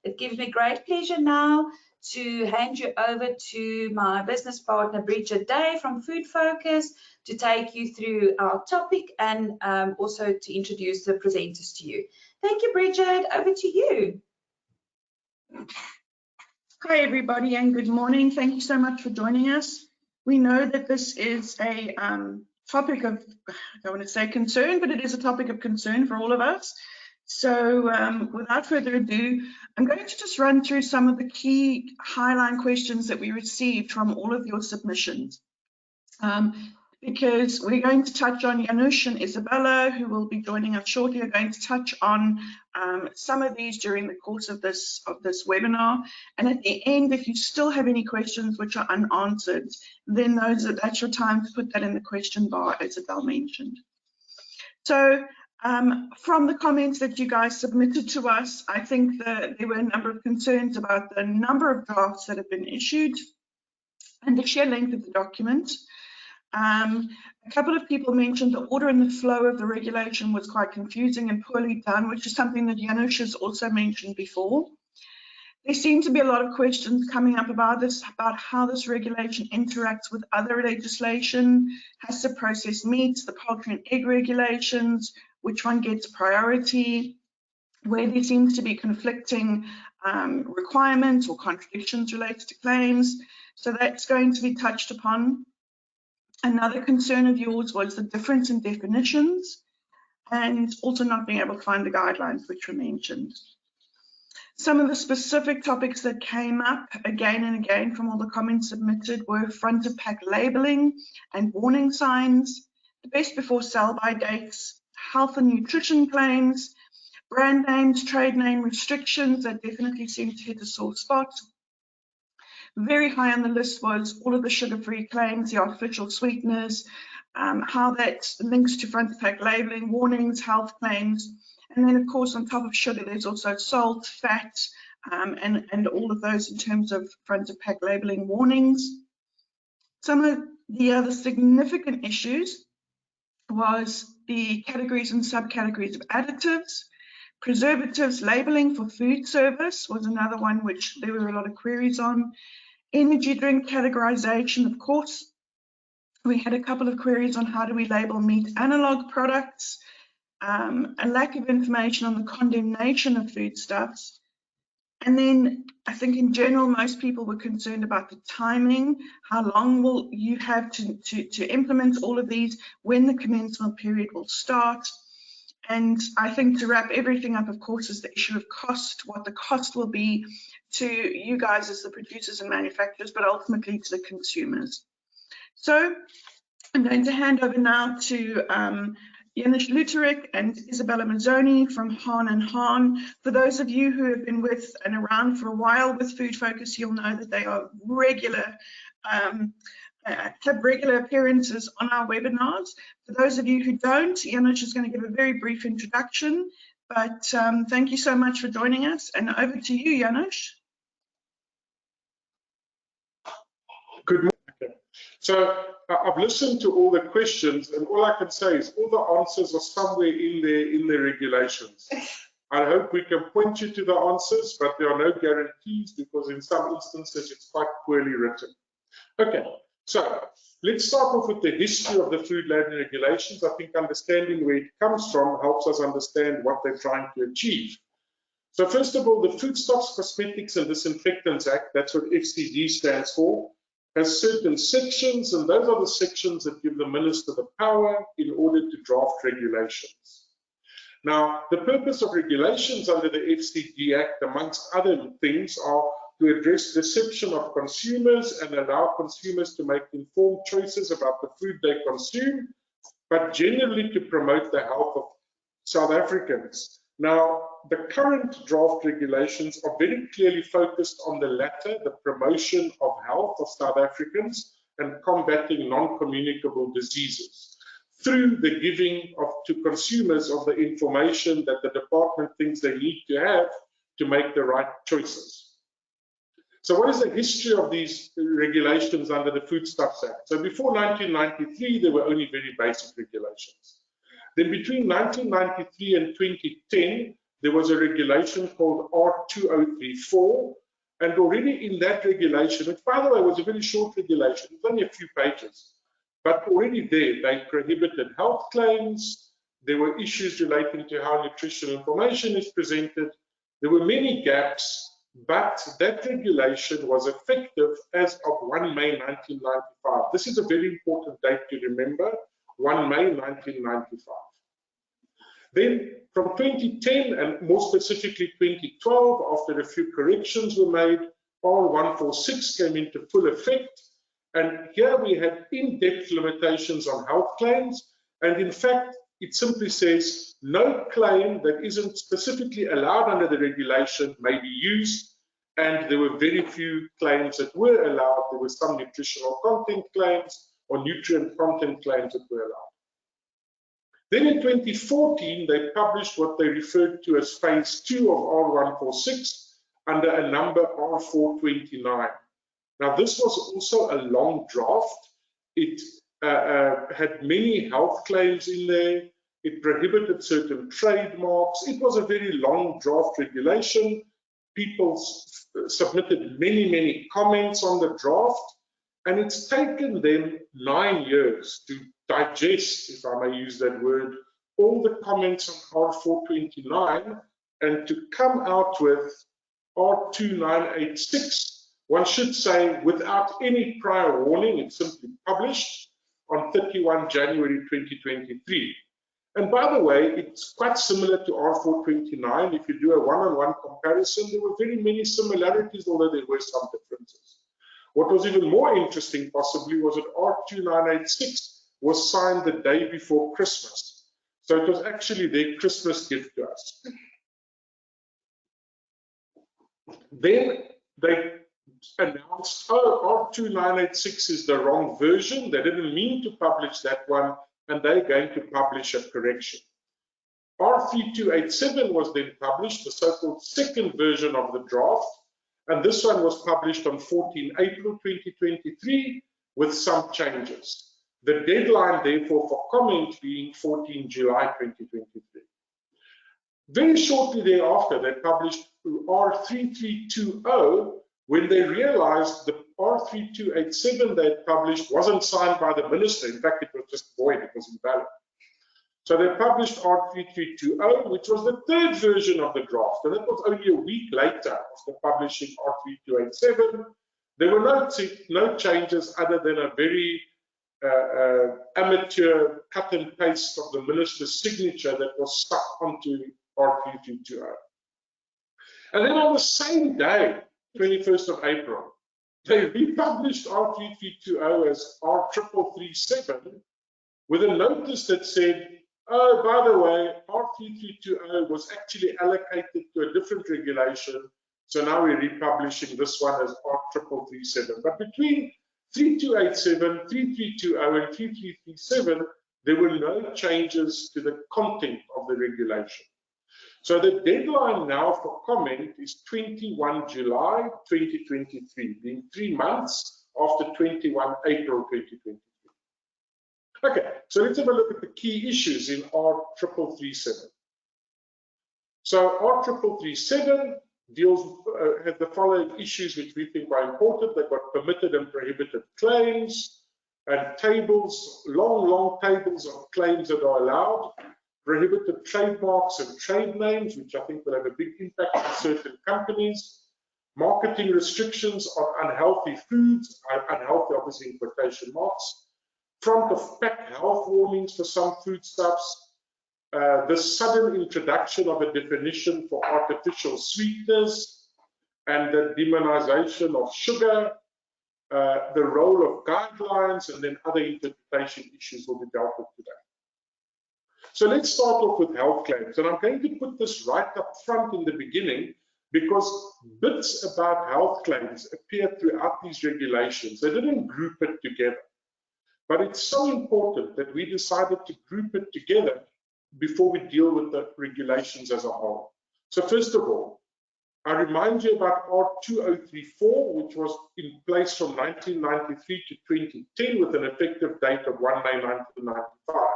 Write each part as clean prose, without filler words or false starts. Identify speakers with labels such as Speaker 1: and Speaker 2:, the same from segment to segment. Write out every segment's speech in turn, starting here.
Speaker 1: It gives me great pleasure now to hand you over to my business partner, Bridget Day from Food Focus, to take you through our topic and also to introduce the presenters to you. Thank you, Bridget. Over to you.
Speaker 2: Hi, everybody, and good morning. Thank you so much for joining us. We know that this is a topic of, I don't want to say concern, but it is a topic of concern for all of us. So without further ado, I'm going to just run through some of the key highline questions that we received from all of your submissions. Because we're going to touch on Janusz and Isabella, who will be joining us shortly, are going to touch on some of these during the course of this webinar. And at the end, if you still have any questions which are unanswered, then that's your time to put that in the question bar, as Adele mentioned. So from the comments that you guys submitted to us, I think that there were a number of concerns about the number of drafts that have been issued and the sheer length of the document. A couple of people mentioned the order and the flow of the regulation was quite confusing and poorly done, which is something that Janusz has also mentioned before. There seem to be a lot of questions coming up about how this regulation interacts with other legislation, has to process meats, the poultry and egg regulations, which one gets priority, where there seems to be conflicting requirements or contradictions related to claims. So that's going to be touched upon. Another concern of yours was the difference in definitions and also not being able to find the guidelines which were mentioned. Some of the specific topics that came up again and again from all the comments submitted were front of pack labeling and warning signs, the best before sell-by dates, health and nutrition claims, brand names, trade name restrictions that definitely seem to hit a sore spot. Very high on the list was all of the sugar-free claims, the artificial sweeteners, how that links to front of pack labeling, warnings, health claims, and then of course on top of sugar there's also salt, fat, and all of those in terms of front of pack labeling warnings. Some of the other significant issues was the categories and subcategories of additives. Preservatives labeling for food service was another one which there were a lot of queries on. Energy drink categorization, of course. We had a couple of queries on how do we label meat analog products, a lack of information on the condemnation of foodstuffs. And then I think in general, most people were concerned about the timing. How long will you have to implement all of these, when the commencement period will start. And I think to wrap everything up, of course, is the issue of cost, what the cost will be to you guys as the producers and manufacturers, but ultimately to the consumers. So I'm going to hand over now to Janusz Luterek and Isabella Mazzone from Hahn&Hahn. For those of you who have been with and around for a while with Food Focus, you'll know that they are regular, have regular appearances on our webinars. For those of you who don't, Janusz is going to give a very brief introduction, but thank you so much for joining us, and over to you, Janusz.
Speaker 3: Good morning. Okay. So I've listened to all the questions, and all I can say is all the answers are somewhere in the regulations. I hope we can point you to the answers, but there are no guarantees because in some instances it's quite poorly written. Okay, so let's start off with the history of the food labeling regulations. I think understanding where it comes from helps us understand what they're trying to achieve. So first of all, the Foodstuffs, Cosmetics and Disinfectants Act, that's what FCD stands for, has certain sections, and those are the sections that give the minister the power in order to draft regulations. Now, the purpose of regulations under the FCD Act, amongst other things, are to address deception of consumers and allow consumers to make informed choices about the food they consume, but generally to promote the health of South Africans. Now, the current draft regulations are very clearly focused on the latter, the promotion of health of South Africans and combating non-communicable diseases through the giving to consumers of the information that the department thinks they need to have to make the right choices. So what is the history of these regulations under the Foodstuffs Act? So before 1993, there were only very basic regulations. Then between 1993 and 2010, there was a regulation called R2034, and already in that regulation, which by the way was a very short regulation, it's only a few pages, but already there they prohibited health claims. There were issues relating to how nutritional information is presented. There were many gaps, but that regulation was effective as of 1 May 1995. This is a very important date to remember, 1 May 1995. Then from 2010 and more specifically 2012, after a few corrections were made, R146 came into full effect. And here we had in-depth limitations on health claims. And in fact, it simply says no claim that isn't specifically allowed under the regulation may be used. And there were very few claims that were allowed. There were some nutritional content claims or nutrient content claims that were allowed. Then in 2014, they published what they referred to as phase 2 of R146 under a number R429. Now, this was also a long draft. It had many health claims in there. It prohibited certain trademarks. It was a very long draft regulation. People submitted many comments on the draft, and it's taken them 9 years to digest, if I may use that word, all the comments on R429 and to come out with R2986. One should say without any prior warning. It's simply published on 31 January 2023. And by the way, it's quite similar to R429. If you do a one-on-one comparison, there were very many similarities, although there were some differences. What was even more interesting possibly was that R2986 was signed the day before Christmas. So it was actually their Christmas gift to us. Then they announced, oh, R2986 is the wrong version. They didn't mean to publish that one, and they're going to publish a correction. R3287 was then published, the so-called second version of the draft, and this one was published on 14 April 2023 with some changes. The deadline, therefore, for comment being 14 July 2023. Very shortly thereafter, they published R3320 when they realized the R3287 they had published wasn't signed by the minister. In fact, it was just void, it was invalid. So they published R3320, which was the third version of the draft, and that was only a week later after publishing R3287. There were no changes other than a very amateur cut and paste of the minister's signature that was stuck onto R3320. And then on the same day, 21st of April, they republished R3320 as R3337 with a notice that said, oh, by the way, R3320 was actually allocated to a different regulation, so now we're republishing this one as R3337. But between 3287, 3320, and 3337, there were no changes to the content of the regulation. So the deadline now for comment is 21 July 2023, being 3 months after 21 April 2023. Okay, so let's have a look at the key issues in R3337. So R3337 has the following issues which we think are important. They've got permitted and prohibited claims and tables, long tables of claims that are allowed, prohibited trademarks and trade names, which I think will have a big impact on certain companies, marketing restrictions on unhealthy foods, unhealthy obviously in quotation marks, front of pack health warnings for some foodstuffs, the sudden introduction of a definition for artificial sweeteners and the demonization of sugar, the role of guidelines, and then other interpretation issues will be dealt with today. So let's start off with health claims, and I'm going to put this right up front in the beginning because bits about health claims appear throughout these regulations. They didn't group it together, but it's so important that we decided to group it together before we deal with the regulations as a whole. So first of all, I remind you about R2034, which was in place from 1993 to 2010 with an effective date of 1 May 1995.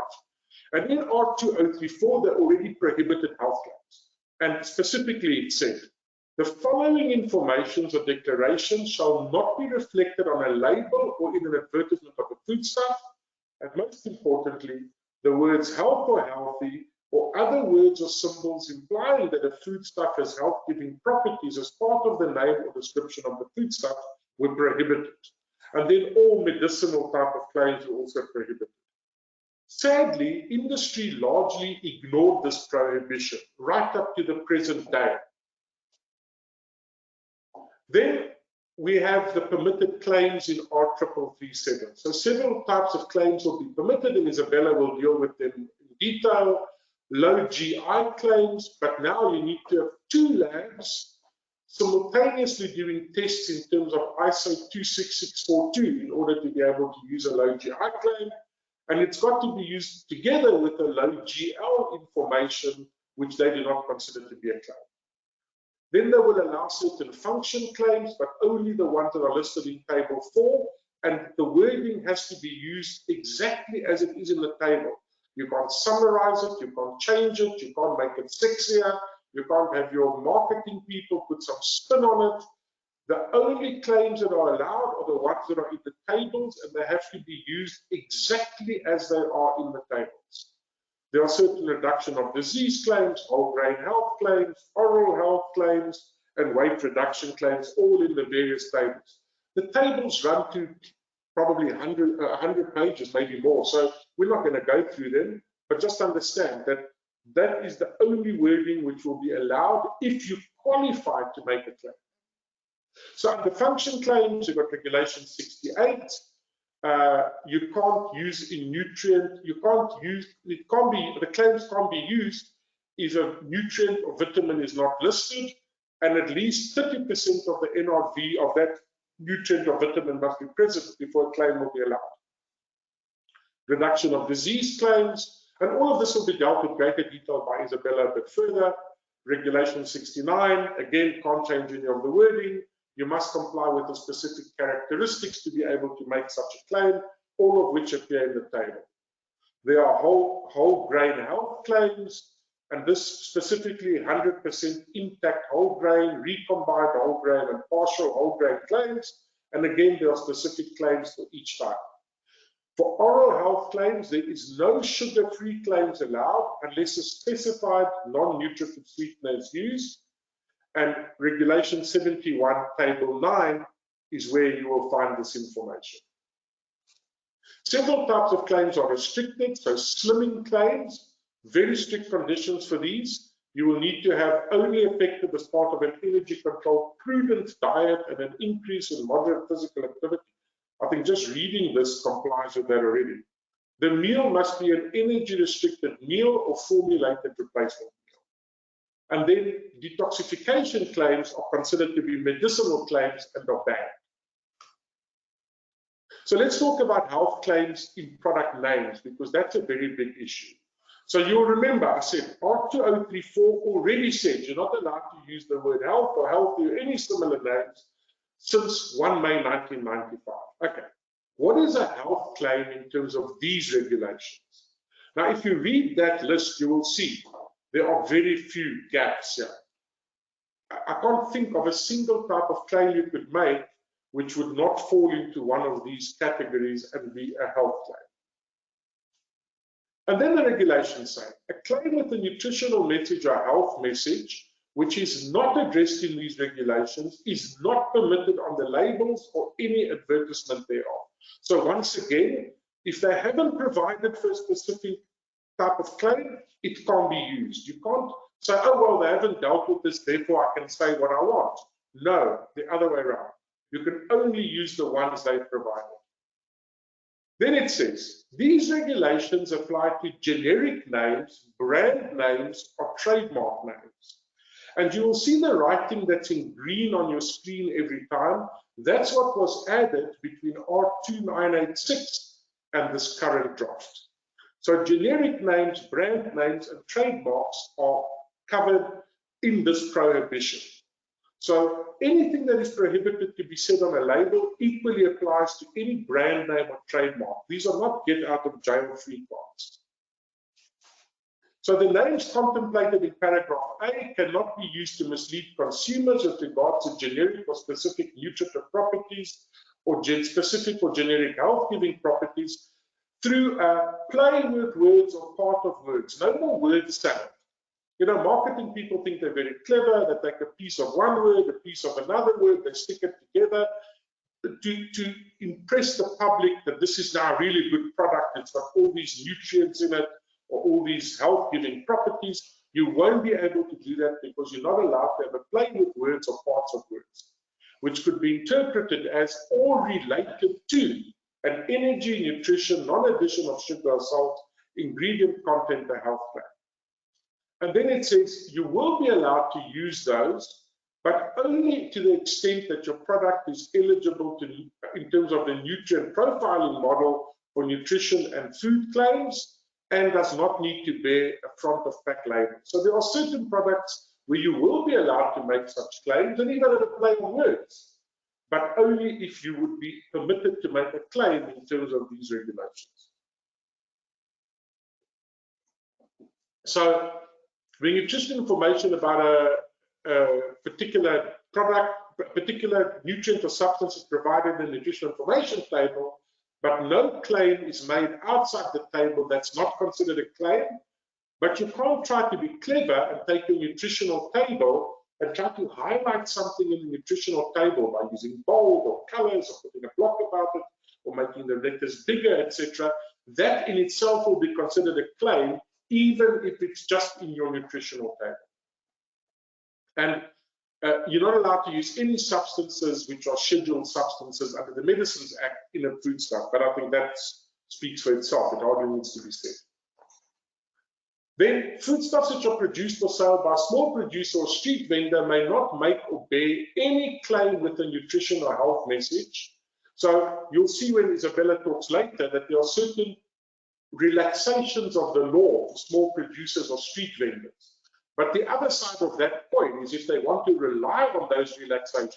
Speaker 3: And in R2034, they already prohibited health claims. And specifically it said, the following informations or declarations shall not be reflected on a label or in an advertisement of a foodstuff. And most importantly, the words health or healthy or other words or symbols implying that a foodstuff has health-giving properties as part of the name or description of the foodstuff were prohibited. And then all medicinal type of claims were also prohibited. Sadly, industry largely ignored this prohibition right up to the present day. Then we have the permitted claims in R3337. So several types of claims will be permitted, and Isabella will deal with them in detail. Low GI claims, but now you need to have 2 labs simultaneously doing tests in terms of ISO 26642 in order to be able to use a low GI claim. And it's got to be used together with a low GL information, which they do not consider to be a claim. Then they will allow certain function claims, but only the ones that are listed in table 4, and the wording has to be used exactly as it is in the table. You can't summarize it, you can't change it, you can't make it sexier, you can't have your marketing people put some spin on it. The only claims that are allowed are the ones that are in the tables, and they have to be used exactly as they are in the tables. There are certain reduction of disease claims, whole grain health claims, oral health claims, and weight reduction claims, all in the various tables. The tables run to probably 100 pages, maybe more, so we're not going to go through them, but just understand that that is the only wording which will be allowed if you qualify to make a claim. So under function claims, you've got regulation 68. You can't use a nutrient, you can't use, it can't be, the claims can't be used if a nutrient or vitamin is not listed, and at least 30% of the NRV of that nutrient or vitamin must be present before a claim will be allowed. Reduction of disease claims, and all of this will be dealt with greater detail by Isabella a bit further. Regulation 69, again, can't change any of the wording. You must comply with the specific characteristics to be able to make such a claim, all of which appear in the table. There are whole grain health claims, and this specifically 100% intact whole grain, recombined whole grain, and partial whole grain claims. And again, there are specific claims for each type. For oral health claims, there is no sugar-free claims allowed unless a specified non-nutritive sweetener is used. And regulation 71, table 9, is where you will find this information. Several types of claims are restricted, so slimming claims, very strict conditions for these. You will need to have only effective as part of an energy-controlled, prudent diet and an increase in moderate physical activity. I think just reading this complies with that already. The meal must be an energy-restricted meal or formulated replacement meal. And then detoxification claims are considered to be medicinal claims and are banned. So let's talk about health claims in product names, because that's a very big issue. So you'll remember I said R2034 already said you're not allowed to use the word health or healthy or any similar names since 1 May 1995. Okay, what is a health claim in terms of these regulations? Now, if you read that list, you will see there are very few gaps here. I can't think of a single type of claim you could make which would not fall into one of these categories and be a health claim. And then the regulations say, a claim with a nutritional message or health message which is not addressed in these regulations is not permitted on the labels or any advertisement thereof. So once again, if they haven't provided for a specific type of claim, it can't be used. You can't say, oh, well, they haven't dealt with this, therefore I can say what I want. No, the other way around. You can only use the ones they've provided. Then it says, these regulations apply to generic names, brand names, or trademark names. And you will see the writing that's in green on your screen every time. That's what was added between R2986 and this current draft. So generic names, brand names, and trademarks are covered in this prohibition. So anything that is prohibited to be said on a label equally applies to any brand name or trademark. These are not get out of jail free cards. So the names contemplated in paragraph A cannot be used to mislead consumers with regard to generic or specific nutritive properties or specific or generic health-giving properties through a play with words or part of words. No more word salad. You know, marketing people think they're very clever. They take a piece of one word, a piece of another word, they stick it together to impress the public that this is now a really good product. It's got all these nutrients in it or all these health-giving properties. You won't be able to do that because you're not allowed to have a play with words or parts of words, which could be interpreted as all related to an energy, nutrition, non-addition of sugar or salt, ingredient content, or health claim. And then it says you will be allowed to use those, but only to the extent that your product is eligible to, in terms of the nutrient profiling model for nutrition and food claims, and does not need to bear a front of pack label. So there are certain products where you will be allowed to make such claims, and even at a play on words, but only if you would be permitted to make a claim in terms of these regulations. So when you just information about a particular product, particular nutrient or substance is provided in the nutritional information table, but no claim is made outside the table, that's not considered a claim. But you can't try to be clever and take your nutritional table and try to highlight something in the nutritional table by using bold or colors or putting a block about it or making the letters bigger, etc. That in itself will be considered a claim, even if it's just in your nutritional table. And you're not allowed to use any substances which are scheduled substances under the Medicines Act in a foodstuff, but I think that speaks for itself. It hardly needs to be said. Then, foodstuffs which are produced or sold by a small producer or street vendor may not make or bear any claim with a nutrition or health message. So you'll see when Isabella talks later that there are certain relaxations of the law for small producers or street vendors. But the other side of that coin is if they want to rely on those relaxations,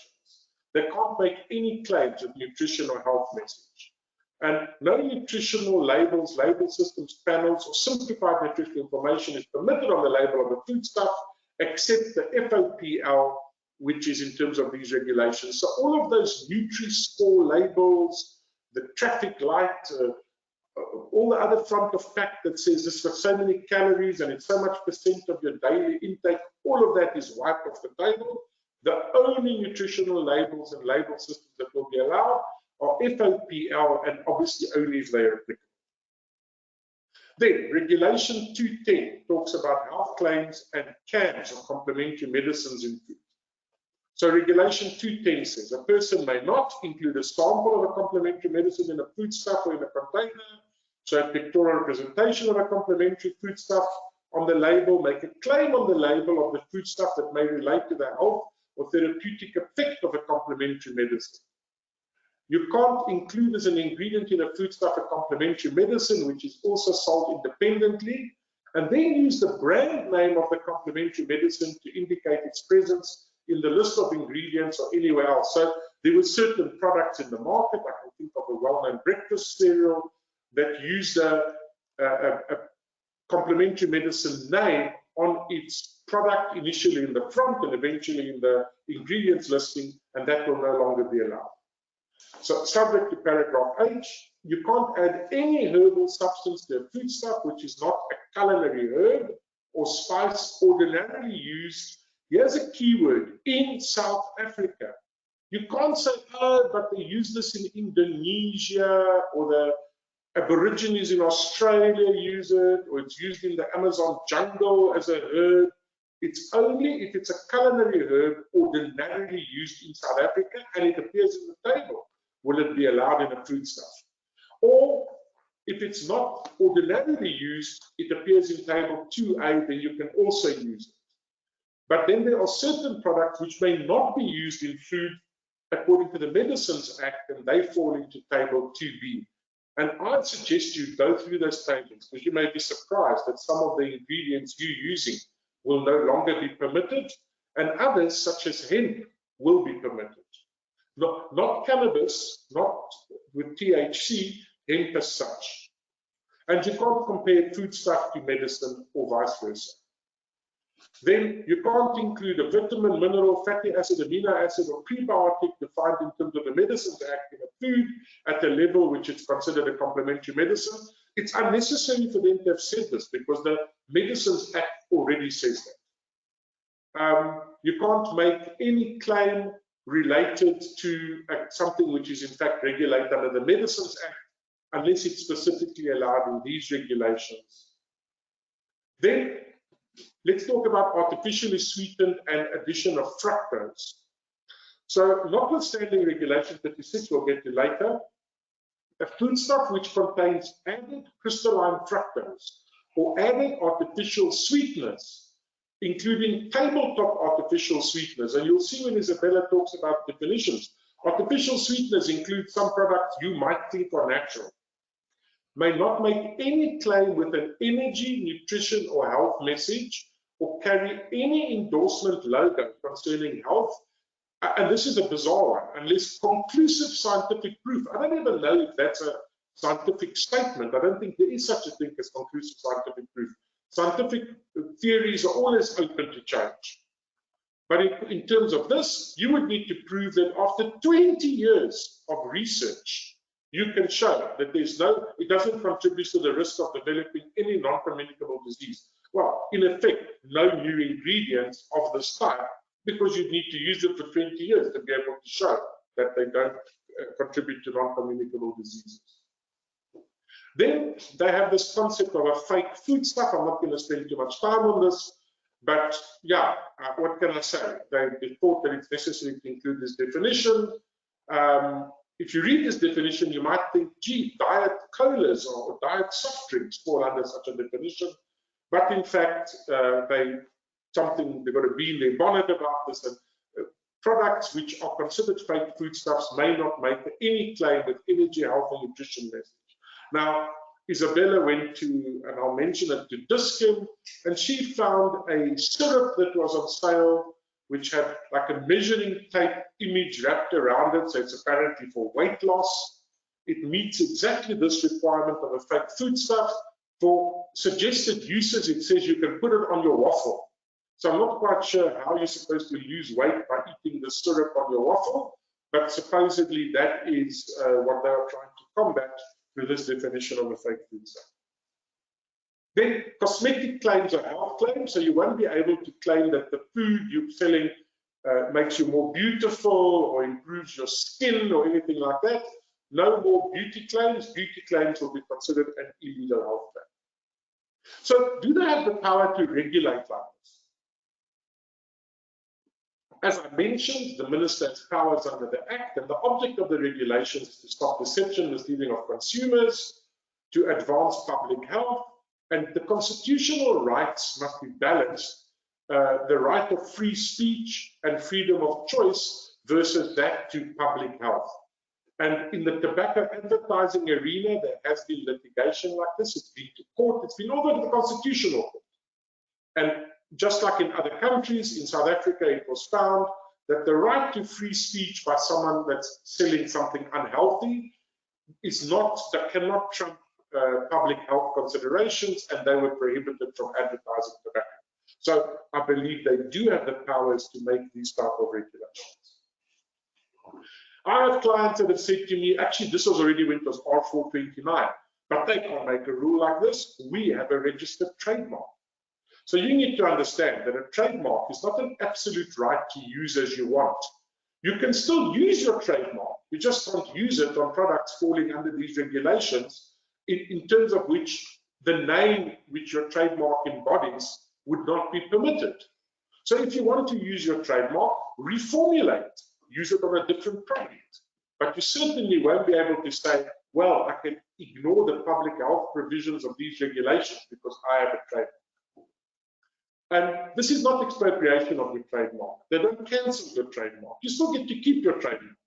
Speaker 3: they can't make any claims of nutrition or health message. And no nutritional labels, label systems, panels, or simplified nutritional information is permitted on the label of a foodstuff, except the FOPL, which is in terms of these regulations. So all of those Nutri-Score labels, the traffic light, all the other front of pack that says this got so many calories and it's so much percent of your daily intake, all of that is wiped off the table. The only nutritional labels and label systems that will be allowed are FOPL, and obviously only if they are applicable. Then Regulation 210 talks about health claims and cans of complementary medicines in food. So Regulation 210 says a person may not include a sample of a complementary medicine in a foodstuff or in a container, show a pictorial representation of a complementary foodstuff on the label, make a claim on the label of the foodstuff that may relate to the health or therapeutic effect of a complementary medicine. You can't include as an ingredient in a foodstuff a complementary medicine, which is also sold independently, and then use the brand name of the complementary medicine to indicate its presence in the list of ingredients or anywhere else. So there were certain products in the market, I can think of a well-known breakfast cereal that used a complementary medicine name on its product, initially in the front and eventually in the ingredients listing, and that will no longer be allowed. So subject to paragraph H, you can't add any herbal substance to a foodstuff which is not a culinary herb or spice ordinarily used. Here's a keyword: in South Africa. You can't say, oh, but they use this in Indonesia, or the Aborigines in Australia use it, or it's used in the Amazon jungle as a herb. It's only if it's a culinary herb ordinarily used in South Africa and it appears in the table will it be allowed in a foodstuff. Or if it's not ordinarily used, it appears in table 2A, then you can also use it. But then there are certain products which may not be used in food according to the Medicines Act, and they fall into table 2B. And I'd suggest you go through those tables, because you may be surprised that some of the ingredients you're using will no longer be permitted, and others, such as hemp, will be permitted. Not cannabis, not with THC, hemp as such. And you can't compare foodstuff to medicine or vice versa. Then you can't include a vitamin, mineral, fatty acid, amino acid, or prebiotic defined in terms of the Medicines Act in a food at a level which is considered a complementary medicine. It's unnecessary for them to have said this because the Medicines Act already says that. You can't make any claim related to something which is in fact regulated under the Medicines Act unless it's specifically allowed in these regulations. Then let's talk about artificially sweetened and addition of fructose. So notwithstanding regulation 36, we'll get to later, a foodstuff which contains added crystalline fructose or added artificial sweeteners, including tabletop artificial sweeteners, and you'll see when Isabella talks about definitions, artificial sweeteners include some products you might think are natural, may not make any claim with an energy, nutrition, or health message, or carry any endorsement logo concerning health. And this is a bizarre one, unless conclusive scientific proof. I don't even know if that's a scientific statement. I don't think there is such a thing as conclusive scientific proof. Scientific theories are always open to change. But in terms of this, you would need to prove that after 20 years of research, you can show that it doesn't contribute to the risk of developing any non-communicable disease. Well, in effect, no new ingredients of this type, because you need to use it for 20 years to be able to show that they don't contribute to non-communicable diseases. Then they have this concept of a fake foodstuff. I'm not going to spend too much time on this, but yeah, what can I say? They thought that it's necessary to include this definition. If you read this definition, you might think, gee, diet colas or diet soft drinks fall under such a definition. But in fact, they've got a bee in their bonnet about this. And products which are considered fake foodstuffs may not make any claim with energy, health, and nutrition message. Now, Isabella went to, and I'll mention it, to Discount, and she found a syrup that was on sale, which had like a measuring tape image wrapped around it, so it's apparently for weight loss. It meets exactly this requirement of a fake foodstuff. For suggested uses, it says you can put it on your waffle. So I'm not quite sure how you're supposed to lose weight by eating the syrup on your waffle, but supposedly that is what they are trying to combat through this definition of a fake foodstuff. Then cosmetic claims are health claims, so you won't be able to claim that the food you're selling makes you more beautiful or improves your skin or anything like that. No more beauty claims. Beauty claims will be considered an illegal health claim. So do they have the power to regulate like this? As I mentioned, the minister has powers under the Act, and the object of the regulations is to stop deception, misleading of consumers, to advance public health, and the constitutional rights must be balanced, the right of free speech and freedom of choice versus that to public health. And in the tobacco advertising arena, there has been litigation like this. It's been to court, it's been over to the Constitutional Court. And just like in other countries, in South Africa, it was found that the right to free speech by someone that's selling something unhealthy is not, that cannot trump public health considerations, and they were prohibited from advertising tobacco. So I believe they do have the powers to make these type of regulations. I have clients that have said to me, actually, this was already when it was R429, but they can't make a rule like this. We have a registered trademark. So you need to understand that a trademark is not an absolute right to use as you want. You can still use your trademark. You just can't use it on products falling under these regulations in terms of which the name which your trademark embodies would not be permitted. So if you want to use your trademark, reformulate. Use it on a different product. But you certainly won't be able to say, well, I can ignore the public health provisions of these regulations because I have a trademark. And this is not expropriation of your trademark. They don't cancel your trademark. You still get to keep your trademark.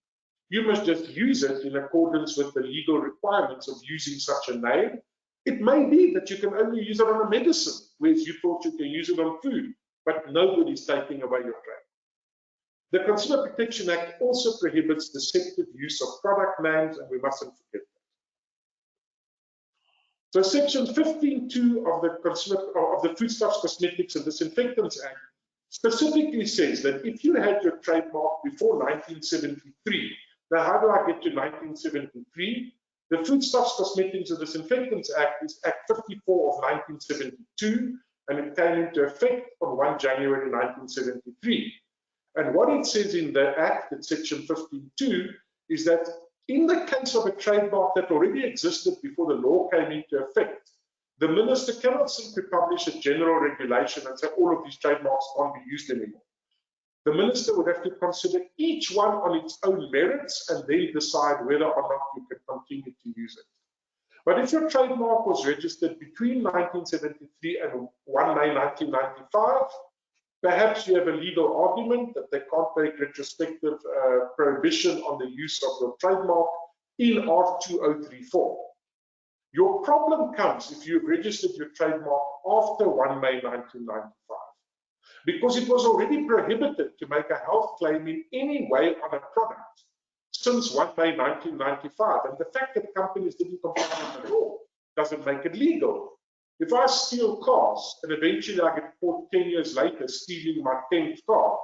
Speaker 3: You must just use it in accordance with the legal requirements of using such a name. It may be that you can only use it on a medicine, whereas you thought you can use it on food, but nobody's taking away your trademark. The Consumer Protection Act also prohibits deceptive use of product names, and we mustn't forget So Section 15.2 of the Foodstuffs, Cosmetics and Disinfectants Act specifically says that if you had your trademark before 1973, now how do I get to 1973? The Foodstuffs, Cosmetics and Disinfectants Act is Act 54 of 1972, and it came into effect on 1 January 1973. And what it says in the Act, in Section 15.2, is that in the case of a trademark that already existed before the law came into effect, the minister cannot simply publish a general regulation and say all of these trademarks can't be used anymore. The minister would have to consider each one on its own merits and then decide whether or not you can continue to use it. But if your trademark was registered between 1973 and 1 May 1995, perhaps you have a legal argument that they can't take retrospective prohibition on the use of your trademark in R2034. Your problem comes if you've registered your trademark after 1 May 1995. Because it was already prohibited to make a health claim in any way on a product since 1 May 1995. And the fact that companies didn't comply with the law doesn't make it legal. If I steal cars and eventually I get caught 10 years later stealing my 10th car,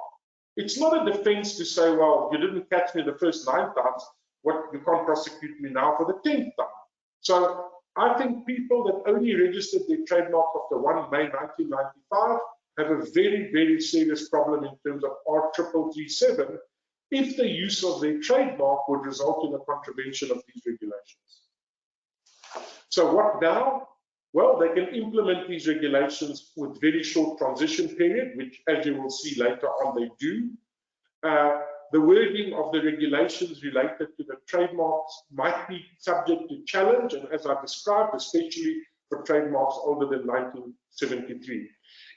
Speaker 3: it's not a defense to say, well, you didn't catch me the first 9 times, you can't prosecute me now for the 10th time. So I think people that only registered their trademark after 1 May 1995 have a very, very serious problem in terms of R3337 if the use of their trademark would result in a contravention of these regulations. So what now? Well, they can implement these regulations with very short transition period, which, as you will see later on, they do. The wording of the regulations related to the trademarks might be subject to challenge, and as I described, especially for trademarks older than 1973.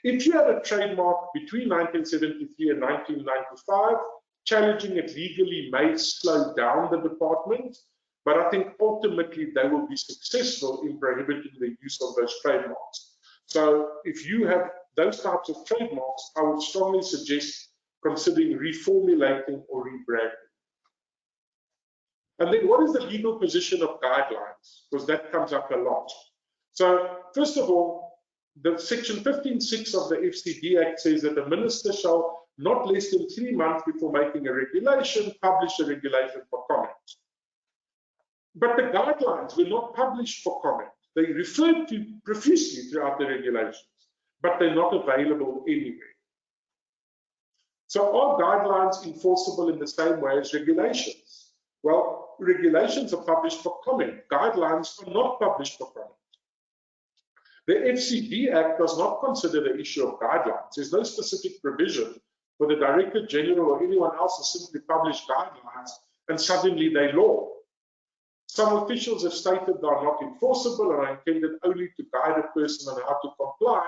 Speaker 3: If you had a trademark between 1973 and 1995, challenging it legally may slow down the department, but I think ultimately they will be successful in prohibiting the use of those trademarks. So if you have those types of trademarks, I would strongly suggest considering reformulating or rebranding. And then what is the legal position of guidelines? Because that comes up a lot. So first of all, the Section 15.6 of the FCD Act says that the minister shall, not less than 3 months before making a regulation, publish a regulation for comment. But the guidelines were not published for comment. They referred to profusely throughout the regulations, but they're not available anywhere. So are guidelines enforceable in the same way as regulations? Well, regulations are published for comment. Guidelines are not published for comment. The FCD Act does not consider the issue of guidelines. There's no specific provision for the Director General or anyone else to simply publish guidelines and suddenly they're law. Some officials have stated they are not enforceable and are intended only to guide a person on how to comply.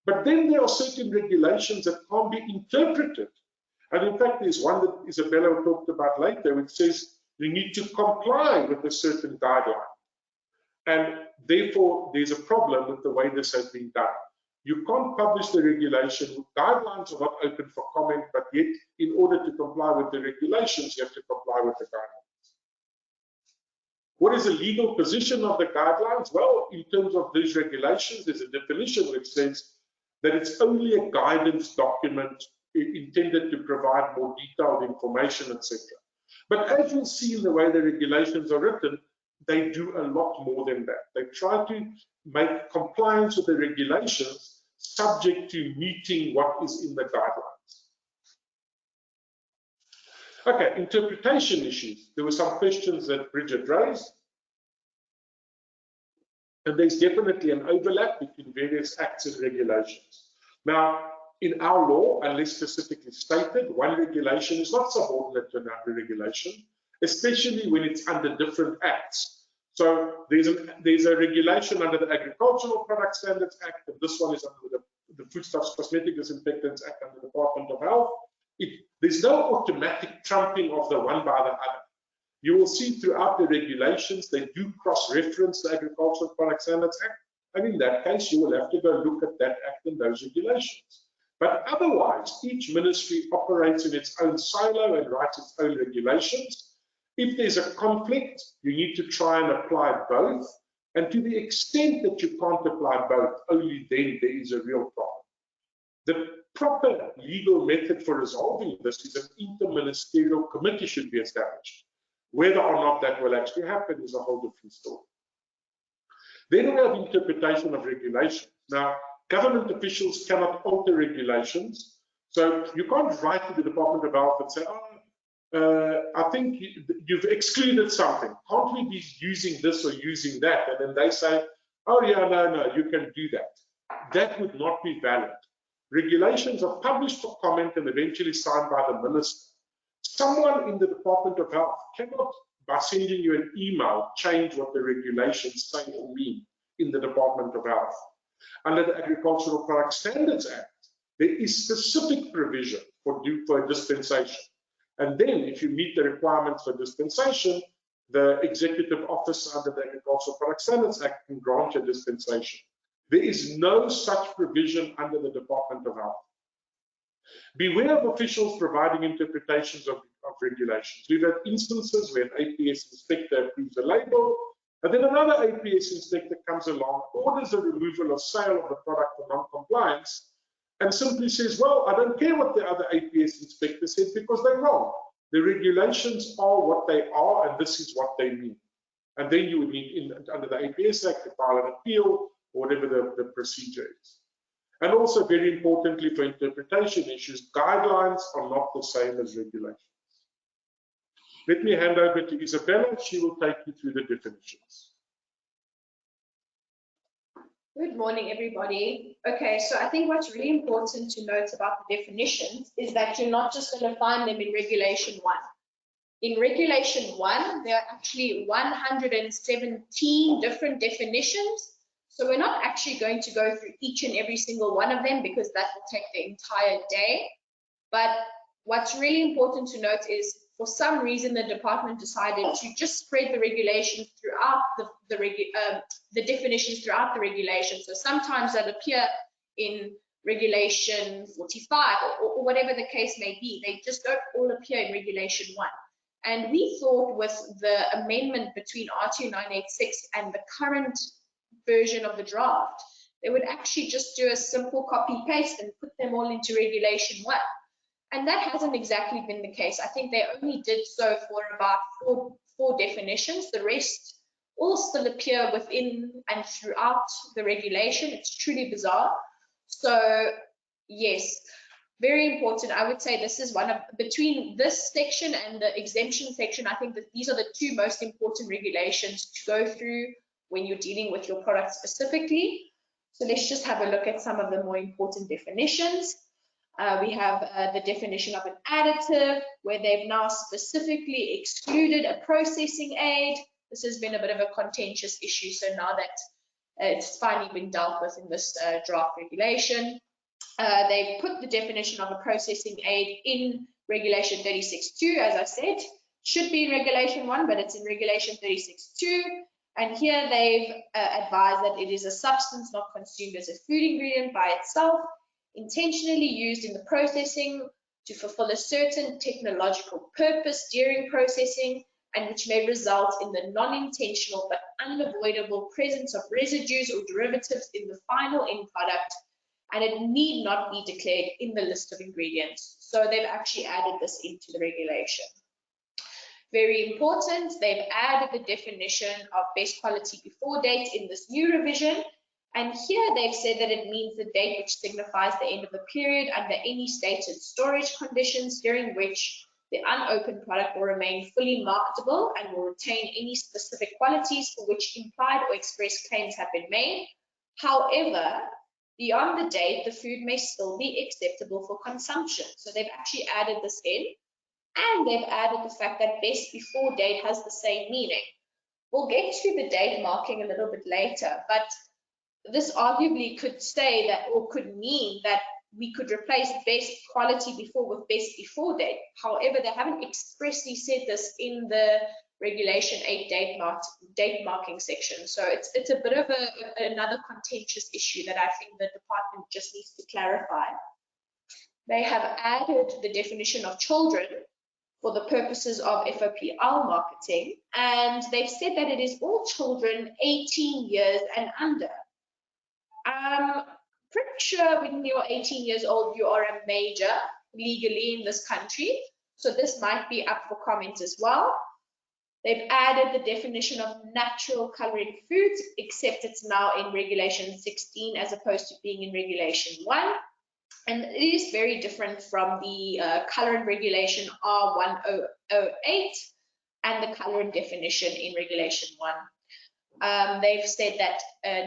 Speaker 3: But then there are certain regulations that can't be interpreted. And in fact, there's one that Isabella talked about later, which says you need to comply with a certain guideline. And therefore, there's a problem with the way this has been done. You can't publish the regulation. Guidelines are not open for comment, but yet, in order to comply with the regulations, you have to comply with the guidelines. What is the legal position of the guidelines? Well, in terms of these regulations, there's a definition which says that it's only a guidance document intended to provide more detailed information, etc. But as you'll see in the way the regulations are written, they do a lot more than that. They try to make compliance with the regulations subject to meeting what is in the guidelines. Okay, interpretation issues. There were some questions that Bridget raised. And there's definitely an overlap between various acts and regulations. Now, in our law, unless specifically stated, one regulation is not subordinate to another regulation, especially when it's under different acts. So there's a regulation under the Agricultural Product Standards Act, and this one is under the Foodstuffs, Cosmetic Disinfectants Act under the Department of Health. There's no automatic trumping of the one by the other. You will see throughout the regulations, they do cross-reference the Agricultural Product Standards Act, and in that case, you will have to go look at that act and those regulations. But otherwise, each ministry operates in its own silo and writes its own regulations. If there's a conflict, you need to try and apply both. And to the extent that you can't apply both, only then there is a real problem. The proper legal method for resolving this is an interministerial committee should be established. Whether or not that will actually happen is a whole different story. Then we have interpretation of regulations. Now, government officials cannot alter regulations, so you can't write to the Department of Health and say, I think you've excluded something. Can't we be using this or using that? And then they say, oh yeah, no, you can do that. That would not be valid. Regulations are published for comment and eventually signed by the minister. Someone in the Department of Health cannot, by sending you an email, change what the regulations say or mean in the Department of Health. Under the Agricultural Product Standards Act, there is specific provision for dispensation. And then if you meet the requirements for dispensation, the executive officer under the Agricultural Product Standards Act can grant a dispensation. There is no such provision under the Department of Health. Beware of officials providing interpretations of regulations. We've had instances where an APS inspector approves a label, and then another APS inspector comes along, orders a removal or sale of the product for non-compliance, and simply says, well, I don't care what the other APS inspector said because they're wrong. The regulations are what they are, and this is what they mean. And then you would need, under the APS Act, to file an appeal, or whatever the procedure is. And also, very importantly, for interpretation issues, guidelines are not the same as regulations. Let me hand over to Isabella. She will take you through the definitions.
Speaker 4: Good morning, everybody. Okay, so I think what's really important to note about the definitions is that you're not just going to find them in Regulation 1. In Regulation 1, there are actually 117 different definitions. So we're not actually going to go through each and every single one of them because that will take the entire day. But what's really important to note is, for some reason, the department decided to just spread the regulations throughout the definitions throughout the regulation. So sometimes they'll appear in Regulation 45 or whatever the case may be. They just don't all appear in Regulation 1. And we thought with the amendment between R2986 and the current version of the draft, they would actually just do a simple copy paste and put them all into Regulation 1. And that hasn't exactly been the case. I think they only did so for about four definitions. The rest all still appear within and throughout the regulation. It's truly bizarre. So yes, very important. I would say this is one of, between this section and the exemption section, I think that these are the two most important regulations to go through when you're dealing with your product specifically. So let's just have a look at some of the more important definitions. We have the definition of an additive, where they've now specifically excluded a processing aid. This has been a bit of a contentious issue, so now that it's finally been dealt with in this draft regulation. They've put the definition of a processing aid in Regulation 36.2, as I said. Should be in Regulation 1, but it's in Regulation 36.2. And here they've advised that it is a substance not consumed as a food ingredient by itself, intentionally used in the processing to fulfill a certain technological purpose during processing, and which may result in the non-intentional but unavoidable presence of residues or derivatives in the final end product, and it need not be declared in the list of ingredients. So they've actually added this into the regulation. Very important, they've added the definition of best quality before date in this new revision. And here they've said that it means the date which signifies the end of the period under any stated storage conditions during which the unopened product will remain fully marketable and will retain any specific qualities for which implied or express claims have been made. However, beyond the date, the food may still be acceptable for consumption. So they've actually added this in, and they've added the fact that best before date has the same meaning. We'll get to the date marking a little bit later, but this arguably could say that, or could mean that we could replace best quality before with best before date. However, they haven't expressly said this in the Regulation 8 date marking section. So it's a bit of another contentious issue that I think the department just needs to clarify. They have added the definition of children for the purposes of FOPL marketing, and they've said that it is all children 18 years and under. Pretty sure when you're 18 years old, you are a major legally in this country, so this might be up for comment as well. They've added the definition of natural coloring foods, except it's now in Regulation 16 as opposed to being in Regulation 1. And it is very different from the coloring regulation R1008 and the coloring definition in Regulation 1. They've said that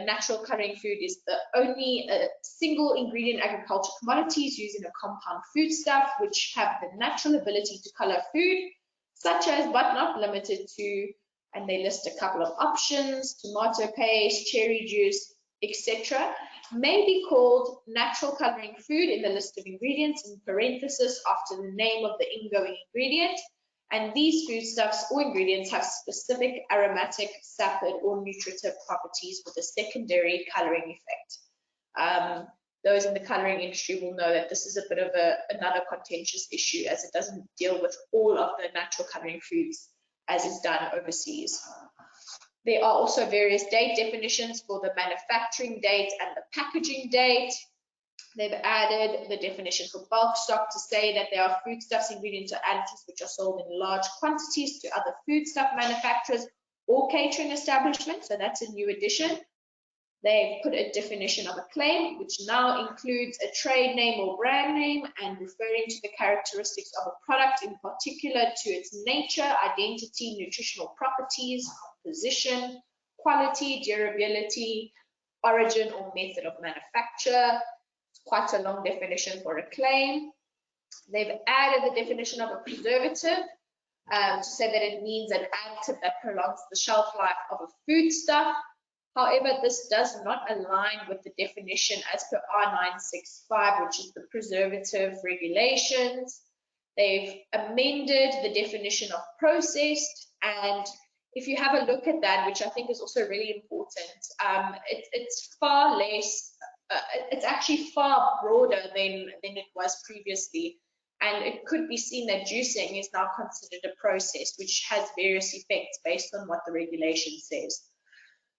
Speaker 4: natural coloring food is the only single ingredient agricultural commodities using a compound foodstuff which have the natural ability to color food, such as but not limited to, and they list a couple of options: tomato paste, cherry juice, etc. may be called natural coloring food in the list of ingredients in parenthesis after the name of the ingoing ingredient. And these foodstuffs or ingredients have specific aromatic, sapid, or nutritive properties with a secondary coloring effect. Those in the coloring industry will know that this is a bit of another contentious issue, as it doesn't deal with all of the natural coloring foods as is done overseas. There are also various date definitions for the manufacturing date and the packaging date. They've added the definition for bulk stock to say that there are foodstuffs, ingredients, or additives which are sold in large quantities to other foodstuff manufacturers or catering establishments. So that's a new addition. They've put a definition of a claim, which now includes a trade name or brand name and referring to the characteristics of a product, in particular to its nature, identity, nutritional properties, composition, quality, durability, origin or method of manufacture. It's quite a long definition for a claim. They've added the definition of a preservative to say that it means an additive that prolongs the shelf life of a foodstuff. However, this does not align with the definition as per R965, which is the preservative regulations. They've amended the definition of processed, and if you have a look at that, which I think is also really important, it's far less, it's actually far broader than it was previously. And it could be seen that juicing is now considered a process, which has various effects based on what the regulation says.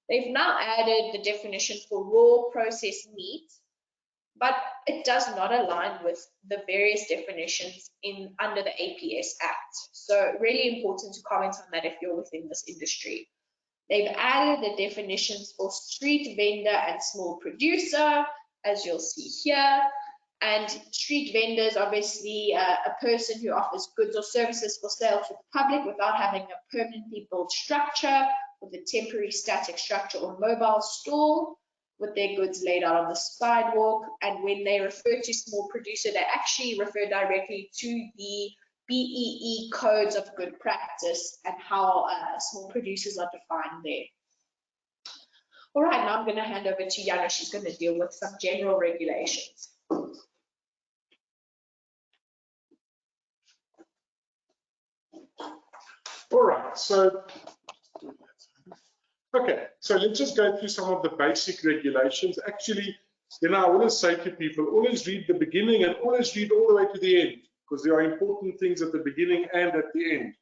Speaker 4: They've now added the definition for raw processed meat, but it does not align with the various definitions under the APS Act. So really important to comment on that if you're within this industry. They've added the definitions for street vendor and small producer, as you'll see here. And street vendor is obviously a person who offers goods or services for sale to the public without having a permanently built structure, with a temporary static structure or mobile stall with their goods laid out on the sidewalk. And when they refer to small producer, they actually refer directly to the BEE codes of good practice and how small producers are defined there. All right, now I'm going to hand over to Janusz. She's going to deal with some general regulations.
Speaker 3: All right, so let's just go through some of the basic regulations. Actually, I always say to people, always read the beginning and always read all the way to the end, because there are important things at the beginning and at the end.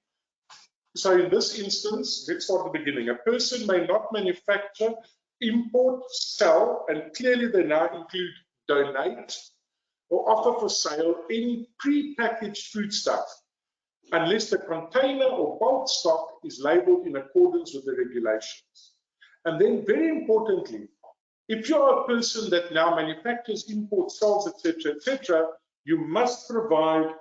Speaker 3: So in this instance, let's start at the beginning. A person may not manufacture, import, sell, and clearly they now include donate or offer for sale any pre-packaged foodstuff, unless the container or bulk stock is labeled in accordance with the regulations. And then very importantly, if you are a person that now manufactures, imports, sells, etc., you must provide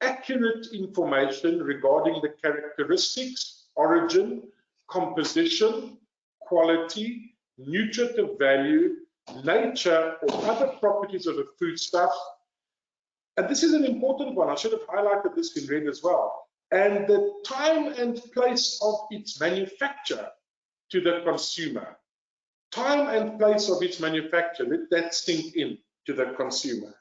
Speaker 3: accurate information regarding the characteristics, origin, composition, quality, nutritive value, nature, or other properties of a foodstuff. And this is an important one. I should have highlighted this in red as well. And the time and place of its manufacture to the consumer. Time and place of its manufacture, let that sink in to the consumer.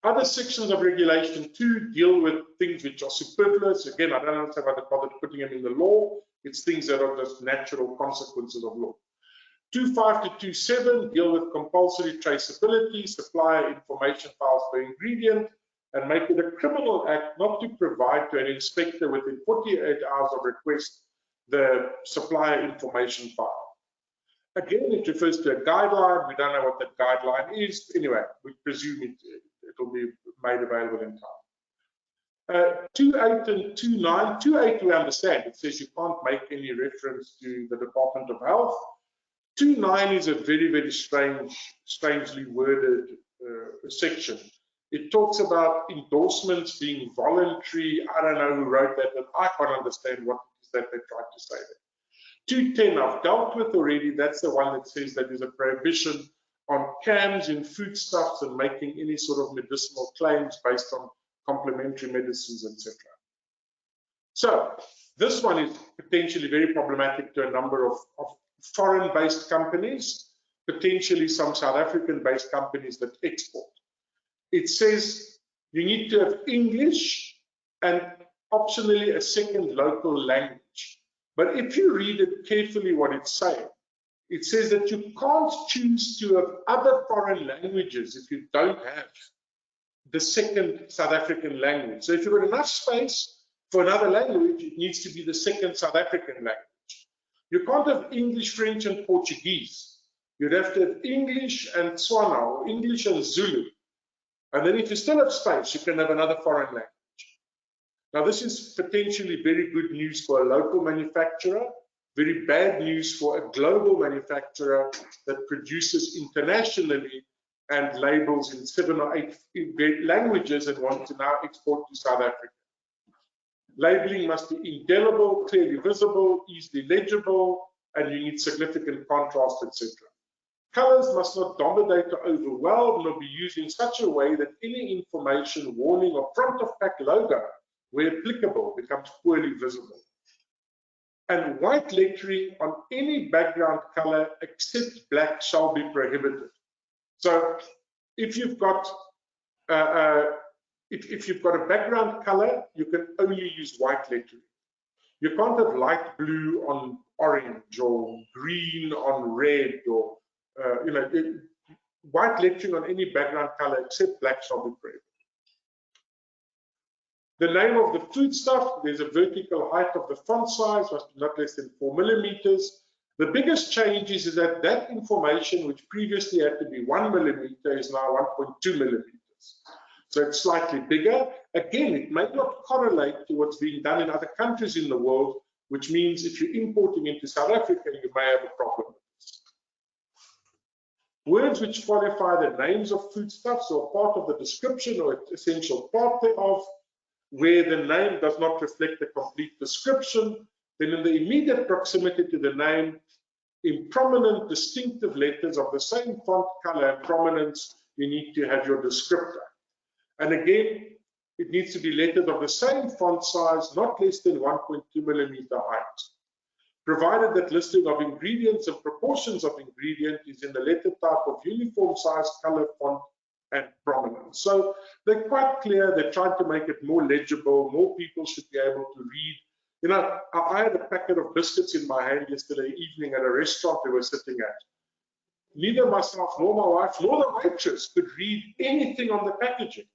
Speaker 3: Other sections of regulation 2 deal with things which are superfluous. Again, I don't understand why they bothered putting them in the law. It's things that are just natural consequences of law. 2.5 to 2.7 deal with compulsory traceability, supplier information files per ingredient, and make it a criminal act not to provide to an inspector within 48 hours of request the supplier information file. Again, it refers to a guideline. We don't know what that guideline is. Anyway, we presume it will be made available in time. 2.8 and 2.9. 2.8 we understand. It says you can't make any reference to the Department of Health. 2.9 is a very, very strangely worded section. It talks about endorsements being voluntary. I don't know who wrote that, but I can't understand what it is that they tried to say there. 2.10 I've dealt with already. That's the one that says that there's a prohibition on cams in foodstuffs and making any sort of medicinal claims based on complementary medicines, etc. So this one is potentially very problematic to a number of foreign-based companies, potentially some South African-based companies that export. It says you need to have English and optionally a second local language. But if you read it carefully what it's saying, it says that you can't choose to have other foreign languages if you don't have the second South African language. So if you've got enough space for another language, it needs to be the second South African language. You can't have English, French, and Portuguese. You'd have to have English and Tswana, or English and Zulu. And then if you still have space, you can have another foreign language. Now, this is potentially very good news for a local manufacturer, very bad news for a global manufacturer that produces internationally and labels in 7 or 8 languages and wants to now export to South Africa. Labeling must be indelible, clearly visible, easily legible, and you need significant contrast, etc. Colors must not dominate or overwhelm, nor be used in such a way that any information, warning, or front of pack logo, where applicable, becomes poorly visible. And white lettering on any background color except black shall be prohibited. So if you've got if you've got a background color, you can only use white lettering. You can't have light blue on orange or green on red, or white lettering on any background color except black shall be prohibited. The name of the foodstuff, there's a vertical height of the font size, must be not less than 4 millimeters. The biggest change is that that information, which previously had to be 1 millimeter, is now 1.2 millimeters. So it's slightly bigger. Again, it may not correlate to what's being done in other countries in the world, which means if you're importing into South Africa, you may have a problem with this. Words which qualify the names of foodstuffs or part of the description or essential part thereof, where the name does not reflect the complete description, then in the immediate proximity to the name, in prominent distinctive letters of the same font color and prominence, you need to have your descriptor. And again, it needs to be lettered of the same font size, not less than 1.2 millimeter height, provided that listing of ingredients and proportions of ingredient is in the letter type of uniform size, color, font, and prominence. So they're quite clear. They're trying to make it more legible. More people should be able to read. You know, I had a packet of biscuits in my hand yesterday evening at a restaurant we were sitting at. Neither myself nor my wife nor the waitress could read anything on the packaging.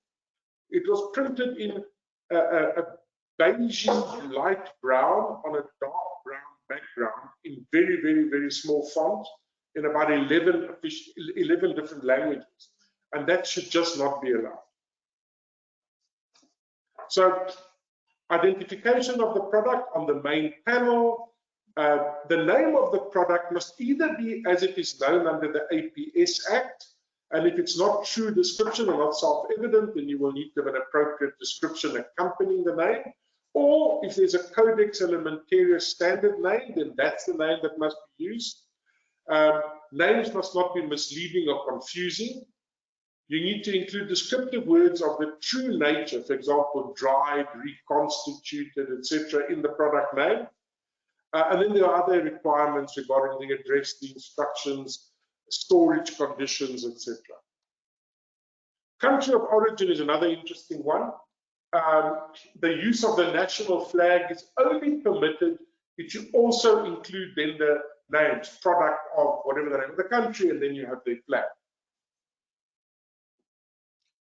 Speaker 3: It was printed in a beige light brown on a dark brown background in very, very, very small font in about 11 different languages. And that should just not be allowed. So, identification of the product on the main panel. The name of the product must either be as it is known under the APS Act, and if it's not true description or not self-evident, then you will need to have an appropriate description accompanying the name. Or if there's a Codex Alimentarius standard name, then that's the name that must be used. Names must not be misleading or confusing. You need to include descriptive words of the true nature, for example, dried, reconstituted, etc., in the product name. And then there are other requirements regarding the address, the instructions, storage conditions, etc. Country of origin is another interesting one. The use of the national flag is only permitted if you also include then the names, product of whatever the name of the country, and then you have the flag.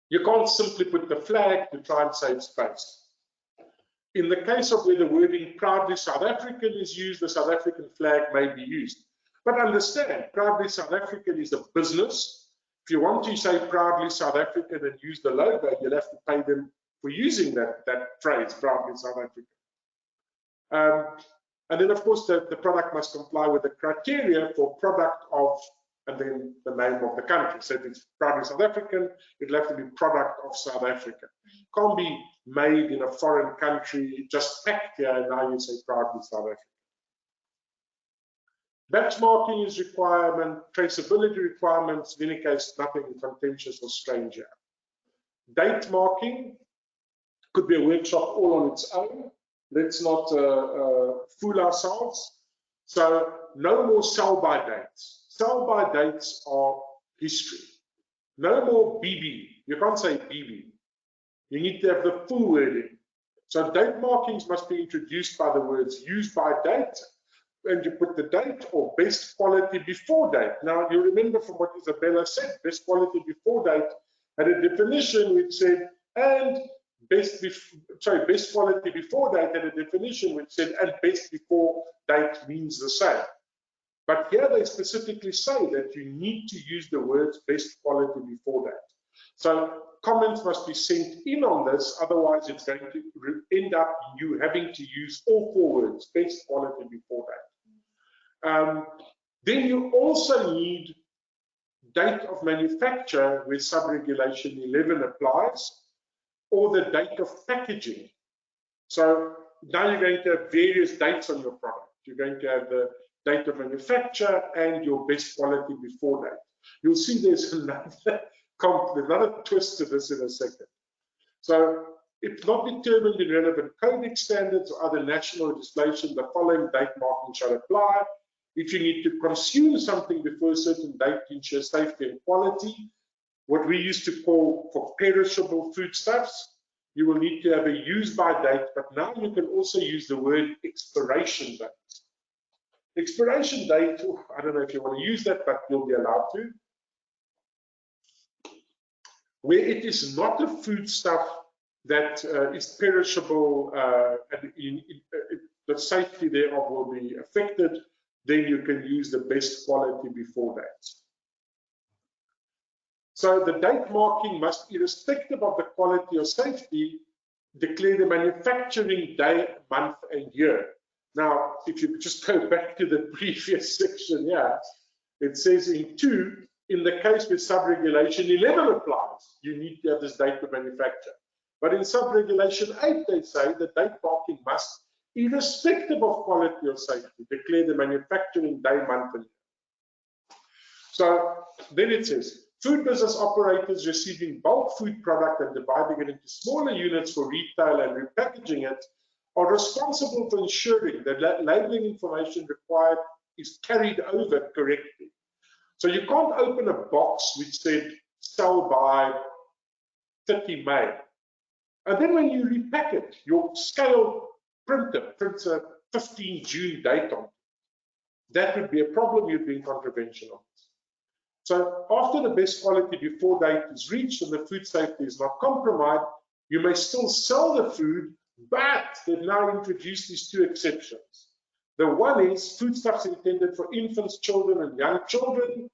Speaker 3: You can't simply put the flag to try and save space. In the case of where the wording proudly South African is used, the South African flag may be used. But understand, proudly South African is a business. If you want to say proudly South African and use the logo, you'll have to pay them for using that phrase, proudly South African. And then, of course, the product must comply with the criteria for product of, and then the name of the country. So if it's proudly South African, it'll have to be product of South Africa. Can't be made in a foreign country, just packed here, and now you say proudly South Africa. Batch marking is requirement, traceability requirements, in any case, nothing contentious or strange here. Date marking could be a workshop all on its own. Let's not fool ourselves. So no more sell-by dates. Sell-by dates are history. No more BB. You can't say BB. You need to have the full wording. So date markings must be introduced by the words used by date, and you put the date or best quality before date. Now you remember from what Isabella said, best quality before date had a definition which said, and best quality before date had a definition which said, and best before date means the same. But here they specifically say that you need to use the words best quality before date. So comments must be sent in on this, otherwise it's going to end up you having to use all four words, best quality before date. Then you also need date of manufacture where sub-regulation 11 applies, or the date of packaging. So now you're going to have various dates on your product. You're going to have the date of manufacture and your best quality before date. You'll see there's another twist to this in a second. So if not determined in relevant coding standards or other national legislation, the following date marking shall apply. If you need to consume something before a certain date to ensure safety and quality, what we used to call for perishable foodstuffs, you will need to have a use by date, but now you can also use the word expiration date. Expiration date, I don't know if you want to use that, but you'll be allowed to. Where it is not a foodstuff that is perishable and the safety thereof will be affected, then you can use the best quality before that. So the date marking must, irrespective of the quality or safety, declare the manufacturing day, month, and year. Now, if you just go back to the previous section here, it says in 2, in the case where sub-regulation 11 applies, you need to have this date of manufacture. But in sub-regulation 8, they say the date marking must, irrespective of quality or safety, declare the manufacturing day, month, and year. So then it says, food business operators receiving bulk food product and dividing it into smaller units for retail and repackaging it are responsible for ensuring that labeling information required is carried over correctly. So you can't open a box which said sell by 30 May. And then when you repack it, your scale printer prints a 15 June date on it. That would be a problem. You'd be in contravention of it. So after the best quality before date is reached and the food safety is not compromised, you may still sell the food, but they've now introduced these 2 exceptions. The one is foodstuffs intended for infants, children, and young children.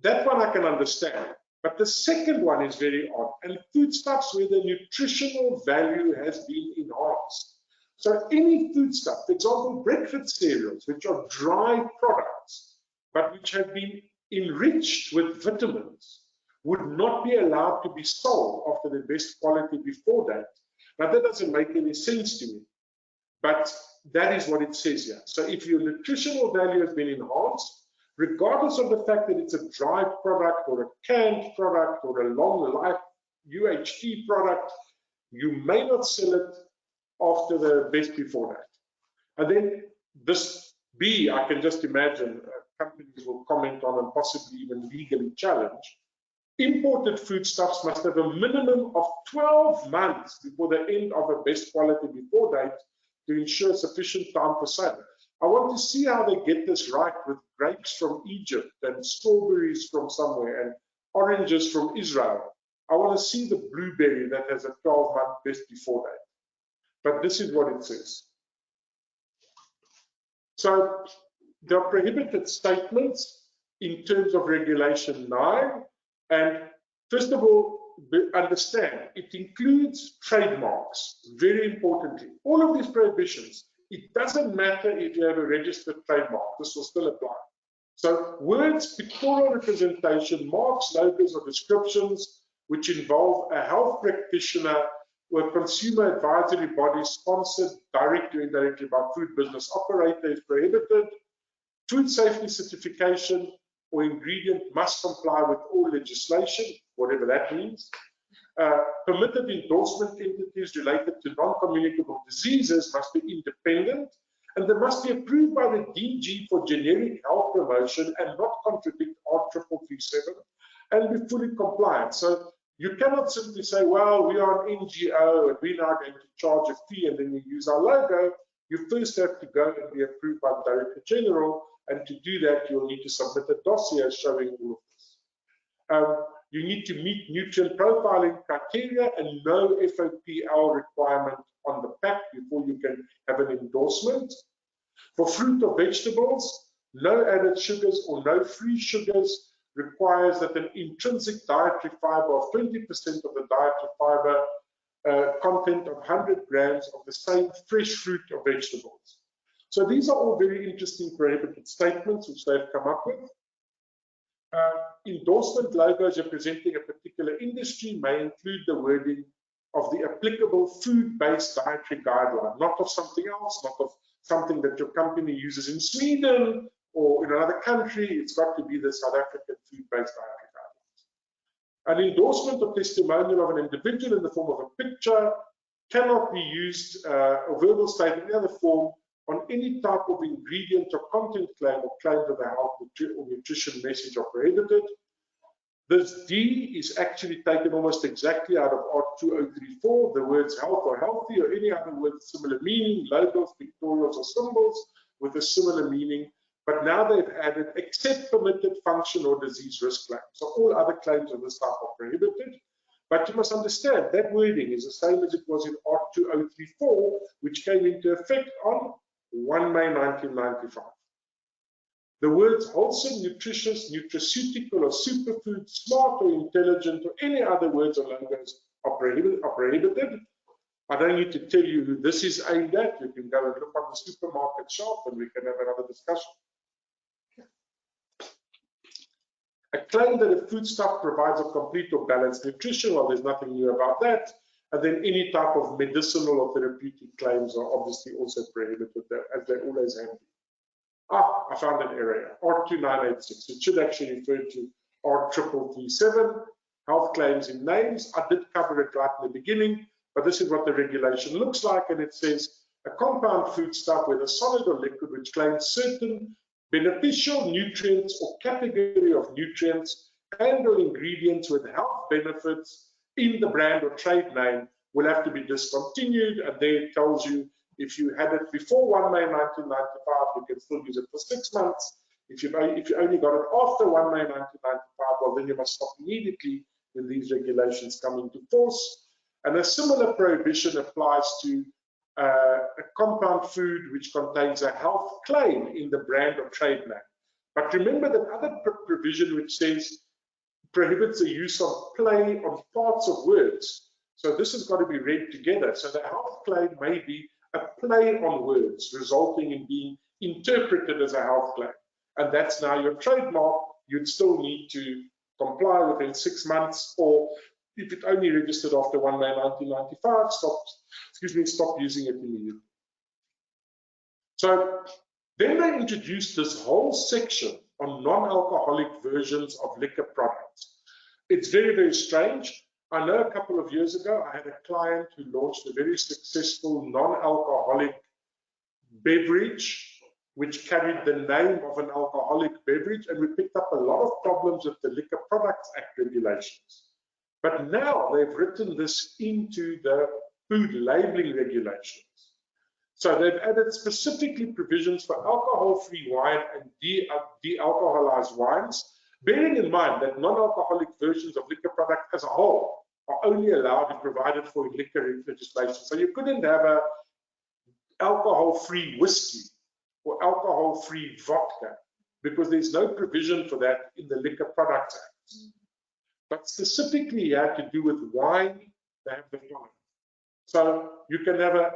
Speaker 3: That one I can understand. But the second one is very odd. And foodstuffs where the nutritional value has been enhanced. So any foodstuff, for example, breakfast cereals, which are dry products, but which have been enriched with vitamins, would not be allowed to be sold after the best quality before that. Now that doesn't make any sense to me, but that is what it says here. So if your nutritional value has been enhanced, regardless of the fact that it's a dry product or a canned product or a long life UHT product, you may not sell it after the best before that. And then this B, I can just imagine companies will comment on and possibly even legally challenge. Imported foodstuffs must have a minimum of 12 months before the end of a best quality before date to ensure sufficient time for sale. I want to see how they get this right with grapes from Egypt and strawberries from somewhere and oranges from Israel. I want to see the blueberry that has a 12-month best before date. But this is what it says. So there are prohibited statements in terms of Regulation 9. And first of all, understand, it includes trademarks, very importantly. All of these prohibitions, it doesn't matter if you have a registered trademark, this will still apply. So words, pictorial representation, marks, logos, or descriptions which involve a health practitioner or a consumer advisory body sponsored directly or indirectly by food business operator is prohibited. Food safety certification or ingredient must comply with all legislation, whatever that means. Permitted endorsement entities related to non-communicable diseases must be independent, and they must be approved by the DG for generic health promotion and not contradict R3337 and be fully compliant. So you cannot simply say, well, we are an NGO and we're now going to charge a fee and then we use our logo. You first have to go and be approved by the Director General, and to do that, you'll need to submit a dossier showing all of this. You need to meet nutrient profiling criteria and no FOPL requirement on the pack before you can have an endorsement. For fruit or vegetables, no added sugars or no free sugars requires that an intrinsic dietary fiber of 20% of the dietary fiber content of 100 grams of the same fresh fruit or vegetables. So these are all very interesting prohibited statements which they've come up with. Endorsement logos representing a particular industry may include the wording of the applicable food-based dietary guideline, not of something else, not of something that your company uses in Sweden or in another country. It's got to be the South African food-based dietary guidelines. An endorsement or testimonial of an individual in the form of a picture cannot be used, or verbal statement in any other form, on any type of ingredient or content claim or claim to the health or nutrition message are prohibited. This D is actually taken almost exactly out of R2034, the words health or healthy or any other word with similar meaning, logos, pictorials or symbols with a similar meaning, but now they've added except permitted function or disease risk claims. So all other claims of this type are prohibited. But you must understand that wording is the same as it was in R2034, which came into effect on 1 May 1995. The words wholesome, nutritious, nutraceutical, or superfood, smart or intelligent, or any other words or logos are prohibited. I don't need to tell you who this is aimed at. You can go and look on the supermarket shelf and we can have another discussion. A claim that a foodstuff provides a complete or balanced nutrition, well, there's nothing new about that. And then any type of medicinal or therapeutic claims are obviously also prohibited, as they always have been. I found an error, R2986. It should actually refer to R3337, health claims in names. I did cover it right in the beginning, but this is what the regulation looks like, and it says a compound foodstuff, whether solid or liquid, which claims certain beneficial nutrients or category of nutrients and or ingredients with health benefits in the brand or trade name will have to be discontinued, and there it tells you if you had it before 1 May 1995, you can still use it for 6 months. If you only got it after 1 May 1995, well, then you must stop immediately when these regulations come into force. And a similar prohibition applies to a compound food which contains a health claim in the brand or trade name. But remember that other provision which says prohibits the use of play on parts of words. So this has got to be read together. So the health claim may be a play on words, resulting in being interpreted as a health claim. And that's now your trademark. You'd still need to comply within 6 months, or if it only registered after 1 May 1995, stop using it immediately. So then they introduced this whole section on non-alcoholic versions of liquor products. It's very, very strange. I know a couple of years ago, I had a client who launched a very successful non-alcoholic beverage, which carried the name of an alcoholic beverage, and we picked up a lot of problems with the Liquor Products Act regulations. But now they've written this into the food labeling regulations. So they've added specifically provisions for alcohol-free wine and de-alcoholized wines, bearing in mind that non-alcoholic versions of liquor product as a whole are only allowed if provided for in liquor legislation. So you couldn't have a alcohol-free whiskey or alcohol-free vodka because there's no provision for that in the Liquor Products Act. But specifically you have to do with wine, they have the following. So you can have a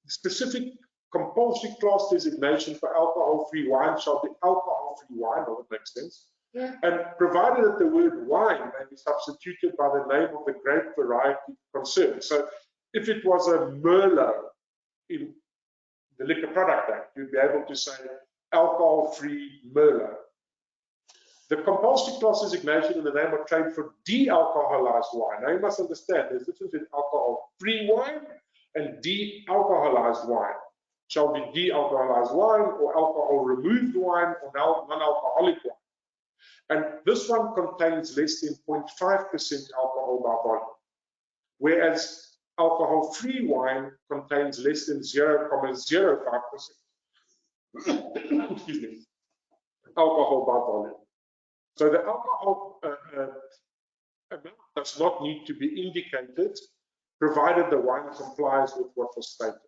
Speaker 3: specific compulsory class designation for alcohol-free wine shall be alcohol-free wine, if that makes sense.
Speaker 4: Yeah.
Speaker 3: And provided that the word wine may be substituted by the name of the grape variety concerned. So if it was a Merlot in the Liquor Product Act, you'd be able to say alcohol-free Merlot. The compulsory class designation in the name of trade for de-alcoholized wine. Now you must understand there's a difference between alcohol-free wine and de-alcoholized wine. Shall be de-alcoholized wine or alcohol-removed wine or non-alcoholic wine. And this one contains less than 0.5% alcohol by volume, whereas alcohol-free wine contains less than 0.05% excuse me, alcohol by volume. So the alcohol amount does not need to be indicated, provided the wine complies with what was stated.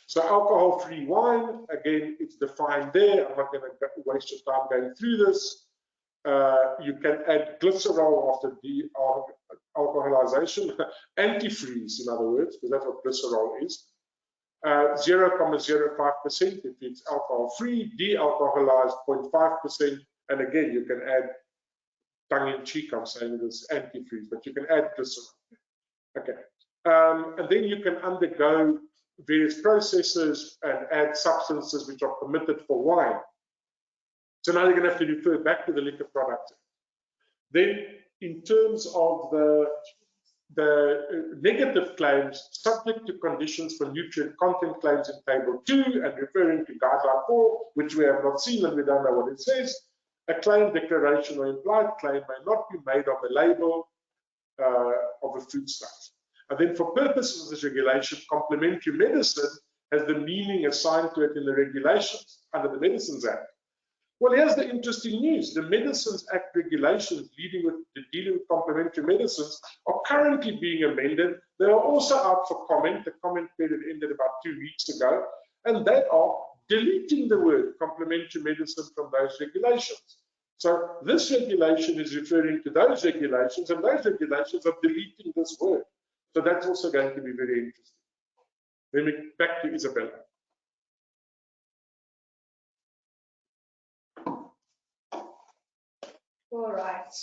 Speaker 3: So alcohol-free wine, again, it's defined there. I'm not going to waste your time going through this. You can add glycerol after de-alcoholization, antifreeze, in other words, because that's what glycerol is. 0.05% if it's alcohol-free, de-alcoholized 0.5%, and again, you can add, tongue-in-cheek, I'm saying this antifreeze, but you can add glycerol. Okay, and then you can undergo various processes and add substances which are permitted for wine. So now you're going to have to refer back to the Liquor Products Act. Then, in terms of the negative claims, subject to conditions for nutrient content claims in Table 2 and referring to Guideline 4, which we have not seen and we don't know what it says, a claim, declaration, or implied claim may not be made on the label of a foodstuff. And then for purposes of this regulation, complementary medicine has the meaning assigned to it in the regulations under the Medicines Act. Well, here's the interesting news. The Medicines Act regulations dealing with complementary medicines are currently being amended. They are also out for comment. The comment period ended about 2 weeks ago, and they are deleting the word complementary medicine from those regulations. So this regulation is referring to those regulations, and those regulations are deleting this word. So that's also going to be very interesting. Then back to Isabella.
Speaker 4: All right.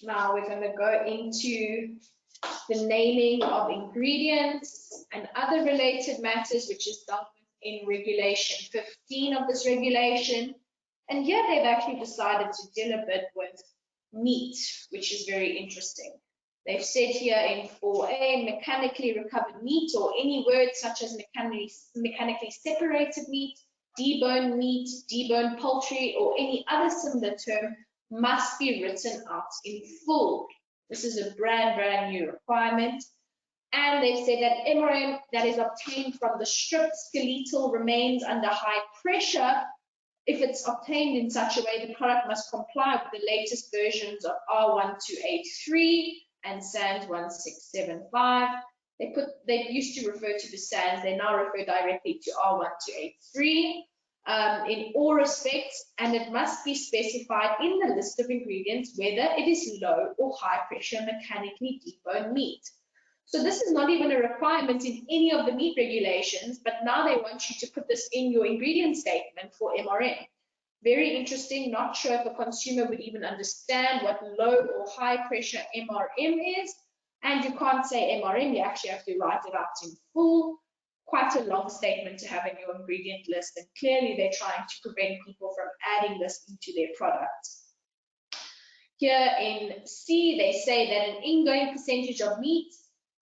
Speaker 4: Now we're going to go into the naming of ingredients and other related matters, which is dealt with in Regulation 15 of this regulation. And here they've actually decided to deal a bit with meat, which is very interesting. They've said here in 4A, mechanically recovered meat, or any word such as mechanically separated meat, deboned poultry, or any other similar term must be written out in full. This is a brand new requirement. And they've said that MRM that is obtained from the stripped skeletal remains under high pressure, if it's obtained in such a way, the product must comply with the latest versions of R3283 and SANS 1675. They used to refer to the SANS, they now refer directly to R1283 in all respects, and it must be specified in the list of ingredients whether it is low or high pressure mechanically deboned meat. So this is not even a requirement in any of the meat regulations, but now they want you to put this in your ingredient statement for MRM. Very interesting, not sure if a consumer would even understand what low or high pressure MRM is, and you can't say MRM, you actually have to write it out in full. Quite a long statement to have in your ingredient list, and clearly they're trying to prevent people from adding this into their products. Here in C, they say that an ingoing percentage of meat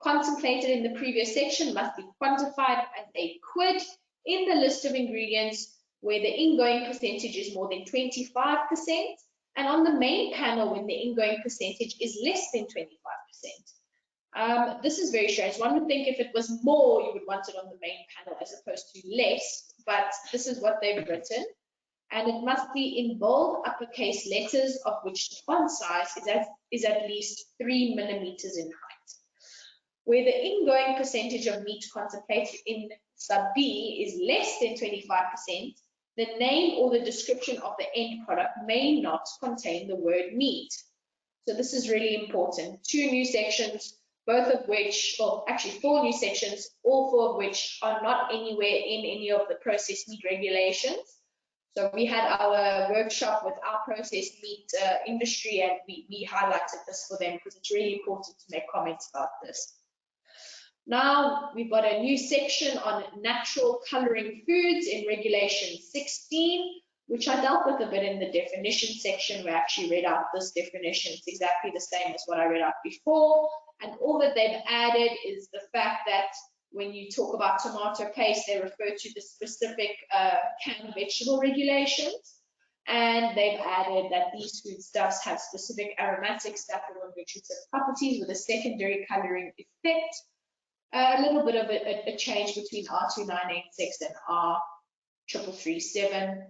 Speaker 4: contemplated in the previous section must be quantified as a quid in the list of ingredients where the ingoing percentage is more than 25%, and on the main panel when the ingoing percentage is less than 25%. This is very strange. One would think if it was more, you would want it on the main panel as opposed to less, but this is what they've written. and it must be in bold uppercase letters, of which the font size is at least 3 millimeters in height. Where the ingoing percentage of meat contemplated in sub B is less than 25%, the name or the description of the end product may not contain the word meat. So this is really important. 2 new sections, both of which, well, actually 4 new sections, all 4 of which are not anywhere in any of the processed meat regulations. So we had our workshop with our processed meat industry, and we highlighted this for them because it's really important to make comments about this. Now we've got a new section on natural coloring foods in regulation 16, which I dealt with a bit in the definition section. We actually read out this definition. It's exactly the same as what I read out before. And all that they've added is the fact that when you talk about tomato paste, they refer to the specific canned vegetable regulations. And they've added that these foodstuffs have specific aromatic, staple, and nutritive properties with a secondary coloring effect. A little bit of a change between R2986 and R3337.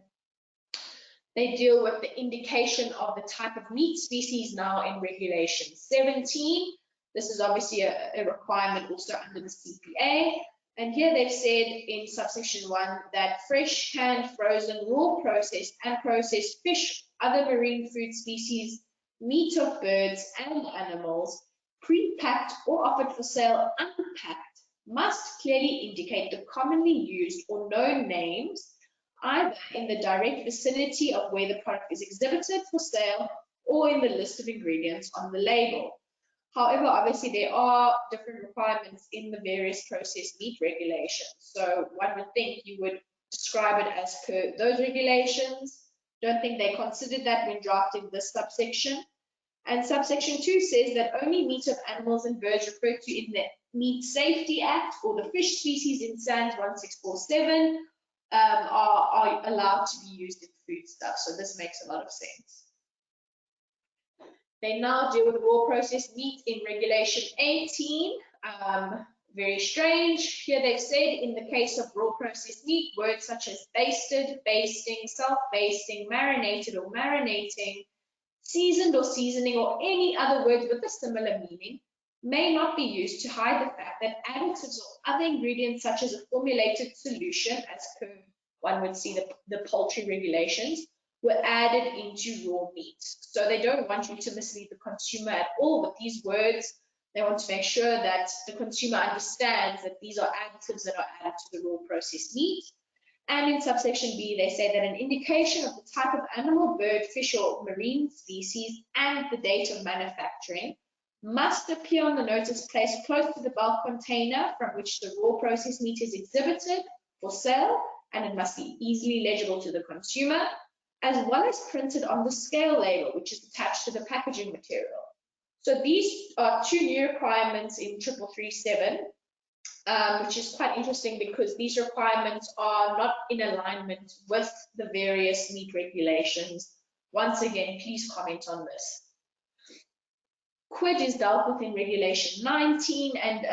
Speaker 4: They deal with the indication of the type of meat species now in regulation 17. This is obviously a requirement also under the CPA. And here they've said in subsection 1 that fresh, canned, frozen, raw, processed, and processed fish, other marine food species, meat of birds and animals, pre-packed or offered for sale unpacked, must clearly indicate the commonly used or known names, either in the direct vicinity of where the product is exhibited for sale or in the list of ingredients on the label. However, obviously there are different requirements in the various processed meat regulations. So one would think you would describe it as per those regulations. Don't think they considered that when drafting this subsection. And subsection 2 says that only meat of animals and birds referred to in the Meat Safety Act or the fish species in SANS 1647 are allowed to be used in foodstuffs. So this makes a lot of sense. They now deal with raw processed meat in regulation 18. Very strange. Here they've said in the case of raw processed meat, words such as basted, basting, self-basting, marinated or marinating, seasoned or seasoning, or any other words with a similar meaning may not be used to hide the fact that additives or other ingredients such as a formulated solution, as per one would see the poultry regulations, were added into raw meat. So they don't want you to mislead the consumer at all with these words. They want to make sure that the consumer understands that these are additives that are added to the raw processed meat. And in subsection B, they say that an indication of the type of animal, bird, fish, or marine species and the date of manufacturing must appear on the notice placed close to the bulk container from which the raw processed meat is exhibited for sale, and it must be easily legible to the consumer, as well as printed on the scale label, which is attached to the packaging material. So these are 2 new requirements in 3337. Which is quite interesting because these requirements are not in alignment with the various meat regulations. Once again, please comment on this. Quid is dealt with in regulation 19, and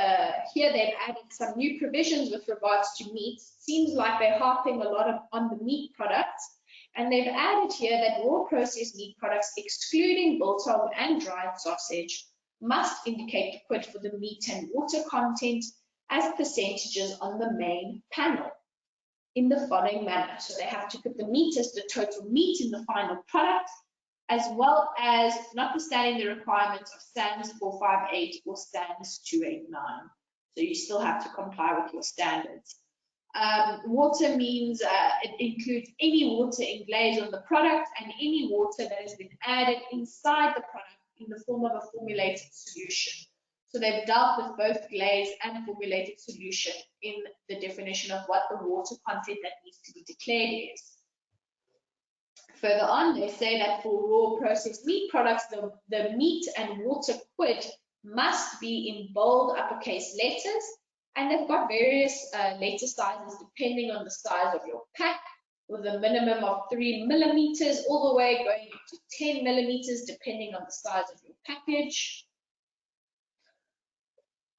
Speaker 4: here they've added some new provisions with regards to meat. Seems like they're harping a lot on the meat products, and they've added here that raw processed meat products, excluding biltong and dried sausage, must indicate the quid for the meat and water content as percentages on the main panel in the following manner. So they have to put the meat as the total meat in the final product, as well as notwithstanding the requirements of SANS 458 or SANS 289. So you still have to comply with your standards. Water means it includes any water in glaze on the product and any water that has been added inside the product in the form of a formulated solution. So they've dealt with both glaze and formulated solution in the definition of what the water content that needs to be declared is. Further on, they say that for raw processed meat products, the meat and water quid must be in bold uppercase letters, and they've got various letter sizes depending on the size of your pack, with a minimum of 3 millimeters all the way going up to 10 millimeters depending on the size of your package.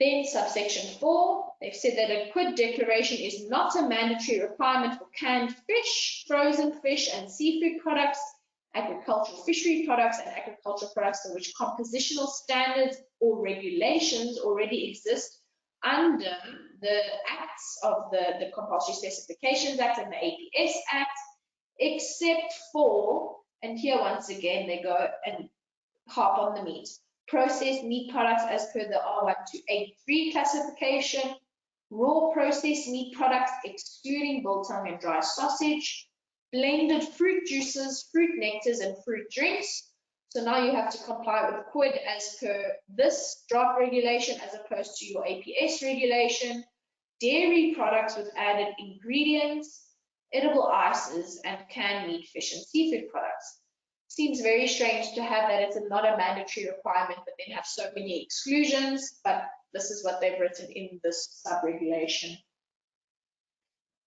Speaker 4: Then subsection 4, they've said that a quid declaration is not a mandatory requirement for canned fish, frozen fish and seafood products, agricultural fishery products and agricultural products for which compositional standards or regulations already exist under the acts of the Compulsory Specifications Act and the APS Act, except for, and here once again they go and harp on the meat, processed meat products as per the R128.3 classification, raw processed meat products excluding biltong and dry sausage, blended fruit juices, fruit nectars and fruit drinks. So now you have to comply with quid as per this draft regulation as opposed to your APS regulation, dairy products with added ingredients, edible ices and canned meat, fish and seafood products. Seems very strange to have that it's not a mandatory requirement, but then have so many exclusions, but this is what they've written in this sub-regulation.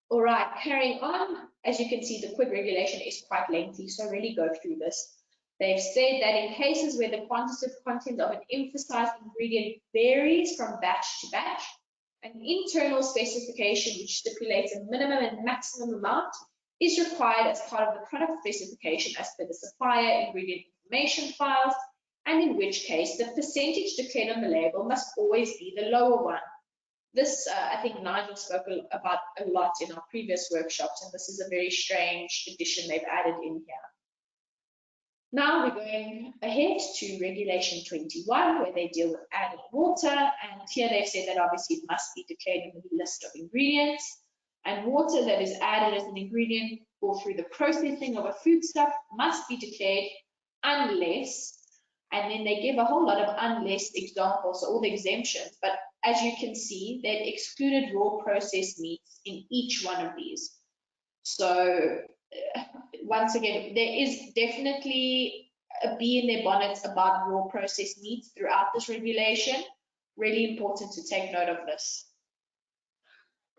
Speaker 4: All right, carrying on, as you can see, the quid regulation is quite lengthy, so really go through this. They've said that in cases where the quantitative content of an emphasized ingredient varies from batch to batch, an internal specification which stipulates a minimum and maximum amount is required as part of the product specification as per the supplier ingredient information files, and in which case the percentage declared on the label must always be the lower one. This, I think Nigel spoke about a lot in our previous workshops, and this is a very strange addition they've added in here. Now we're going ahead to Regulation 21, where they deal with added water, and here they've said that obviously it must be declared in the list of ingredients, and water that is added as an ingredient or through the processing of a foodstuff must be declared unless, and then they give a whole lot of unless examples, so all the exemptions, but as you can see, they've excluded raw processed meats in each one of these. So once again, there is definitely a bee in their bonnets about raw processed meats throughout this regulation. Really important to take note of this.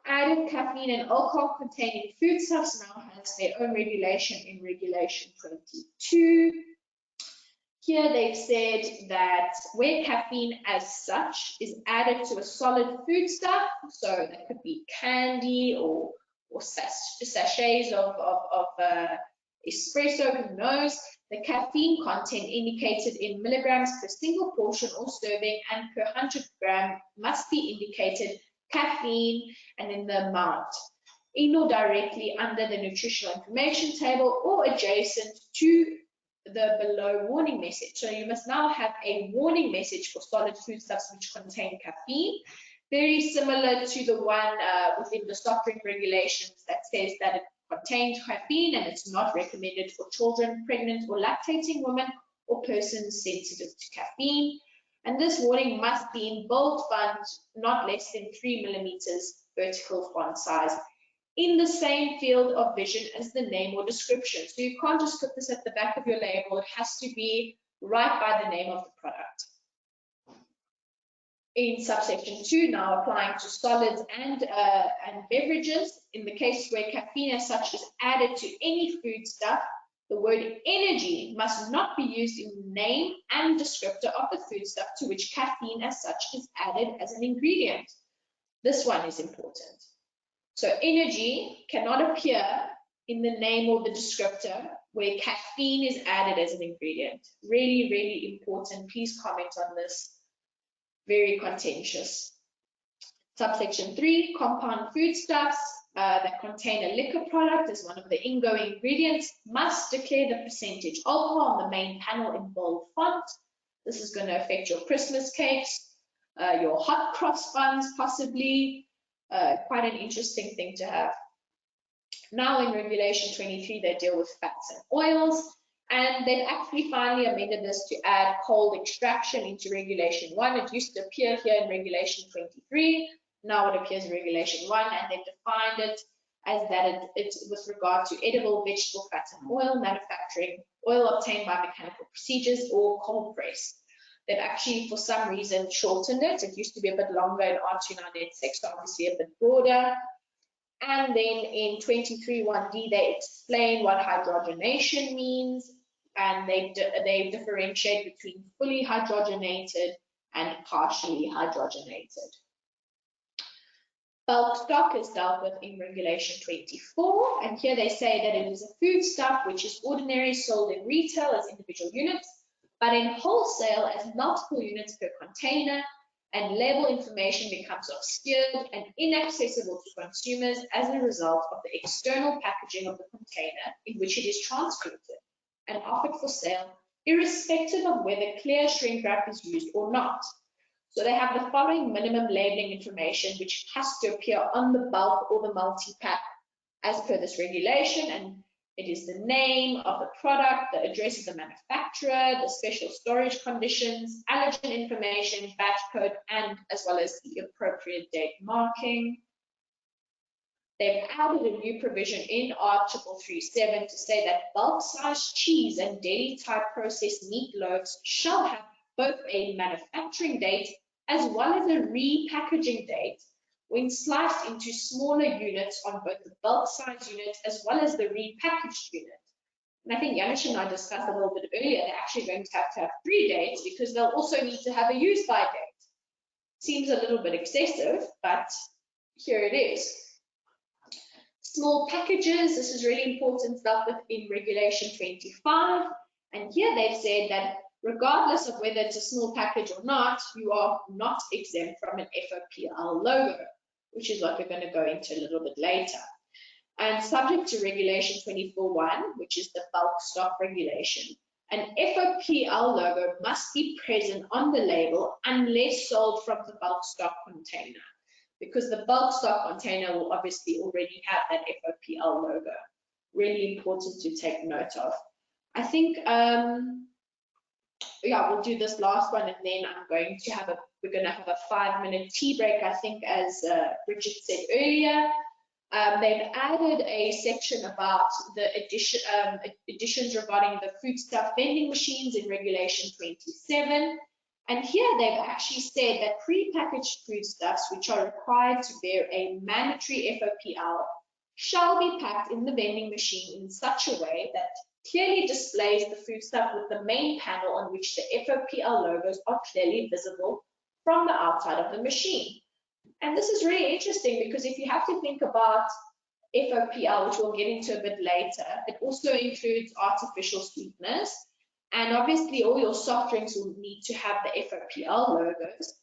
Speaker 4: Added caffeine and alcohol contained in foodstuffs now has their own regulation in Regulation 22. Here they've said that where caffeine as such is added to a solid foodstuff, so that could be candy or sachets of espresso, who knows, the caffeine content indicated in milligrams per single portion or serving and per 100 gram must be indicated caffeine and then the amount in or directly under the nutritional information table or adjacent to the below warning message. So you must now have a warning message for solid foodstuffs which contain caffeine, very similar to the one within the soft drink regulations that says that it contains caffeine and it's not recommended for children, pregnant or lactating women or persons sensitive to caffeine. And this warning must be in bold font, not less than 3 millimeters vertical font size, in the same field of vision as the name or description. So you can't just put this at the back of your label, it has to be right by the name of the product. In subsection 2, now applying to solids and beverages, in the case where caffeine as such is added to any foodstuff, the word energy must not be used in the name and descriptor of the foodstuff to which caffeine as such is added as an ingredient. This one is important. So energy cannot appear in the name or the descriptor where caffeine is added as an ingredient. Really, really important. Please comment on this. Very contentious. Subsection 3, compound foodstuffs that contain a liquor product as one of the ingoing ingredients must declare the percentage alcohol on the main panel in bold font. This is going to affect your Christmas cakes, your hot cross buns possibly. Quite an interesting thing to have. Now in Regulation 23, they deal with fats and oils, and they've actually finally amended this to add cold extraction into Regulation 1. It used to appear here in Regulation 23. Now it appears in Regulation 1, and they've defined it as that it's with regard to edible vegetable fat and oil manufacturing, oil obtained by mechanical procedures or cold press. They've actually, for some reason, shortened it. It used to be a bit longer in R2986, so obviously a bit broader. And then in 23.1d, they explain what hydrogenation means, and they differentiate between fully hydrogenated and partially hydrogenated. Bulk stock is dealt with in Regulation 24, and here they say that it is a foodstuff which is ordinarily sold in retail as individual units, but in wholesale as multiple units per container, and label information becomes obscured and inaccessible to consumers as a result of the external packaging of the container in which it is transported and offered for sale, irrespective of whether clear shrink wrap is used or not. So they have the following minimum labeling information which has to appear on the bulk or the multi-pack as per this regulation, and it is the name of the product, the address of the manufacturer, the special storage conditions, allergen information, batch code, and as well as the appropriate date marking. They've added a new provision in R3337 to say that bulk size cheese and dairy type processed meat loaves shall have both a manufacturing date as well as a repackaging date when sliced into smaller units on both the bulk size unit as well as the repackaged unit. And I think Janusz and I discussed a little bit earlier, they're actually going to have 3 dates because they'll also need to have a use by date. Seems a little bit excessive, but here it is. Small packages, this is really important stuff within Regulation 25. And here they've said that regardless of whether it's a small package or not, you are not exempt from an FOPL logo, which is what we're going to go into a little bit later. And subject to Regulation 24.1, which is the bulk stock regulation, an FOPL logo must be present on the label unless sold from the bulk stock container, because the bulk stock container will obviously already have that FOPL logo. Really important to take note of. I think, yeah, we'll do this last one and then we're going to have a 5-minute tea break, I think, as Bridget said earlier. They've added a section about the additions regarding the foodstuff vending machines in Regulation 27. And here they've actually said that pre-packaged foodstuffs, which are required to bear a mandatory FOPL, shall be packed in the vending machine in such a way that clearly displays the foodstuff with the main panel on which the FOPL logos are clearly visible from the outside of the machine. And this is really interesting because if you have to think about FOPL, which we'll get into a bit later, it also includes artificial sweeteners. And obviously all your soft drinks will need to have the FOPL logos.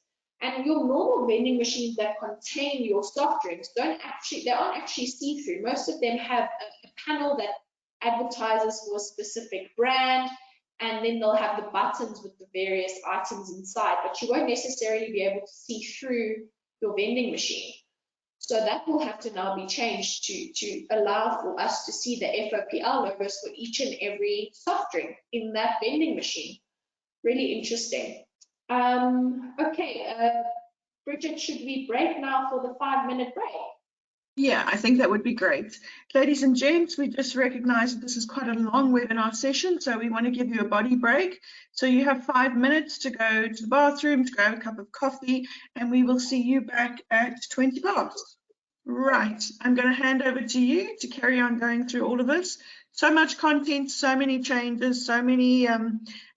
Speaker 4: And your normal vending machines that contain your soft drinks they aren't actually see-through. Most of them have a panel that advertises for a specific brand, and then they'll have the buttons with the various items inside, but you won't necessarily be able to see through your vending machine. So that will have to now be changed to allow for us to see the FOPL logos for each and every soft drink in that vending machine. Really interesting. Okay, Bridget, should we break now for the 5-minute break?
Speaker 2: Yeah, I think that would be great. Ladies and gents, we just recognize that this is quite a long webinar session, so we want to give you a body break. So you have 5 minutes to go to the bathroom, to grab a cup of coffee, and we will see you back at 20 past. Right, I'm going to hand over to you to carry on going through all of this. So much content, so many changes, so many,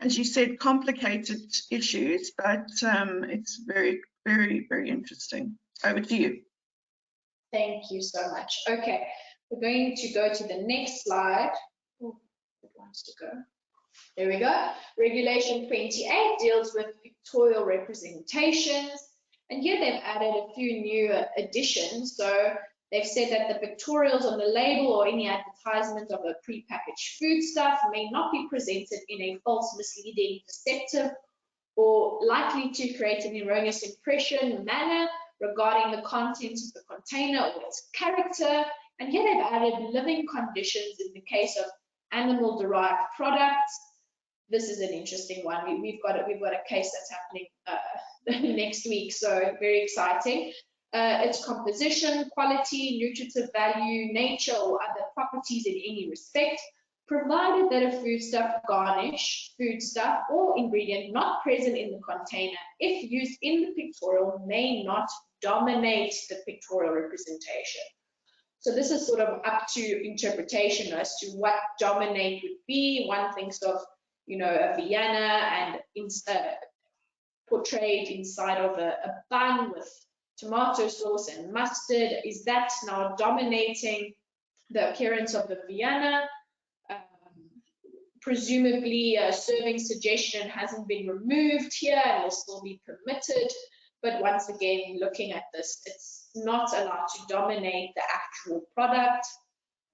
Speaker 2: as you said, complicated issues, but it's very, very, very interesting. Over to you.
Speaker 4: Thank you so much. Okay, we're going to go to the next slide. Oh, it wants to go. There we go. Regulation 28 deals with pictorial representations. And here they've added a few new additions. So they've said that the pictorials on the label or any advertisement of a prepackaged foodstuff may not be presented in a false, misleading, deceptive, or likely to create an erroneous impression manner regarding the contents of the container or its character. And here they've added living conditions in the case of animal-derived products. This is an interesting one. We've got a case that's happening next week, so very exciting. Its composition, quality, nutritive value, nature, or other properties in any respect, provided that a foodstuff, garnish, foodstuff, or ingredient not present in the container, if used in the pictorial, may not dominate the pictorial representation. So this is sort of up to interpretation as to what dominate would be. One thinks of, you know, a Vienna and portrayed inside of a bun with tomato sauce and mustard? Is that now dominating the appearance of the Vienna? Presumably a serving suggestion hasn't been removed here and will still be permitted. But once again, looking at this, it's not allowed to dominate the actual product.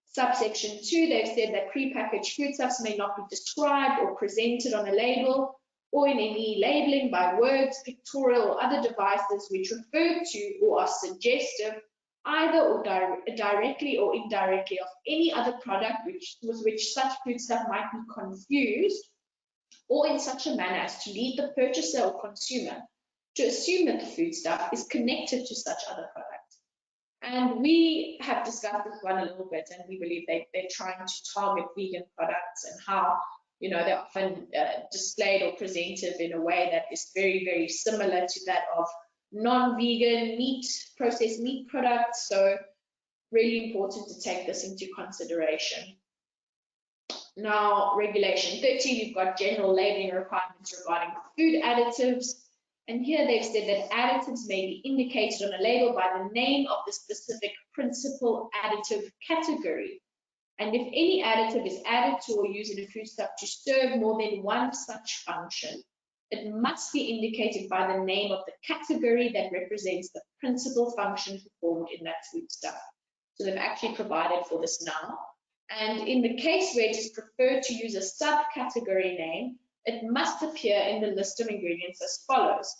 Speaker 4: Subsection 2, they've said that prepackaged foodstuffs may not be described or presented on a label or in any labeling by words, pictorial or other devices which refer to or are suggestive either or directly or indirectly of any other product with which such foodstuff might be confused, or in such a manner as to lead the purchaser or consumer to assume that the foodstuff is connected to such other products. And we have discussed this one a little bit, and we believe they're trying to target vegan products and how, you know, they're often displayed or presented in a way that is very, very similar to that of non-vegan meat, processed meat products. So really important to take this into consideration. Now, regulation 30, we've got general labeling requirements regarding food additives. And here they've said that additives may be indicated on a label by the name of the specific principal additive category. And if any additive is added to or used in a foodstuff to serve more than one such function, it must be indicated by the name of the category that represents the principal function performed in that foodstuff. So they've actually provided for this now. And in the case where it is preferred to use a subcategory name, it must appear in the list of ingredients as follows.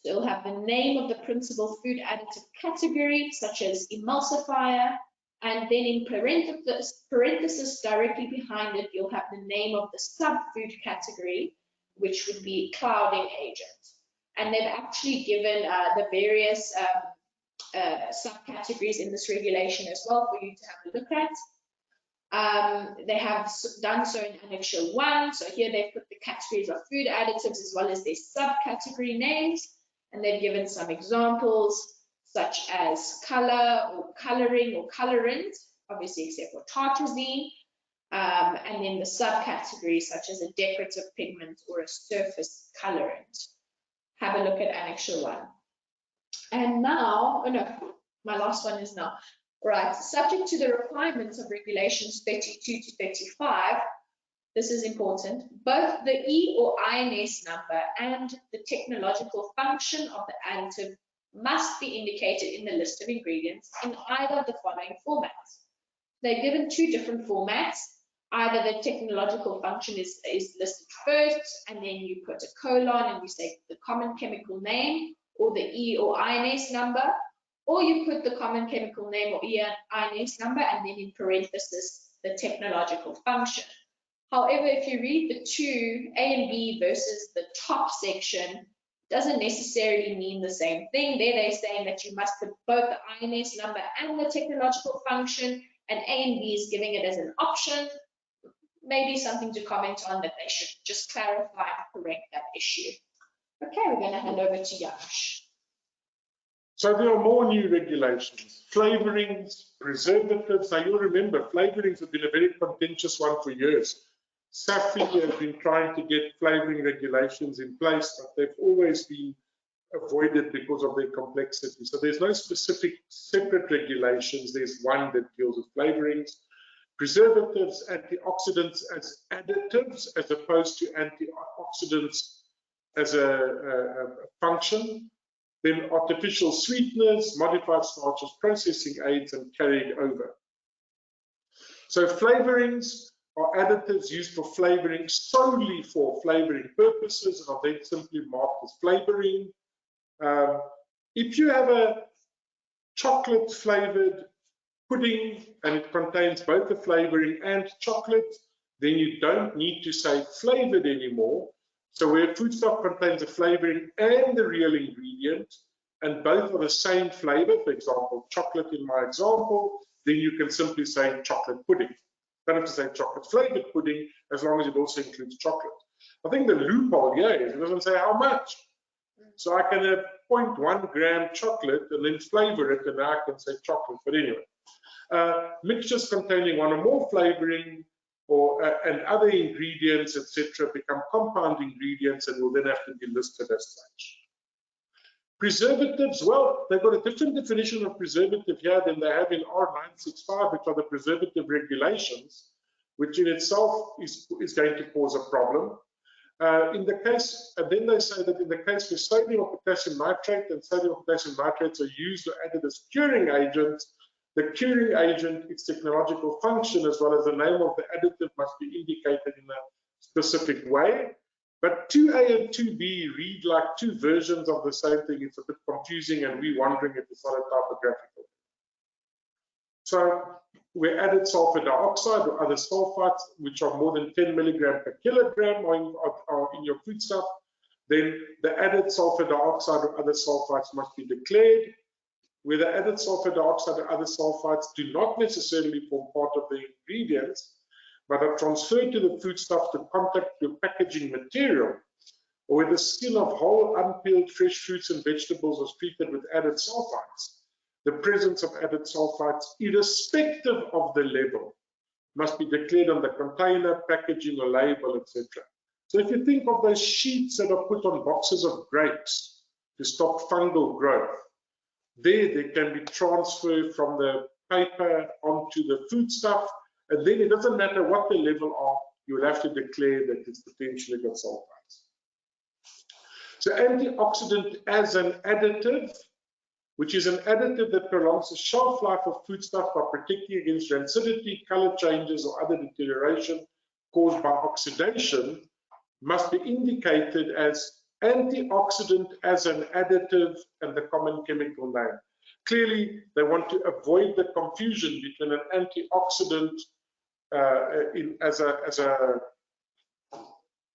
Speaker 4: So it'll have the name of the principal food additive category, such as emulsifier, and then in parenthesis directly behind it, you'll have the name of the sub-food category, which would be clouding agent. And they've actually given the various subcategories in this regulation as well for you to have a look at. They have done so in Annexure 1. So here they've put the categories of food additives as well as their subcategory names. And they've given some examples such as color or coloring or colorant, obviously except for tartrazine. And then the subcategories such as a decorative pigment or a surface colorant. Have a look at Annexure 1. And now, oh no, my last one is now. Right, subject to the requirements of regulations 32 to 35, this is important, both the E or INS number and the technological function of the additive must be indicated in the list of ingredients in either of the following formats. They're given two different formats. Either the technological function is listed first, and then you put a colon and you say the common chemical name or the E or INS number, or you put the common chemical name or E or INS number and then in parenthesis the technological function. However, if you read the two, A and B versus the top section, doesn't necessarily mean the same thing. There they're saying that you must put both the INS number and the technological function, and A and B is giving it as an option. Maybe something to comment on, that they should just clarify and correct that issue. Okay, we're going to hand over to Janusz.
Speaker 3: So there are more new regulations, flavorings, preservatives. Now you'll remember, flavorings have been a very contentious one for years. SAFI has been trying to get flavoring regulations in place, but they've always been avoided because of their complexity. So there's no specific separate regulations. There's one that deals with flavorings. Preservatives, antioxidants as additives as opposed to antioxidants as a function. Then artificial sweeteners, modified starches, processing aids, and carried over. So flavorings are additives used for flavoring solely for flavoring purposes and are then simply marked as flavoring. If you have a chocolate flavored pudding and it contains both the flavoring and chocolate, then you don't need to say flavored anymore. So where a foodstuff contains a flavoring and the real ingredient, and both are the same flavor, for example, chocolate in my example, then you can simply say chocolate pudding. You don't have to say chocolate flavored pudding as long as it also includes chocolate. I think the loophole here is it doesn't say how much. So I can have 0.1 gram chocolate and then flavor it, and now I can say chocolate. But anyway, mixtures containing one or more flavoring and other ingredients, etc., become compound ingredients and will then have to be listed as such. Preservatives, well, they've got a different definition of preservative here than they have in R965, which are the preservative regulations, which in itself is going to cause a problem. In the case, and then they say that in the case where sodium or potassium nitrate and sodium or potassium nitrates are used or added as curing agents, the curing agent, its technological function, as well as the name of the additive must be indicated in a specific way. But 2A and 2B read like two versions of the same thing. It's a bit confusing, and we're wondering if it's not a typographical. So we added sulfur dioxide or other sulfites, which are more than 10 milligram per kilogram are in your foodstuff. Then the added sulfur dioxide or other sulfites must be declared. Where the added sulfur dioxide or other sulfites do not necessarily form part of the ingredients, but are transferred to the foodstuff to contact your packaging material, or where the skin of whole unpeeled fresh fruits and vegetables was treated with added sulfites, the presence of added sulfites, irrespective of the level, must be declared on the container, packaging, or label, etc. So if you think of those sheets that are put on boxes of grapes to stop fungal growth, there can be transfer from the paper onto the foodstuff, and then it doesn't matter what the level are, you will have to declare that it's potentially got sulfites. So antioxidant as an additive, which is an additive that prolongs the shelf life of foodstuff by protecting against rancidity, color changes, or other deterioration caused by oxidation, must be indicated as antioxidant as an additive and the common chemical name. Clearly, they want to avoid the confusion between an antioxidant as a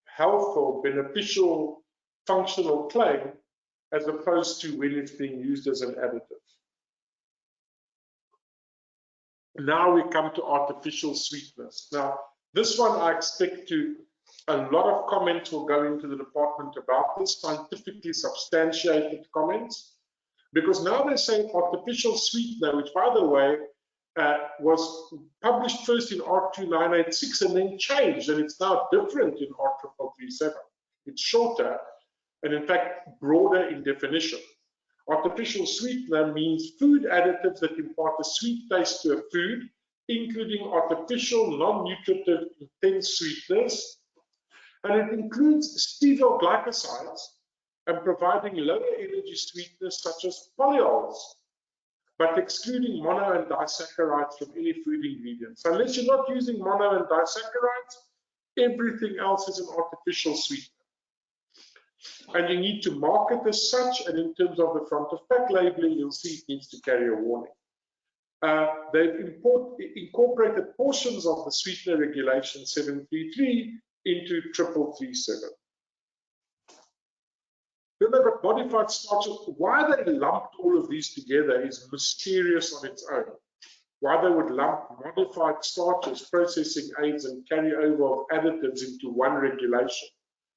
Speaker 3: health or beneficial functional claim, as opposed to when it's being used as an additive. Now we come to artificial sweetness. Now, this one I expect a lot of comments will go into the department about this, scientifically substantiated comments, because now they say artificial sweetener, which by the way was published first in R2986 and then changed, and it's now different in R3337. It's shorter and in fact broader in definition. Artificial sweetener means food additives that impart a sweet taste to a food, including artificial, non-nutritive, intense sweeteners, and it includes steviol glycosides and providing lower energy sweeteners such as polyols, but excluding mono and disaccharides from any food ingredients. So unless you're not using mono and disaccharides, everything else is an artificial sweetener. And you need to mark it as such, and in terms of the front of pack labeling, you'll see it needs to carry a warning. They've incorporated portions of the sweetener regulation 733 into 3337. Then they've got modified starches. Why they lumped all of these together is mysterious on its own. Why they would lump modified starches, processing aids, and carryover of additives into one regulation,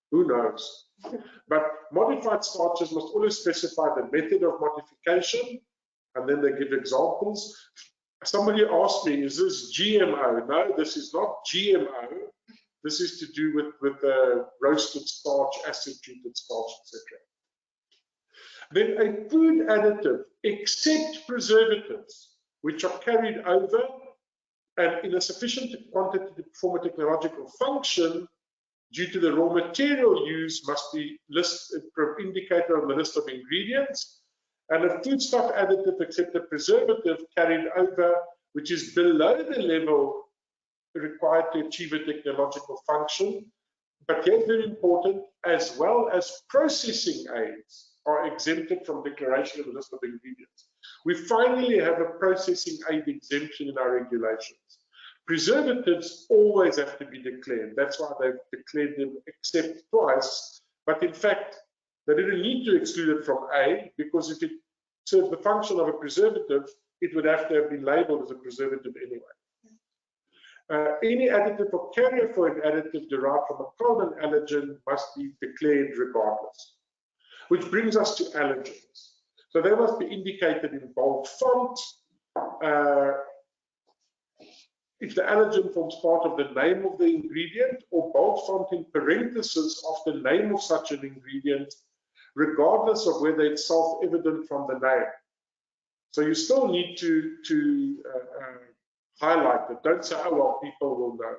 Speaker 3: who knows? But modified starches must always specify the method of modification, and then they give examples. Somebody asked me, is this GMO? No, this is not GMO. This is to do with roasted starch, acid-treated starch, etc. Then a food additive, except preservatives, which are carried over and in a sufficient quantity to perform a technological function due to the raw material used, must be indicated on the list of ingredients. And a foodstuff additive, except a preservative, carried over, which is below the level required to achieve a technological function, but yet very important, as well as processing aids are exempted from declaration of the list of ingredients. We finally have a processing aid exemption in our regulations. Preservatives always have to be declared. That's why they've declared them except twice, but in fact, they didn't need to exclude it from A, because if it served the function of a preservative, it would have to have been labeled as a preservative anyway. Any additive or carrier for an additive derived from a cold and allergen must be declared regardless. Which brings us to allergens. So they must be indicated in bold font. if the allergen forms part of the name of the ingredient or bold font in parentheses of the name of such an ingredient, regardless of whether it's self-evident from the name. So you still need to highlight it. Don't say, oh, well, people will know.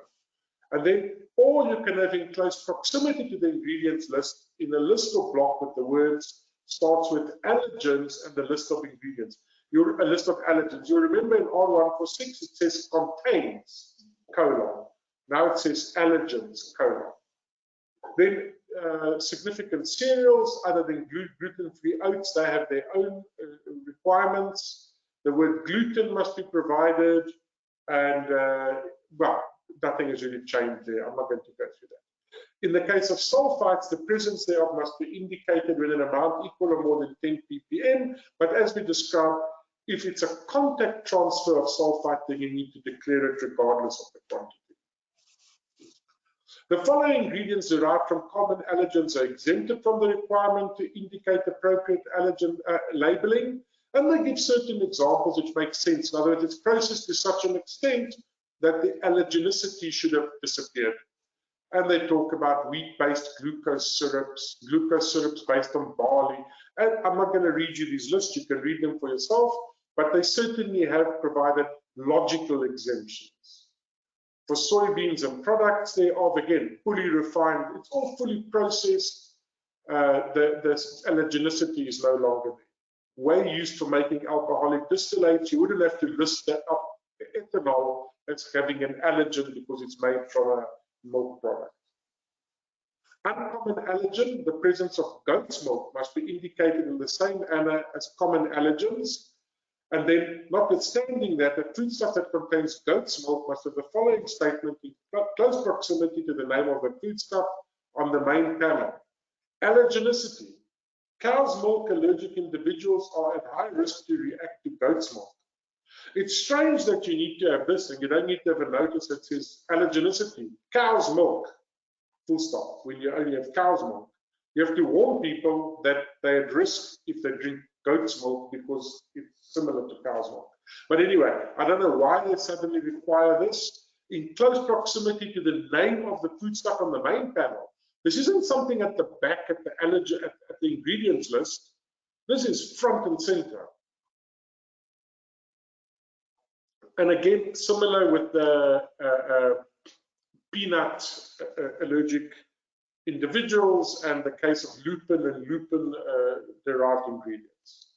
Speaker 3: And then, or you can have in close proximity to the ingredients list in a list or block with the words starts with allergens and the list of ingredients. A list of allergens. You remember in R146 it says contains, colon. Now it says allergens, colon. Then significant cereals other than gluten-free oats, they have their own requirements. The word gluten must be provided, and well, nothing has really changed there. I'm not going to go through that. In the case of sulfites, the presence thereof must be indicated with an amount equal or more than 10 ppm. But as we described, if it's a contact transfer of sulfite, then you need to declare it regardless of the quantity. The following ingredients derived from common allergens are exempted from the requirement to indicate appropriate allergen labeling, and they give certain examples which make sense. In other words, it's processed to such an extent that the allergenicity should have disappeared. And they talk about wheat-based glucose syrups based on barley. And I'm not going to read you these lists, you can read them for yourself, but they certainly have provided logical exemptions. For soybeans and products thereof, again, fully refined, it's all fully processed. The allergenicity is no longer there. Way used for making alcoholic distillates, you wouldn't have to list that up. Ethanol as having an allergen because it's made from a milk product. Uncommon allergen, the presence of goat's milk must be indicated in the same manner as common allergens. And then, notwithstanding that, a foodstuff that contains goat's milk must have the following statement in close proximity to the name of the foodstuff on the main panel. Allergenicity. Cow's milk allergic individuals are at high risk to react to goat's milk. It's strange that you need to have this and you don't need to have a notice that says allergenicity, cow's milk, full stop, when you only have cow's milk. You have to warn people that they're at risk if they drink goat's milk because it's similar to cow's milk. But anyway, I don't know why they suddenly require this. In close proximity to the name of the foodstuff on the main panel. This isn't something at the back at the ingredients list. This is front and center. And again, similar with the peanut allergic individuals and the case of lupin and lupin derived ingredients.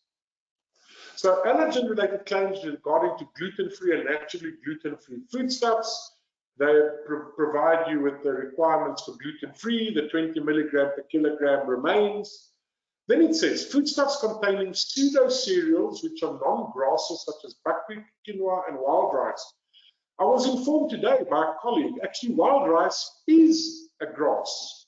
Speaker 3: So allergen-related claims regarding to gluten-free and naturally gluten-free foodstuffs, they provide you with the requirements for gluten-free, the 20 milligram per kilogram remains. Then it says foodstuffs containing pseudo cereals which are non-grasses such as buckwheat, quinoa, and wild rice. I was informed today by a colleague, actually wild rice is a grass.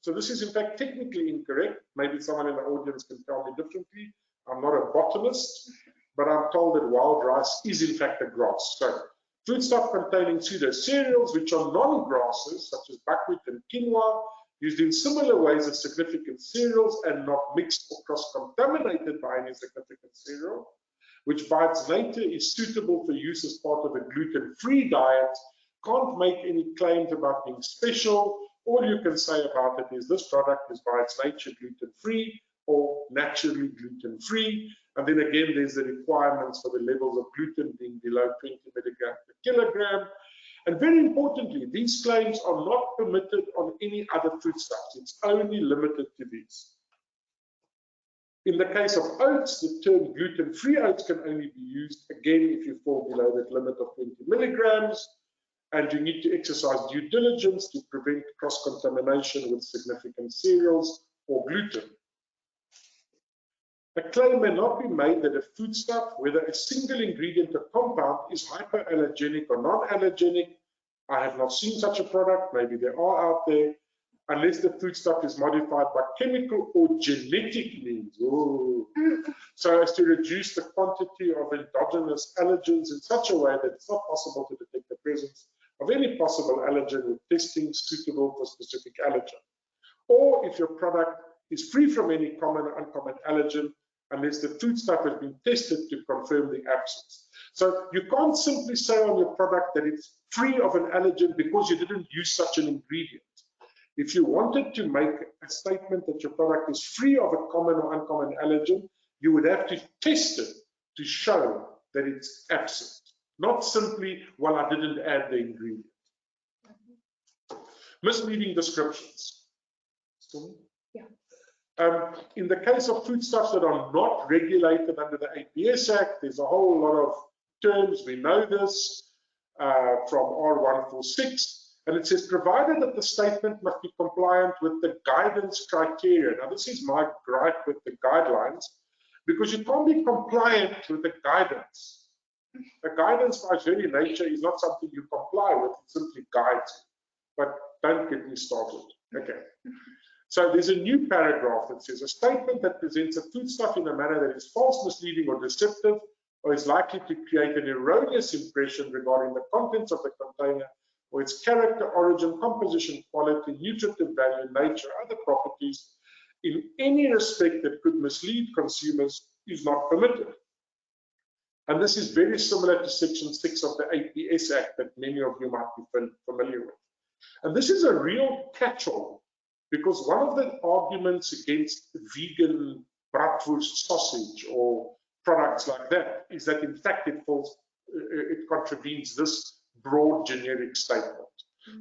Speaker 3: So this is in fact technically incorrect. Maybe someone in the audience can tell me differently. I'm not a botanist, but I'm told that wild rice is in fact a grass. So foodstuff containing pseudo cereals which are non-grasses such as buckwheat and quinoa, used in similar ways as significant cereals and not mixed or cross-contaminated by any significant cereal, which by its nature is suitable for use as part of a gluten-free diet, can't make any claims about being special. All you can say about it is this product is by its nature gluten-free or naturally gluten-free. And then again, there's the requirements for the levels of gluten being below 20 milligrams per kilogram. And very importantly, these claims are not permitted on any other foodstuffs. It's only limited to these. In the case of oats, the term gluten-free oats can only be used, again, if you fall below that limit of 20 milligrams, and you need to exercise due diligence to prevent cross-contamination with significant cereals or gluten. A claim may not be made that a foodstuff, whether a single ingredient or compound, is hyperallergenic or non-allergenic. I have not seen such a product, maybe there are out there, unless the foodstuff is modified by chemical or genetic means. Ooh. So as to reduce the quantity of endogenous allergens in such a way that it's not possible to detect the presence of any possible allergen with testing suitable for specific allergen. Or if your product is free from any common or uncommon allergen, unless the foodstuff has been tested to confirm the absence. So you can't simply say on your product that it's free of an allergen because you didn't use such an ingredient. If you wanted to make a statement that your product is free of a common or uncommon allergen, you would have to test it to show that it's absent, not simply, well, I didn't add the ingredient. Misleading descriptions. In the case of foodstuffs that are not regulated under the APS Act, there's a whole lot of terms. We know this from R146, and it says, provided that the statement must be compliant with the guidance criteria. Now, this is my gripe with the guidelines, because you can't be compliant with the guidance. The guidance by its very nature is not something you comply with, it simply guides you. But don't get me started. Okay. So there's a new paragraph that says, a statement that presents a foodstuff in a manner that is false, misleading, or deceptive, or is likely to create an erroneous impression regarding the contents of the container, or its character, origin, composition, quality, nutritive value, nature, other properties, in any respect that could mislead consumers, is not permitted. And this is very similar to Section 6 of the APS Act that many of you might be familiar with. And this is a real catch-all, because one of the arguments against vegan bratwurst sausage or products like that is that in fact it contravenes this broad generic statement.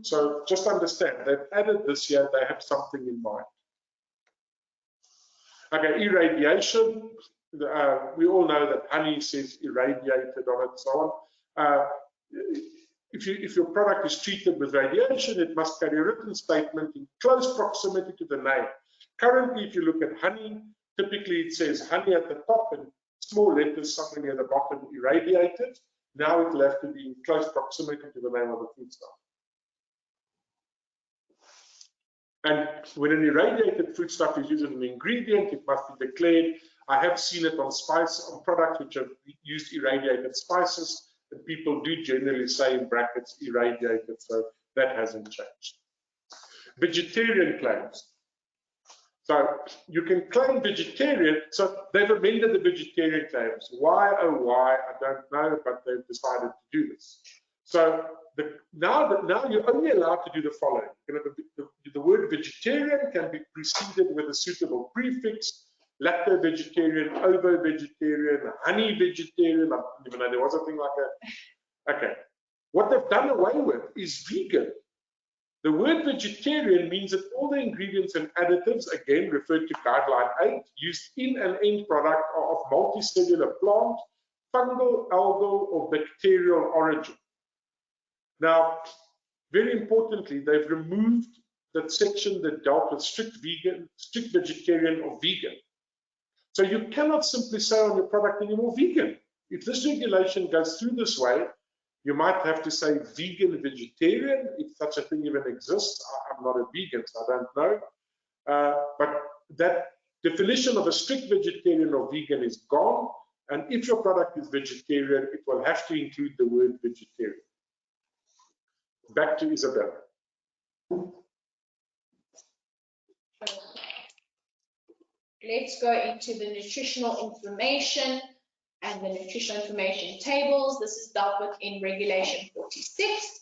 Speaker 3: So just understand, they've added this here, they have something in mind. Okay, irradiation. We all know that honey says irradiated on it and so on. If your product is treated with radiation, it must carry a written statement in close proximity to the name. Currently, if you look at honey, typically it says honey at the top and small letters somewhere near the bottom, irradiated. Now it will have to be in close proximity to the name of the foodstuff. And when an irradiated foodstuff is used as an ingredient, it must be declared. I have seen it on products which have used irradiated spices, and people do generally say in brackets irradiated, so that hasn't changed. Vegetarian claims. So you can claim vegetarian, so they've amended the vegetarian claims. Why, oh why, I don't know, but they've decided to do this. So now you're only allowed to do the following. The word vegetarian can be preceded with a suitable prefix: lacto-vegetarian, ovo-vegetarian, honey-vegetarian. I didn't even know there was a thing like that. Okay. What they've done away with is vegan. The word vegetarian means that all the ingredients and additives, again referred to guideline 8, used in an end product are of multicellular plant, fungal, algal, or bacterial origin. Now, very importantly, they've removed that section that dealt with strict vegetarian, or vegan. So you cannot simply say on your product anymore vegan. If this regulation goes through this way, you might have to say vegan vegetarian, if such a thing even exists. I'm not a vegan, so I don't know. But that definition of a strict vegetarian or vegan is gone. And if your product is vegetarian, it will have to include the word vegetarian. Back to Isabella.
Speaker 4: Let's go into the nutritional information and the nutritional information tables. This is dealt with in Regulation 46.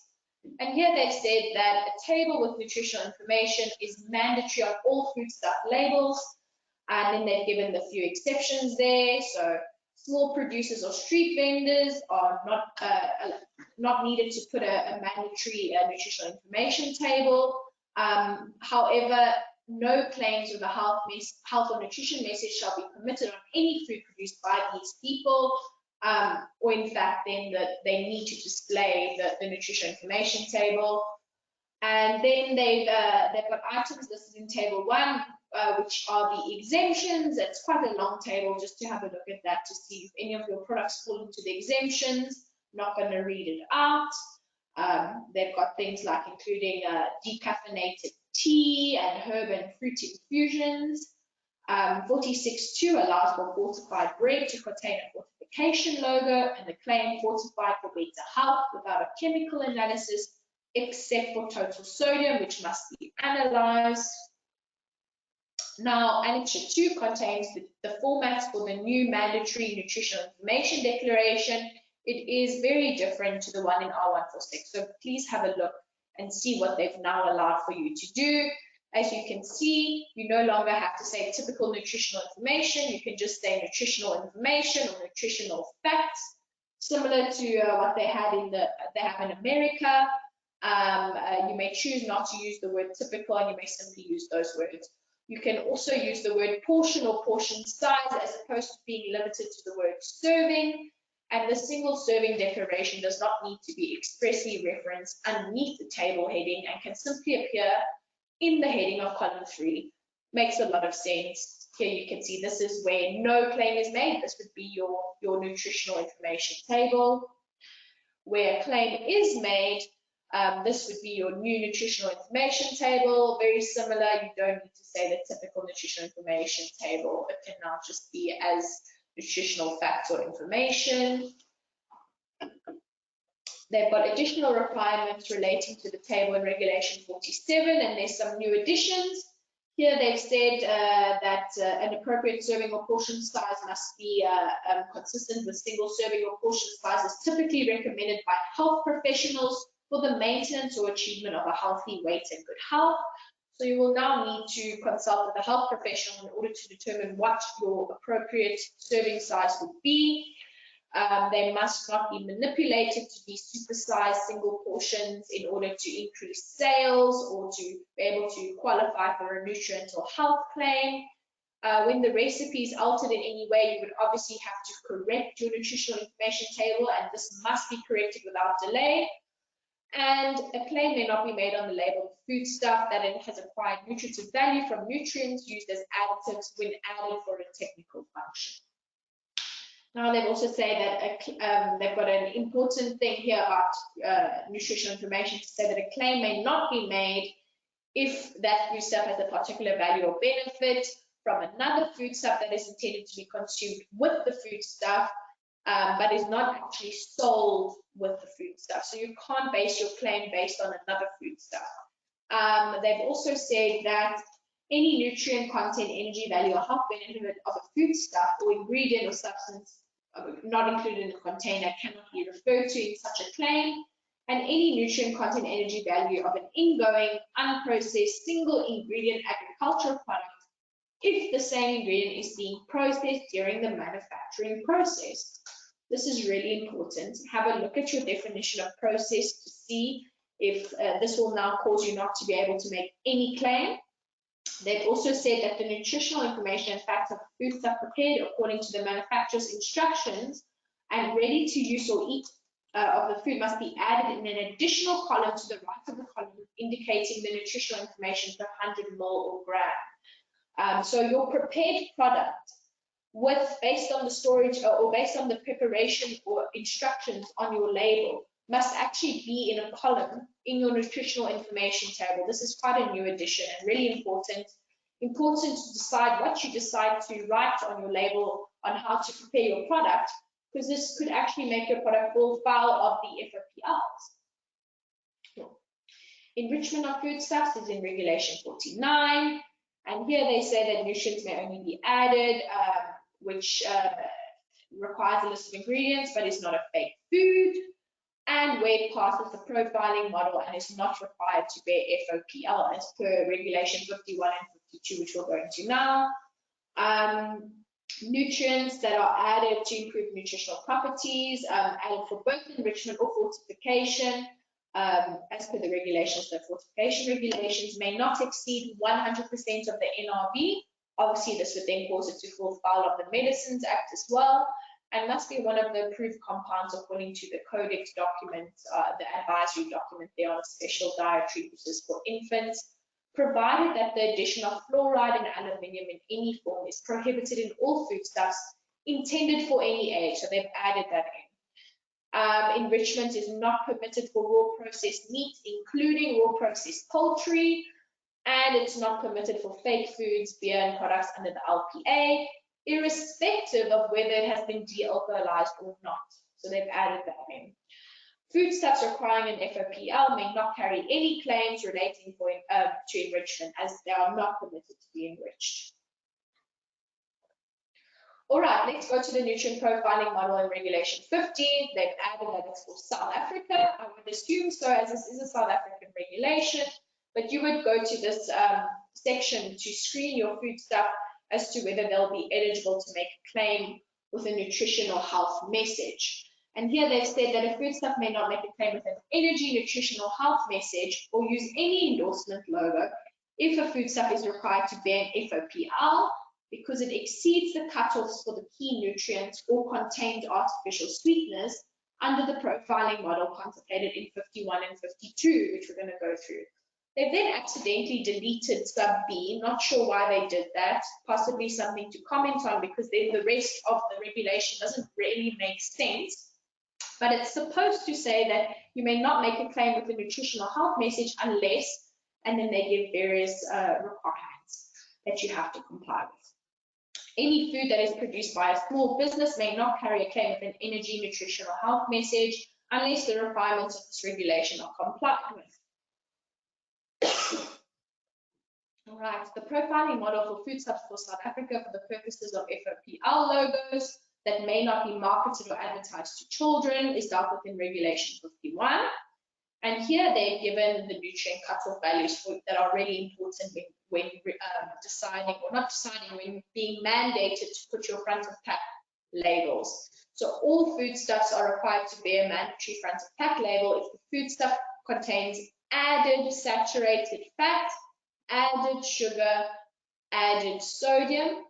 Speaker 4: And here they've said that a table with nutritional information is mandatory on all foodstuff labels. And then they've given the few exceptions there. So small producers or street vendors are not needed to put a mandatory nutritional information table. However, no claims with a health or nutrition message shall be permitted on any food produced by these people, or in fact, then they need to display the nutrition information table. And then they've got items listed in Table 1, which are the exemptions. It's quite a long table, just to have a look at that to see if any of your products fall into the exemptions. Not going to read it out. They've got things like including decaffeinated tea and herb and fruit infusions. 46.2 allows for fortified bread to contain a fortification logo and the claim fortified for better health without a chemical analysis, except for total sodium, which must be analyzed. Now, Annexure 2 contains the formats for the new mandatory nutritional information declaration It is very different to the one in R146. So please have a look and see what they've now allowed for you to do. As you can see, you no longer have to say typical nutritional information. You can just say nutritional information or nutritional facts, similar to what they have in America. You may choose not to use the word typical, and you may simply use those words. You can also use the word portion or portion size as opposed to being limited to the word serving. And the single serving declaration does not need to be expressly referenced underneath the table heading and can simply appear in the heading of column 3. Makes a lot of sense. Here you can see this is where no claim is made. This would be your nutritional information table. Where a claim is made, this would be your new nutritional information table. Very similar. You don't need to say the typical nutritional information table. It can now just be as nutritional facts or information. They've got additional requirements relating to the table in Regulation 47, and there's some new additions. Here they've said that an appropriate serving or portion size must be consistent with single serving or portion sizes typically recommended by health professionals for the maintenance or achievement of a healthy weight and good health. So you will now need to consult with a health professional in order to determine what your appropriate serving size would be. They must not be manipulated to be supersized single portions in order to increase sales or to be able to qualify for a nutrient or health claim. When the recipe is altered in any way, you would obviously have to correct your nutritional information table, and this must be corrected without delay. And a claim may not be made on the label of foodstuff that it has acquired nutritive value from nutrients used as additives when added for a technical function. Now they've also said that they've got an important thing here about nutritional information to say that a claim may not be made if that foodstuff has a particular value or benefit from another foodstuff that is intended to be consumed with the foodstuff, but is not actually sold with the foodstuff. So you can't base your claim based on another foodstuff. They've also said that any nutrient content, energy value, or health benefit of a foodstuff or ingredient or substance not included in the container cannot be referred to in such a claim, and any nutrient content, energy value of an ingoing, unprocessed, single ingredient agricultural product if the same ingredient is being processed during the manufacturing process. This is really important. Have a look at your definition of process to see if this will now cause you not to be able to make any claim. They've also said that the nutritional information and facts of foodstuff prepared according to the manufacturer's instructions and ready to use or eat of the food must be added in an additional column to the right of the column indicating the nutritional information per 100 ml or gram. So your prepared product based on the storage or based on the preparation or instructions on your label must actually be in a column in your nutritional information table. This is quite a new addition and really important to decide what you decide to write on your label on how to prepare your product, because this could actually make your product fall foul of the FOPLs. Enrichment of foodstuffs is in Regulation 49, and here they say that nutrients may only be added, which requires a list of ingredients but is not a fake food, and where it passes the profiling model and is not required to bear FOPL as per Regulation 51 and 52, which we'll go into now. Nutrients that are added to improve nutritional properties, added for both enrichment or fortification, as per the regulations. The fortification regulations may not exceed 100% of the NRV. Obviously, this would then cause it to fall foul of the Medicines Act as well, and must be one of the approved compounds according to the Codex document, the advisory document there on special dietary uses for infants, provided that the addition of fluoride and aluminium in any form is prohibited in all foodstuffs intended for any age. So they've added that in. Enrichment is not permitted for raw processed meat, including raw processed poultry, and it's not permitted for fake foods, beer, and products under the LPA, irrespective of whether it has been de-alcoholized or not. So they've added that in. Foodstuffs requiring an FOPL may not carry any claims relating to enrichment, as they are not permitted to be enriched. All right, let's go to the nutrient profiling model in Regulation 50. They've added that it's for South Africa. I would assume so, as this is a South African regulation. But you would go to this section to screen your foodstuff as to whether they'll be eligible to make a claim with a nutritional health message. And here they've said that a foodstuff may not make a claim with an energy nutritional health message or use any endorsement logo if a foodstuff is required to bear an FOPL because it exceeds the cutoffs for the key nutrients or contains artificial sweeteners under the profiling model contemplated in 51 and 52, which we're going to go through. They've then accidentally deleted sub B, not sure why they did that, possibly something to comment on because then the rest of the regulation doesn't really make sense. But it's supposed to say that you may not make a claim with a nutritional health message unless, and then they give various requirements that you have to comply with. Any food that is produced by a small business may not carry a claim with an energy nutritional health message unless the requirements of this regulation are complied with. All right, the profiling model for foodstuffs for South Africa for the purposes of FOPL logos that may not be marketed or advertised to children is dealt with in Regulation 51. And here they've given the nutrient cutoff values that are really important when deciding, or not deciding, when being mandated to put your front of pack labels. So all foodstuffs are required to bear a mandatory front of pack label if the foodstuff contains added saturated fat, added sugar, added sodium,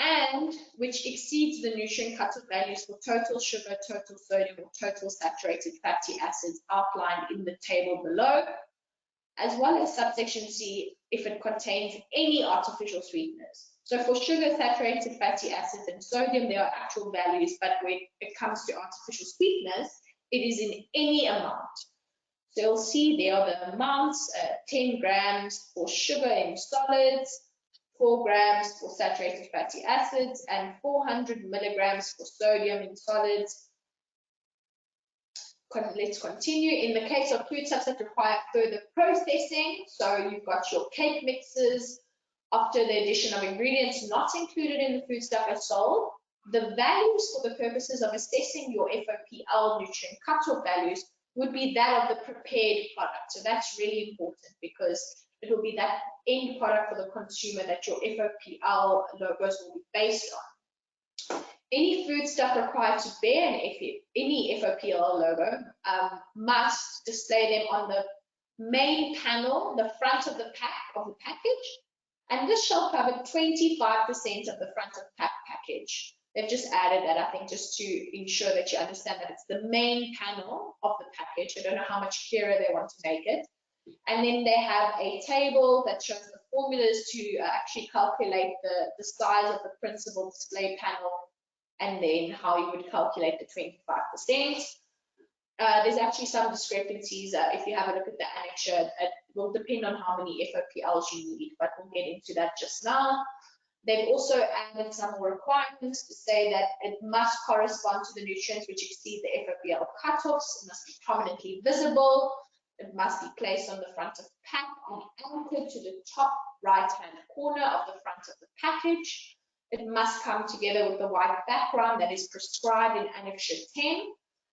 Speaker 4: and which exceeds the nutrient cutoff values for total sugar, total sodium, or total saturated fatty acids outlined in the table below, as well as subsection C if it contains any artificial sweeteners. So for sugar, saturated fatty acids, and sodium, there are actual values, but when it comes to artificial sweeteners, it is in any amount. So you'll see there are the amounts, 10 grams for sugar in solids, 4 grams for saturated fatty acids, and 400 milligrams for sodium in solids. Let's continue. In the case of foodstuffs that require further processing, so you've got your cake mixes, after the addition of ingredients not included in the foodstuff as sold, the values for the purposes of assessing your FOPL nutrient cutoff values would be that of the prepared product. So that's really important because it will be that end product for the consumer that your FOPL logos will be based on. Any foodstuff required to bear any FOPL logo must display them on the main panel, the front of the package, and this shall cover 25% of the front of package. They've just added that, I think, just to ensure that you understand that it's the main panel of the package. I don't know how much clearer they want to make it. And then they have a table that shows the formulas to actually calculate the size of the principal display panel and then how you would calculate the 25%. There's actually some discrepancies. If you have a look at the annexure, it will depend on how many FOPLs you need, but we'll get into that just now. They've also added some more requirements to say that it must correspond to the nutrients which exceed the FOPL cutoffs. It must be prominently visible. It must be placed on the front of the pack and anchored to the top right-hand corner of the front of the package. It must come together with the white background that is prescribed in Annexure 10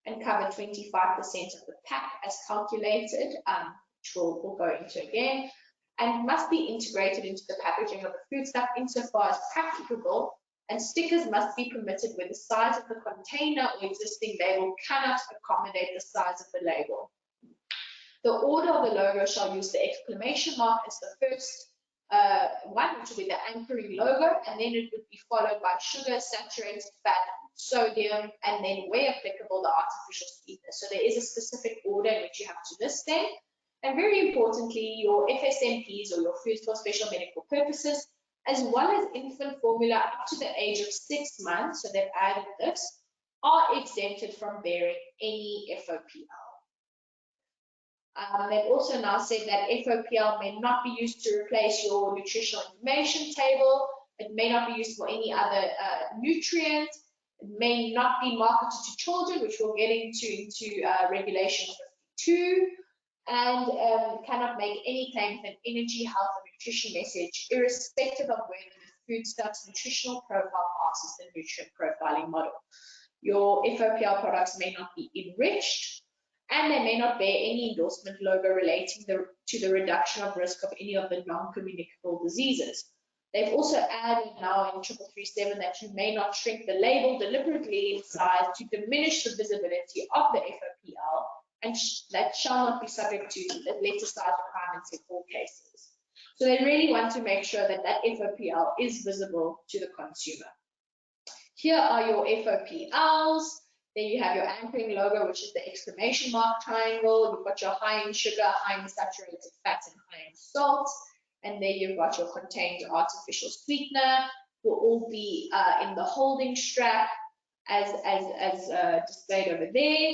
Speaker 4: and cover 25% of the pack as calculated, which we'll go into again, and must be integrated into the packaging of the foodstuff insofar as practicable, and stickers must be permitted where the size of the container or existing label cannot accommodate the size of the label. The order of the logo shall use the exclamation mark as the first one, which will be the anchoring logo, and then it would be followed by sugar, saturated fat, sodium, and then where applicable, the artificial sweetener. So there is a specific order in which you have to list them. And very importantly, your FSMPs or your foods for special medical purposes, as well as infant formula up to the age of 6 months, so they've added this, are exempted from bearing any FOPL. They've also now said that FOPL may not be used to replace your nutritional information table. It may not be used for any other nutrient. It may not be marketed to children, which we'll get into Regulation 52, and cannot make any claim with an energy, health, or nutrition message, irrespective of whether the foodstuffs nutritional profile passes the nutrient profiling model. Your FOPL products may not be enriched, and they may not bear any endorsement logo relating to the reduction of risk of any of the non-communicable diseases. They've also added now in 3337 that you may not shrink the label deliberately in size to diminish the visibility of the FOPL, and that shall not be subject to the letter size requirements in all cases. So they really want to make sure that that FOPL is visible to the consumer. Here are your FOPLs. Then you have your anchoring logo, which is the exclamation mark triangle. You've got your high in sugar, high in saturated fats, and high in salts. And then you've got your contained artificial sweetener. Will all be in the holding strap as displayed over there.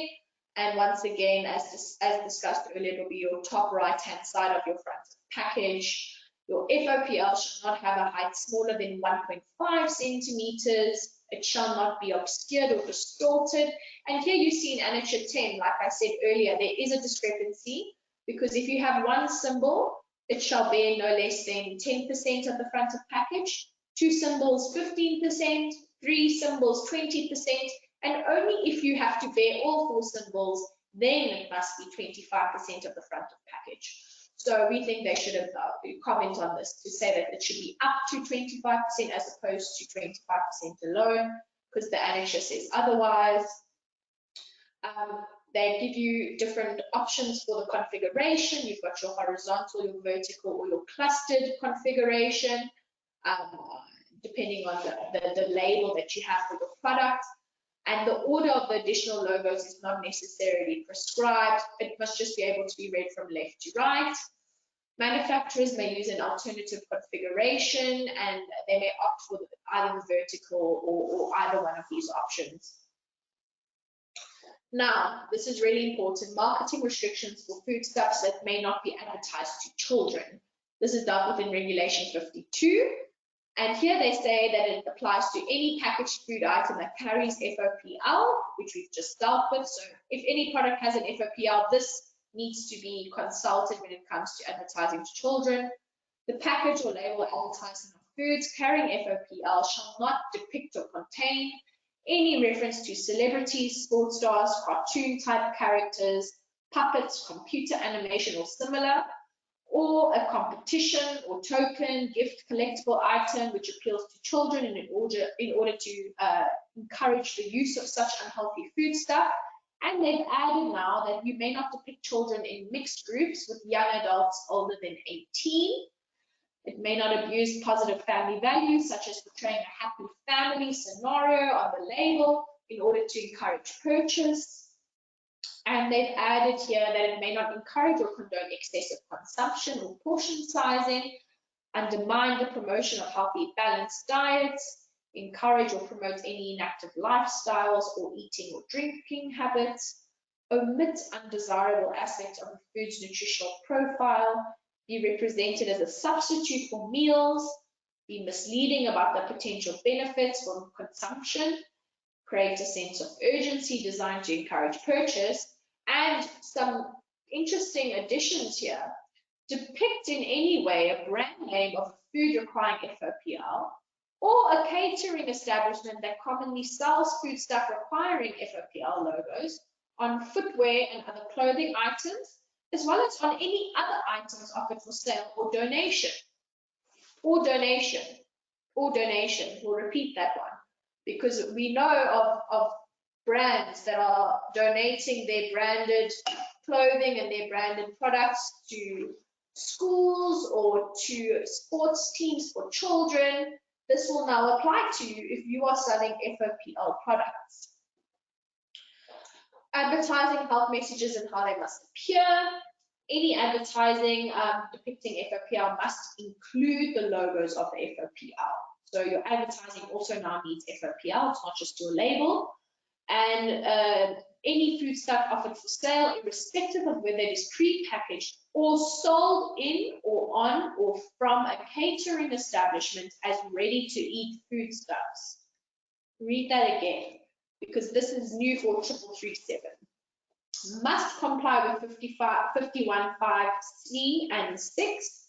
Speaker 4: And once again, as discussed earlier, it will be your top right-hand side of your front package. Your FOPL should not have a height smaller than 1.5 centimeters. It shall not be obscured or distorted. And here you see in Annexure 10, like I said earlier, there is a discrepancy, because if you have one symbol, it shall bear no less than 10% of the front of package, 2 symbols 15%, 3 symbols 20%, and only if you have to bear all 4 symbols, then it must be 25% of the front of package. So we think they should have comment on this to say that it should be up to 25% as opposed to 25% alone, because the annexure says otherwise. They give you different options for the configuration. You've got your horizontal, your vertical, or your clustered configuration, depending on the label that you have for your product. And the order of the additional logos is not necessarily prescribed. It must just be able to be read from left to right. Manufacturers may use an alternative configuration, and they may opt for either the vertical or either one of these options. Now, this is really important. Marketing restrictions for foodstuffs that may not be advertised to children. This is dealt with in Regulation 52. And here they say that it applies to any packaged food item that carries FOPL, which we've just dealt with. So if any product has an FOPL, this needs to be consulted when it comes to advertising to children. The package or label advertising of foods carrying FOPL shall not depict or contain any reference to celebrities, sports stars, cartoon type characters, puppets, computer animation or similar, or a competition or token, gift, collectible item which appeals to children in order to encourage the use of such unhealthy food stuff. And they've added now that you may not depict children in mixed groups with young adults older than 18. It may not abuse positive family values, such as portraying a happy family scenario on the label in order to encourage purchase. And they've added here that it may not encourage or condone excessive consumption or portion sizing, undermine the promotion of healthy, balanced diets, encourage or promote any inactive lifestyles or eating or drinking habits, omit undesirable aspects of the food's nutritional profile, be represented as a substitute for meals, be misleading about the potential benefits from consumption, create a sense of urgency designed to encourage purchase, and some interesting additions here, depict in any way a brand name of a food requiring FOPL, or a catering establishment that commonly sells food stuff requiring FOPL logos on footwear and other clothing items, as well as on any other items offered for sale or donation. Or donation. Or donation. We'll repeat that one, because we know of brands that are donating their branded clothing and their branded products to schools or to sports teams for children. This will now apply to you if you are selling FOPL products. Advertising health messages and how they must appear. Any advertising depicting FOPL must include the logos of the FOPL. So your advertising also now needs FOPL, it's not just your label. And any food stuff offered for sale, irrespective of whether it is pre-packaged or sold in or on or from a catering establishment as ready-to-eat foodstuffs. Read that again, because this is new for 3337. Must comply with 51.5C and 6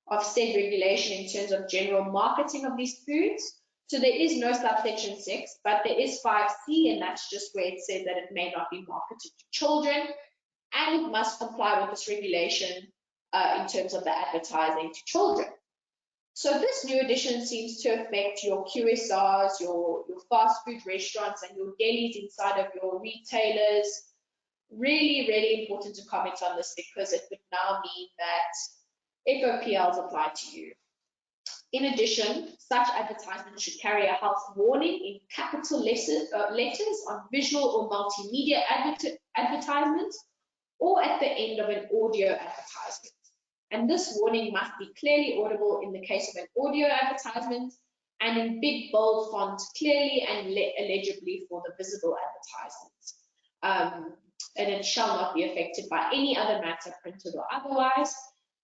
Speaker 4: of said regulation in terms of general marketing of these foods. So there is no subsection 6, but there is 5C, and that's just where it says that it may not be marketed to children, and it must comply with this regulation in terms of the advertising to children. So this new addition seems to affect your QSRs, your fast food restaurants, and your delis inside of your retailers. Really, really important to comment on this because it would now mean that FOPLs apply to you. In addition, such advertisements should carry a health warning in capital letters on visual or multimedia advertisements or at the end of an audio advertisement. And this warning must be clearly audible in the case of an audio advertisement and in big bold font clearly and legibly for the visible advertisements. And it shall not be affected by any other matter, printed or otherwise.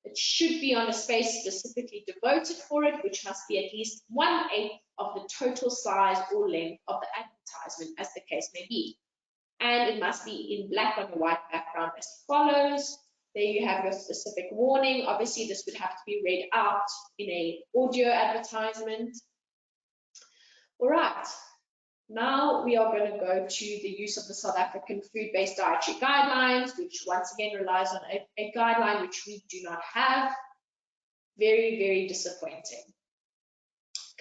Speaker 4: It should be on a space specifically devoted for it, which must be at least 1/8 of the total size or length of the advertisement, as the case may be. And it must be in black on a white background as follows. There you have your specific warning. Obviously, this would have to be read out in an audio advertisement. All right. Now we are going to go to the use of the South African food-based dietary guidelines, which once again relies on a guideline which we do not have. Very, very disappointing.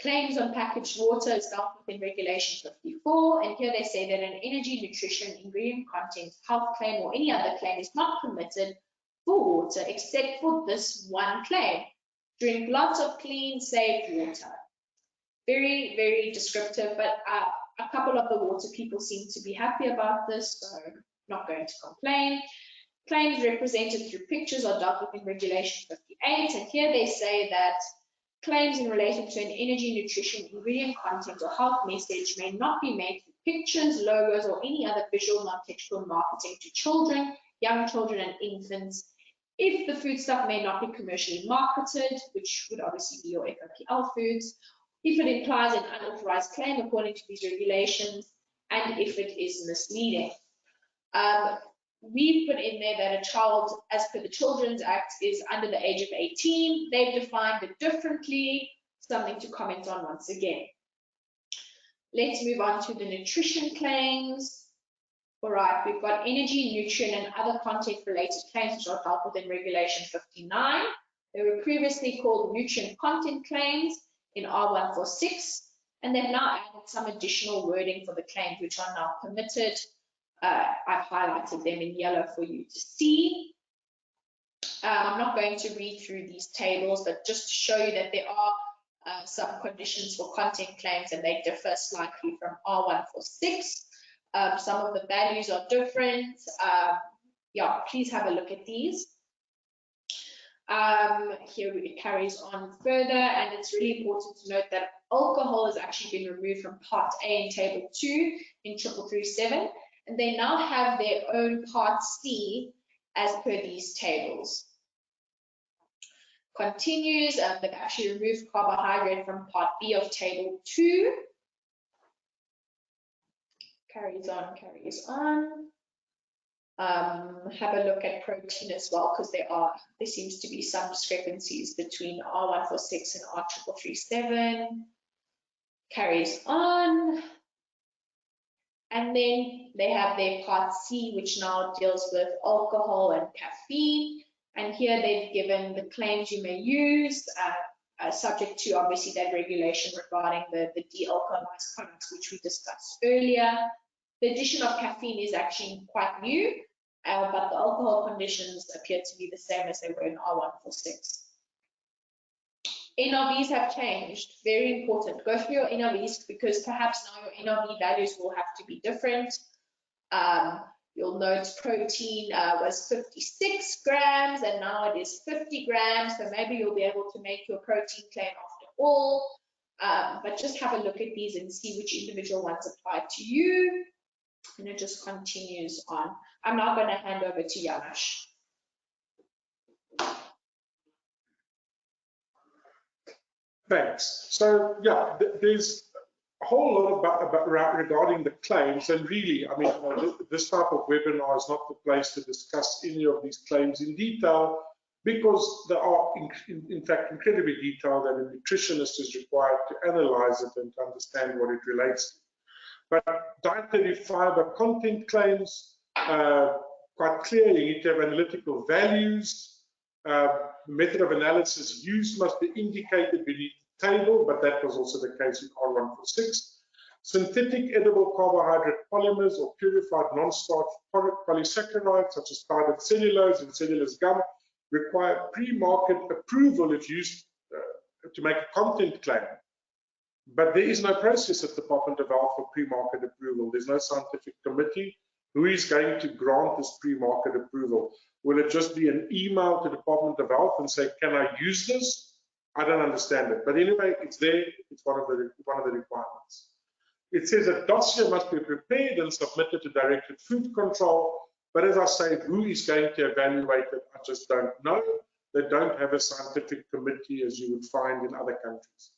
Speaker 4: Claims on packaged water is dealt with in Regulation 54, and here they say that an energy, nutrition, ingredient content, health claim, or any other claim is not permitted for water except for this one claim. Drink lots of clean, safe water. Very, very descriptive, but a couple of the water people seem to be happy about this, so not going to complain. Claims represented through pictures are dealt with in Regulation 58, and here they say that claims in relation to an energy, nutrition, ingredient content, or health message may not be made through pictures, logos, or any other visual, non-textual marketing to children, young children, and infants if the foodstuff may not be commercially marketed, which would obviously be your FOPL foods, if it implies an unauthorized claim according to these regulations, and if it is misleading. We put in there that a child, as per the Children's Act, is under the age of 18. They've defined it differently, something to comment on once again. Let's move on to the nutrition claims. All right, we've got energy, nutrient, and other content-related claims which are dealt with in Regulation 59. They were previously called nutrient content claims in R146, and they've now added some additional wording for the claims which are now permitted. I've highlighted them in yellow for you to see. I'm not going to read through these tables, but just to show you that there are some conditions for content claims and they differ slightly from R146. Some of the values are different. Yeah, please have a look at these. Here it carries on further, and it's really important to note that alcohol has actually been removed from Part A in Table 2 in 3337, and they now have their own Part C as per these tables. Continues, they've actually removed carbohydrate from Part B of Table 2. Carries on, carries on. Have a look at protein as well, because there seems to be some discrepancies between R146 and R3337. Carries on. And then they have their Part C, which now deals with alcohol and caffeine. And here they've given the claims you may use, subject to obviously that regulation regarding the de-alcoholized products, which we discussed earlier. The addition of caffeine is actually quite new, but the alcohol conditions appear to be the same as they were in R146. NRVs have changed, very important. Go through your NRVs because perhaps now your NRV values will have to be different. You'll note protein was 56 grams and now it is 50 grams. So maybe you'll be able to make your protein claim after all. But just have a look at these and see which individual ones apply to you. And it just continues on. I'm now going to hand over to Janusz.
Speaker 3: Thanks. So yeah, there's a whole lot about regarding the claims, and really, I mean, this type of webinar is not the place to discuss any of these claims in detail. because they are in fact incredibly detailed, and a nutritionist is required to analyze it and to understand what it relates to. But dietary fiber content claims, quite clear. You need to have analytical values. The method of analysis used must be indicated beneath the table, but that was also the case with R146. Synthetic edible carbohydrate polymers or purified non-starch polysaccharides such as powdered cellulose and cellulose gum require pre-market approval if used to make a content claim. But there is no process at the Department of Health for pre-market approval. There's no scientific committee. Who is going to grant this pre-market approval? Will it just be an email to the Department of Health and say, can I use this? I don't understand it. But anyway, it's there. It's one of the requirements. It says a dossier must be prepared and submitted to Directorate Food Control. But as I say, who is going to evaluate it? I just don't know. They don't have a scientific committee as you would find in other countries.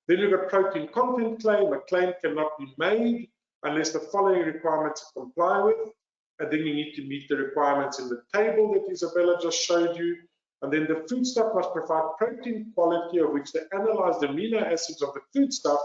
Speaker 3: Then you've got protein content claim. A claim cannot be made unless the following requirements are complied with. And then you need to meet the requirements in the table that Isabella just showed you. And then the foodstuff must provide protein quality of which the analyzed amino acids of the foodstuff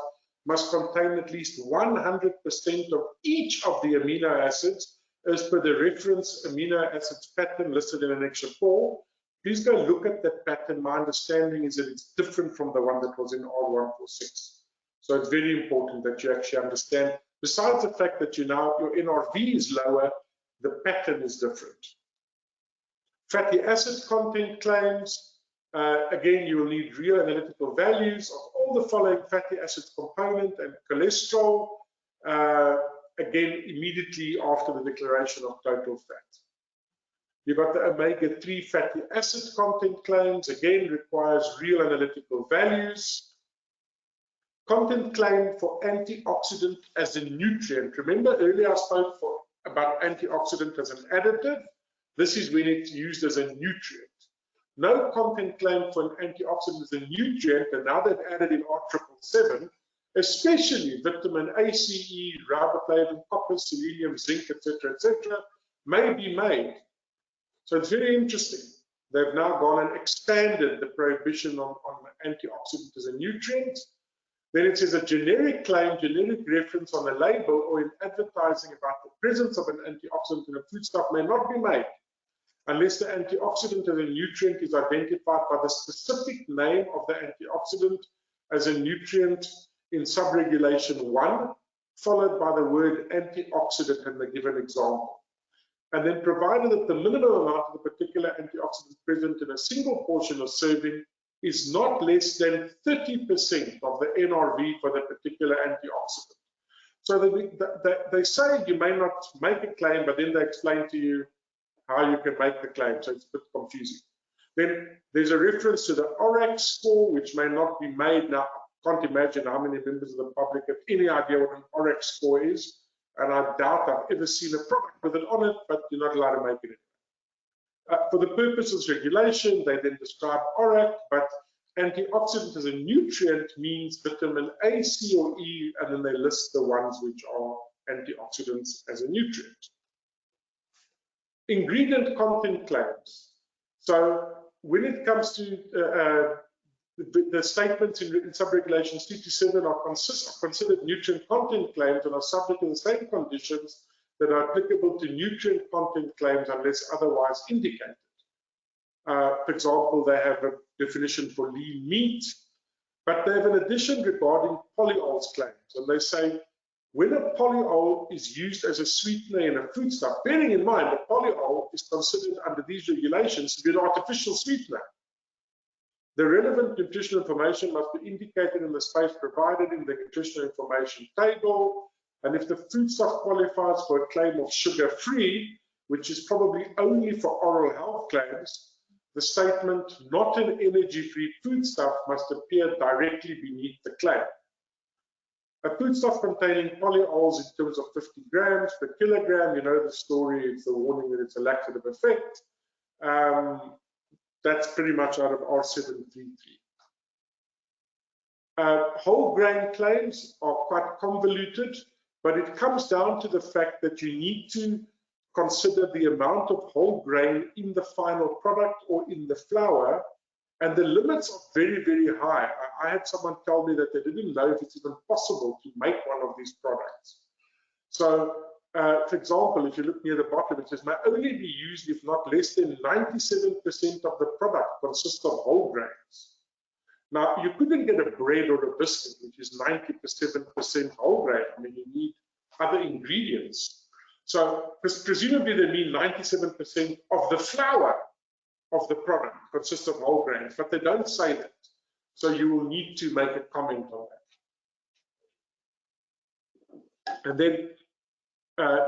Speaker 3: must contain at least 100% of each of the amino acids as per the reference amino acids pattern listed in Annexure 4. Please go look at that pattern. My understanding is that it's different from the one that was in R146. So it's very important that you actually understand. Besides the fact that your NRV is lower, the pattern is different. Fatty acid content claims. Again, you will need real analytical values of all the following fatty acid component and cholesterol. Again, immediately after the declaration of total fat. You've got the omega-3 fatty acid content claims. Again, requires real analytical values. Content claim for antioxidant as a nutrient. Remember earlier I spoke about antioxidant as an additive. This is when it's used as a nutrient. No content claim for an antioxidant as a nutrient, and now they've added in R777, especially vitamin A, C, E, riboflavin, copper, selenium, zinc, etc., may be made. So it's very interesting. They've now gone and expanded the prohibition on antioxidant as a nutrient. Then it says a generic claim, generic reference on a label or in advertising about the presence of an antioxidant in a foodstuff may not be made unless the antioxidant as a nutrient is identified by the specific name of the antioxidant as a nutrient in subregulation 1, followed by the word antioxidant in the given example. And then provided that the minimum amount of the particular antioxidant present in a single portion of serving is not less than 30% of the NRV for the particular antioxidant. So they say you may not make a claim, but then they explain to you how you can make the claim. So it's a bit confusing. Then there's a reference to the ORAC score, which may not be made. Now, I can't imagine how many members of the public have any idea what an ORAC score is. And I doubt I've ever seen a product with it on it, but you're not allowed to make it. For the purposes of regulation, they then describe ORAC, but antioxidant as a nutrient means vitamin A, C, or E, and then they list the ones which are antioxidants as a nutrient. Ingredient content claims. So when it comes to the statements in subregulations 3 to 7 are considered nutrient content claims and are subject to the same conditions that are applicable to nutrient content claims unless otherwise indicated. For example, they have a definition for lean meat, but they have an addition regarding polyols claims, and they say when a polyol is used as a sweetener in a foodstuff, bearing in mind that polyol is considered under these regulations to be an artificial sweetener. The relevant nutritional information must be indicated in the space provided in the nutritional information table, and if the foodstuff qualifies for a claim of sugar-free, which is probably only for oral health claims, the statement not an energy-free foodstuff must appear directly beneath the claim. A foodstuff containing polyols in terms of 50 grams per kilogram, you know the story, it's the warning that it's a laxative effect. That's pretty much out of R733. Whole grain claims are quite convoluted, but it comes down to the fact that you need to consider the amount of whole grain in the final product or in the flour, and the limits are very, very high. I had someone tell me that they didn't know if it's even possible to make one of these products. So, for example, if you look near the bottom, it says, may only be used if not less than 97% of the product consists of whole grains. Now, you couldn't get a bread or a biscuit, which is 97% whole grain. I mean, you need other ingredients. So, presumably they mean 97% of the flour of the product consists of whole grains, but they don't say that. So you will need to make a comment on that. And then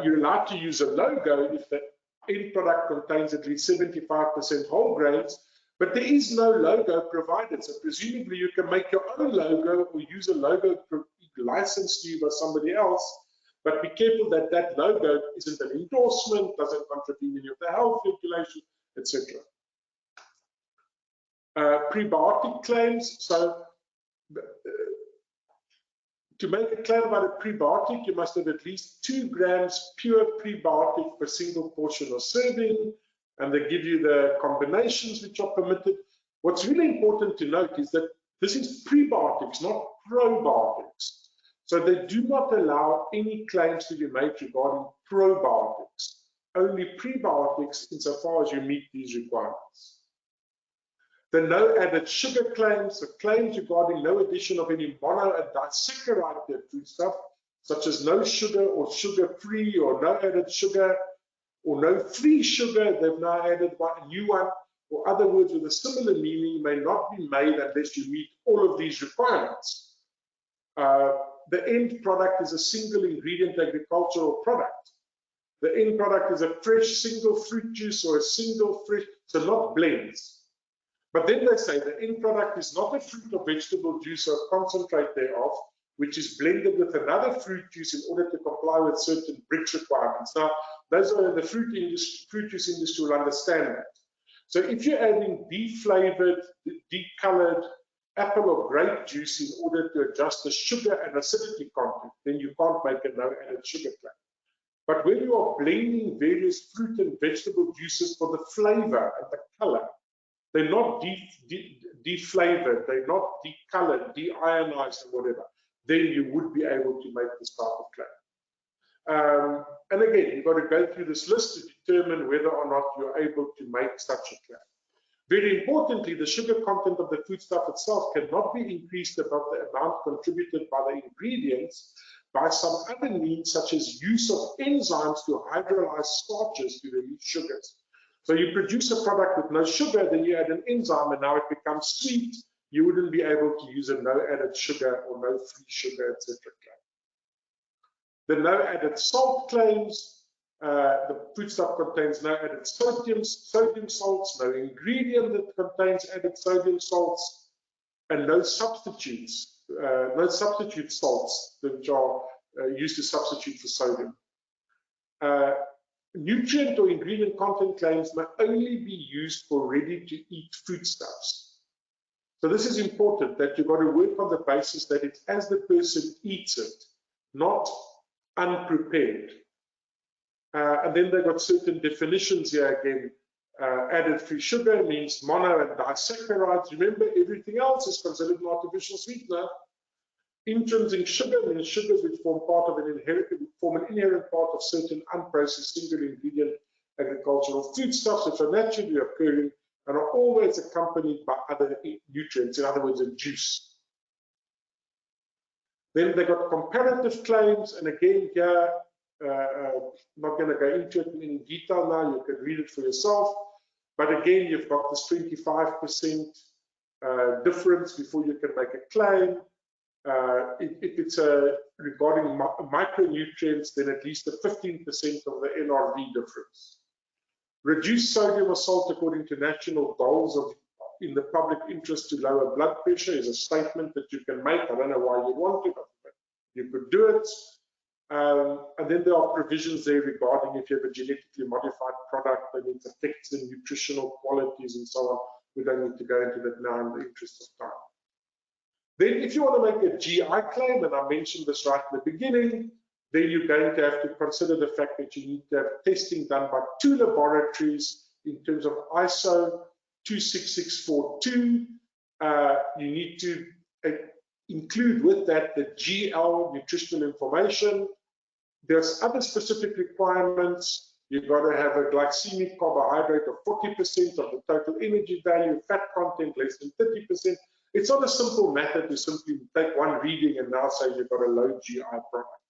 Speaker 3: you're allowed to use a logo if the end product contains at least 75% whole grains, but there is no logo provided. So presumably you can make your own logo or use a logo licensed to you by somebody else, but be careful that that logo isn't an endorsement, doesn't contravene any of the health regulations, etc. Prebiotic claims. So to make a claim about a prebiotic, you must have at least 2 grams pure prebiotic per single portion or serving, and they give you the combinations which are permitted. What's really important to note is that this is prebiotics, not probiotics. So they do not allow any claims to be made regarding probiotics, only prebiotics insofar as you meet these requirements. The no added sugar claims, so claims regarding no addition of any mono and disaccharide to foodstuff, such as no sugar or sugar-free or no added sugar or no free sugar. They've now added a new one, or other words with a similar meaning may not be made unless you meet all of these requirements. The end product is a single ingredient agricultural product. The end product is a fresh single fruit juice or a single fresh, so not blends. But then they say the end product is not a fruit or vegetable juice or concentrate thereof, which is blended with another fruit juice in order to comply with certain BRICS requirements. Now, those are in the fruit juice industry will understand that. So if you're adding deflavored, decolored apple or grape juice in order to adjust the sugar and acidity content, then you can't make a no added sugar claim. But when you are blending various fruit and vegetable juices for the flavor and the color, they're not deflavored, they're not decolored, deionized, or whatever, then you would be able to make this type of claim. And again, you've got to go through this list to determine whether or not you're able to make such a claim. Very importantly, the sugar content of the foodstuff itself cannot be increased above the amount contributed by the ingredients by some other means, such as use of enzymes to hydrolyze starches to release sugars. So you produce a product with no sugar, then you add an enzyme, and now it becomes sweet. You wouldn't be able to use a no added sugar or no free sugar, etc. The no added salt claims. The foodstuff contains no added sodium salts, no ingredient that contains added sodium salts, and no substitutes, no substitute salts which are used to substitute for sodium. Nutrient or ingredient content claims may only be used for ready-to-eat foodstuffs. So this is important, that you've got to work on the basis that it's as the person eats it, not unprepared. And then they've got certain definitions here again. Added free sugar means mono and disaccharides. Remember, everything else is considered an artificial sweetener. Intrinsic sugar means sugars which form an inherent part of certain unprocessed single ingredient agricultural foodstuffs which are naturally occurring and are always accompanied by other nutrients, in other words, a juice. Then they got comparative claims, and again here, not going to go into it in any detail now, you can read it for yourself. But again, you've got this 25% difference before you can make a claim. If it's regarding micronutrients, then at least a 15% of the NRV difference. Reduce sodium or salt according to national goals in the public interest to lower blood pressure is a statement that you can make. I don't know why you'd want to, but you could do it. And then there are provisions there regarding if you have a genetically modified product and it affects the nutritional qualities and so on. We don't need to go into that now in the interest of time. Then if you want to make a GI claim, and I mentioned this right in the beginning, then you're going to have to consider the fact that you need to have testing done by 2 laboratories in terms of ISO 26642. You need to include with that the GL, nutritional information. There's other specific requirements. You've got to have a glycemic carbohydrate of 40% of the total energy value, fat content less than 30%. It's not a simple method to simply take one reading and now say you've got a low GI product.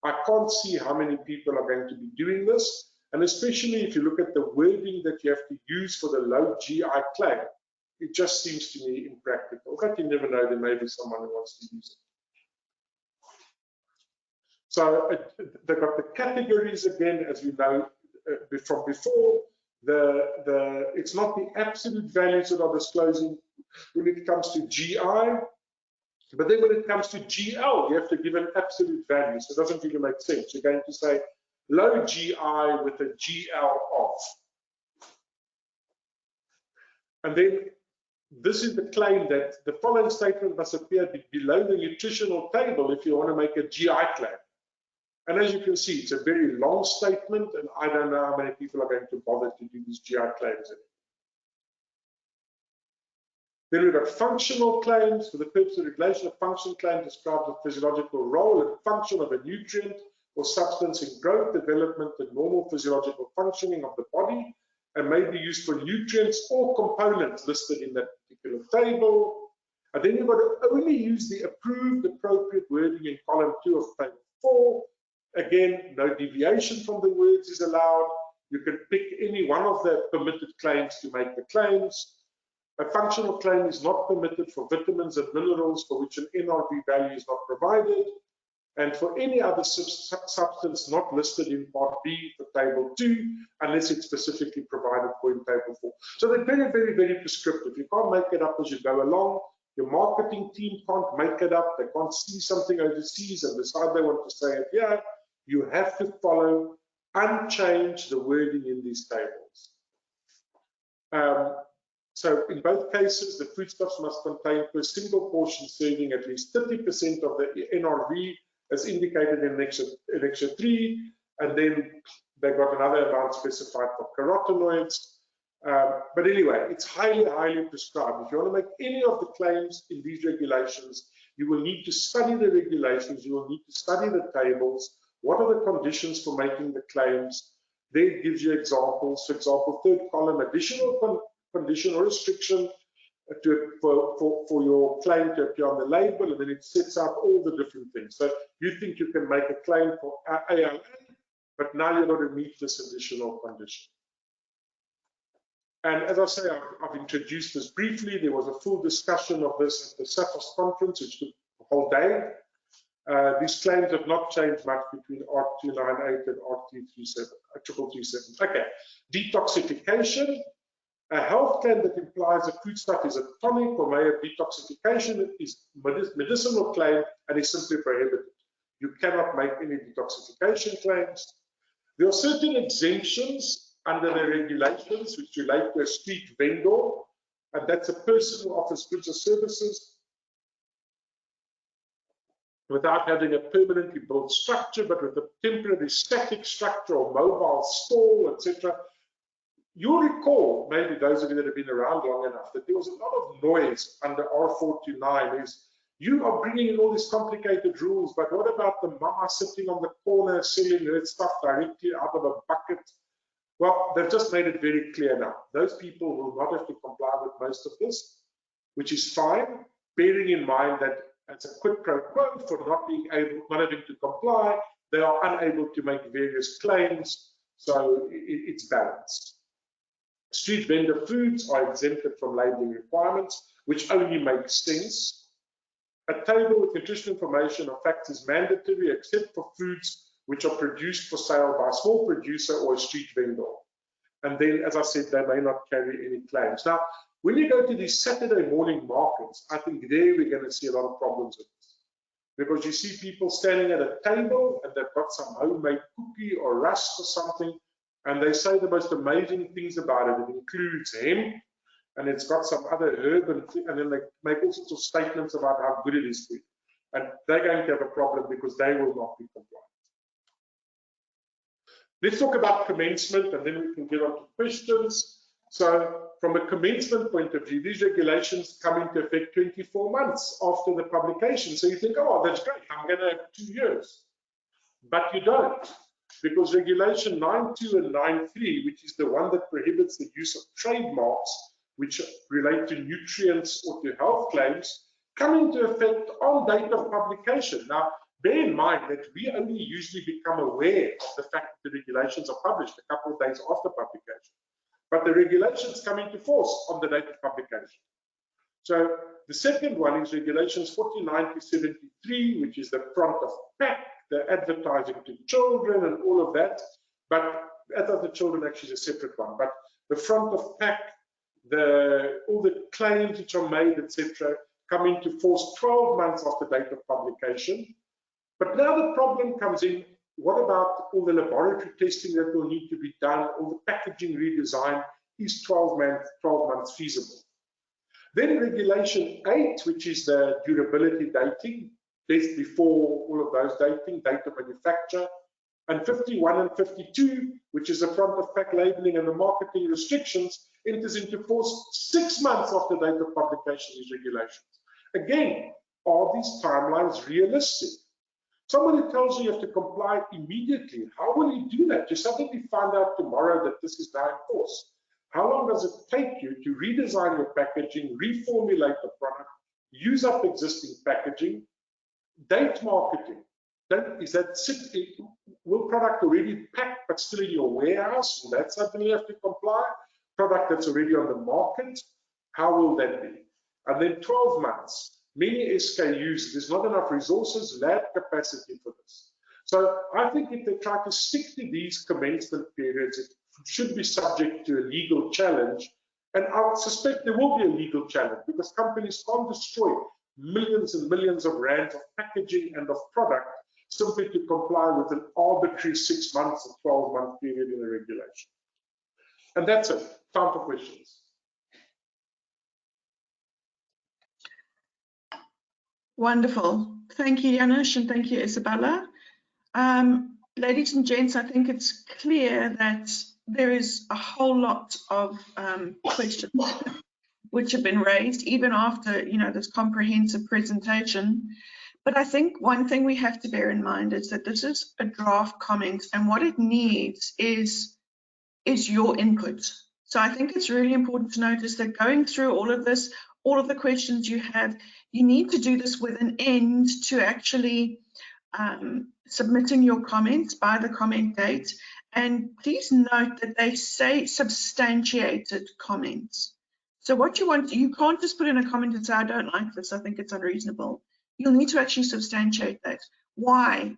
Speaker 3: I can't see how many people are going to be doing this, and especially if you look at the wording that you have to use for the low GI claim, it just seems to me impractical. But you never know, there may be someone who wants to use it. So they've got the categories again, as you know from before. It's not the absolute values that are disclosing when it comes to GI, but then when it comes to GL, you have to give an absolute value. So it doesn't really make sense. You're going to say low GI with a GL of. And then this is the claim that the following statement must appear below the nutritional table if you want to make a GI claim. And as you can see, it's a very long statement, and I don't know how many people are going to bother to do these GI claims. Then we've got functional claims. For the purpose of regulation, a functional claim describes the physiological role and function of a nutrient or substance in growth, development, and normal physiological functioning of the body, and may be used for nutrients or components listed in that particular table. And then you've got to only use the approved appropriate wording in column 2 of table 4. Again, no deviation from the words is allowed. You can pick any one of the permitted claims to make the claims. A functional claim is not permitted for vitamins and minerals for which an NRV value is not provided, and for any other substance not listed in part B for table 2, unless it's specifically provided for in table 4. So they're very, very, very prescriptive. You can't make it up as you go along. Your marketing team can't make it up. They can't see something overseas and decide they want to say it here. You have to follow unchanged the wording in these tables. So in both cases, the foodstuffs must contain per single portion serving at least 30% of the NRV as indicated in Annexure 3, and then they've got another amount specified for carotenoids. But anyway, it's highly, highly prescribed. If you want to make any of the claims in these regulations, you will need to study the regulations, you will need to study the tables. What are the conditions for making the claims? There it gives you examples. For example, third column, additional condition or restriction for your claim to appear on the label, and then it sets out all the different things. So you think you can make a claim for ALA, but now you've got to meet this additional condition. And as I say, I've introduced this briefly. There was a full discussion of this at the SAFOS conference, which took a whole day. These claims have not changed much between R298 and R3337. Okay, detoxification. A health claim that implies a foodstuff is a tonic or may have detoxification is medicinal claim and is simply prohibited. You cannot make any detoxification claims. There are certain exemptions under the regulations which relate to a street vendor, and that's a person who offers goods or services without having a permanently built structure, but with a temporary static structure or mobile stall, etc. You'll recall, maybe those of you that have been around long enough, that there was a lot of noise under R429 is you are bringing in all these complicated rules, but what about the mama sitting on the corner selling her stuff directly out of a bucket? Well, they've just made it very clear now. Those people will not have to comply with most of this, which is fine, bearing in mind that as a quid pro quo for not having to comply, they are unable to make various claims, so it's balanced. Street vendor foods are exempted from labeling requirements, which only makes sense. A table with nutritional information or facts is mandatory except for foods which are produced for sale by a small producer or a street vendor. And then, as I said, they may not carry any claims. Now, when you go to these Saturday morning markets, I think there we're going to see a lot of problems with this. Because you see people standing at a table and they've got some homemade cookie or rusk or something, and they say the most amazing things about it. It includes hemp, and it's got some other herb, and then they make all sorts of statements about how good it is for you. And they're going to have a problem because they will not be compliant. Let's talk about commencement, and then we can get on to questions. So from a commencement point of view, these regulations come into effect 24 months after the publication. So you think, oh, that's great, I'm going to have 2 years. But you don't, because Regulation 9.2 and 9.3, which is the one that prohibits the use of trademarks which relate to nutrients or to health claims, come into effect on date of publication. Now, bear in mind that we only usually become aware of the fact that the regulations are published a couple of days after publication. But the regulations come into force on the date of publication. So the second one is Regulations 49 to 73, which is the front of pack, the advertising to children and all of that. But advertising to children actually is a separate one. But the front of pack, all the claims which are made, etc., come into force 12 months after date of publication. But now the problem comes in, what about all the laboratory testing that will need to be done, all the packaging redesign? Is 12 months feasible? Then Regulation 8, which is the durability dating, best before all of those dating, date of manufacture, and 51 and 52, which is the front of pack labeling and the marketing restrictions, enters into force 6 months after date of publication of these regulations. Again, are these timelines realistic? Somebody tells you have to comply immediately. How will you do that? You suddenly find out tomorrow that this is now in force. How long does it take you to redesign your packaging, reformulate the product, use up existing packaging, date marketing? Will product already packed but still in your warehouse? Will that suddenly have to comply? Product that's already on the market? How will that be? And then 12 months, many SKUs, there's not enough resources, lab capacity for this. So I think if they try to stick to these commencement periods, it should be subject to a legal challenge. And I suspect there will be a legal challenge because companies can't destroy millions and millions of rands of packaging and of product simply to comply with an arbitrary 6 months or 12-month period in a regulation. And that's it. Time for questions.
Speaker 2: Wonderful. Thank you, Janusz, and thank you, Isabella. Ladies and gents, I think it's clear that there is a whole lot of questions which have been raised, even after this comprehensive presentation. But I think one thing we have to bear in mind is that this is a draft comment, and what it needs is your input. So I think it's really important to notice that going through all of this, all of the questions you have, you need to do this with an end to actually submitting your comments by the comment date. And please note that they say substantiated comments. So what you want, you can't just put in a comment and say, I don't like this, I think it's unreasonable. You'll need to actually substantiate that. Why,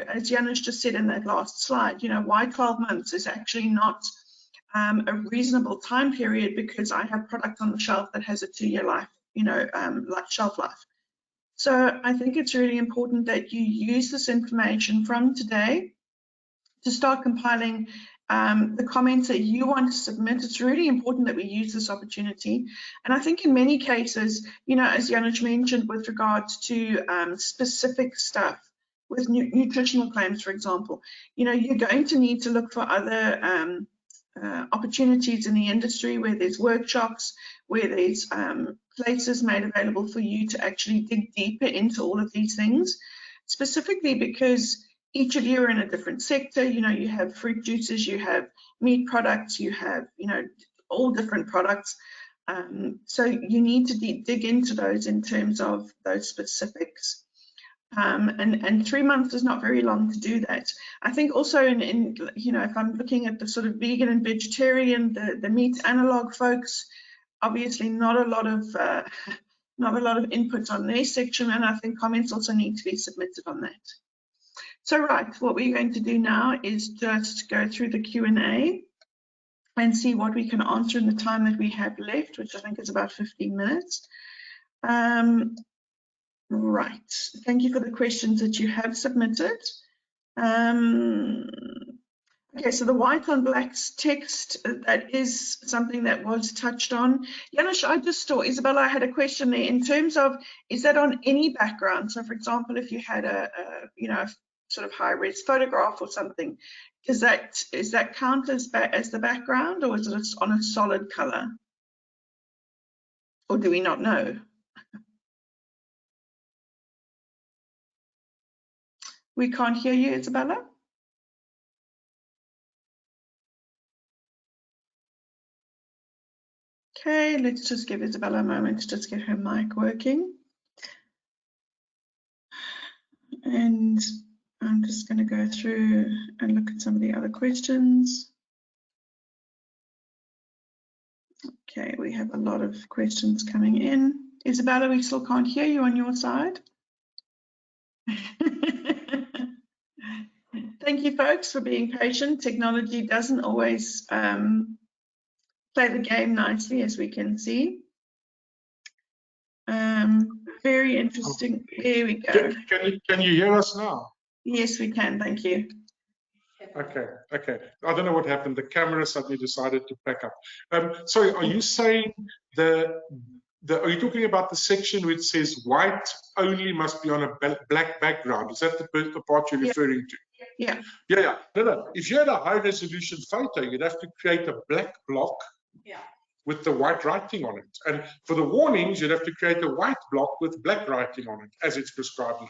Speaker 2: as Janusz just said in that last slide, why 12 months is actually not a reasonable time period, because I have product on the shelf that has a 2-year life, shelf life. So I think it's really important that you use this information from today to start compiling the comments that you want to submit. It's really important that we use this opportunity. And I think in many cases, as Janusz mentioned, with regards to specific stuff, with nutritional claims, for example, you're going to need to look for other opportunities in the industry where there's workshops, where there's places made available for you to actually dig deeper into all of these things, specifically because each of you are in a different sector. You have fruit juices, you have meat products, you have, all different products. So you need to dig into those in terms of those specifics. And 3 months is not very long to do that. I think also if I'm looking at the sort of vegan and vegetarian, the meat analog folks, obviously not a lot of input on their section, and I think comments also need to be submitted on that. So right, what we're going to do now is just go through the Q&A and see what we can answer in the time that we have left, which I think is about 15 minutes. Right, thank you for the questions that you have submitted. Okay, so the white on black text, that is something that was touched on. Janusz, I just saw, Isabella, I had a question there in terms of, is that on any background? So for example, if you had a sort of high-res photograph or something, Is that count as the background, or is it on a solid color? Or do we not know? We can't hear you, Isabella. Okay, let's just give Isabella a moment to just get her mic working. And I'm just going to go through and look at some of the other questions. Okay, we have a lot of questions coming in. Isabella, we still can't hear you on your side. Thank you, folks, for being patient. Technology doesn't always play the game nicely, as we can see. Very interesting. There we go.
Speaker 3: Can you hear us now?
Speaker 2: Yes, we can. Thank you.
Speaker 3: Okay. I don't know what happened. The camera suddenly decided to pack up. Sorry, are you saying are you talking about the section which says white only must be on a black background? Is that the part you're referring to?
Speaker 2: Yeah.
Speaker 3: No. If you had a high resolution photo, you'd have to create a black block with the white writing on it. And for the warnings, you'd have to create a white block with black writing on it, as it's prescribed now.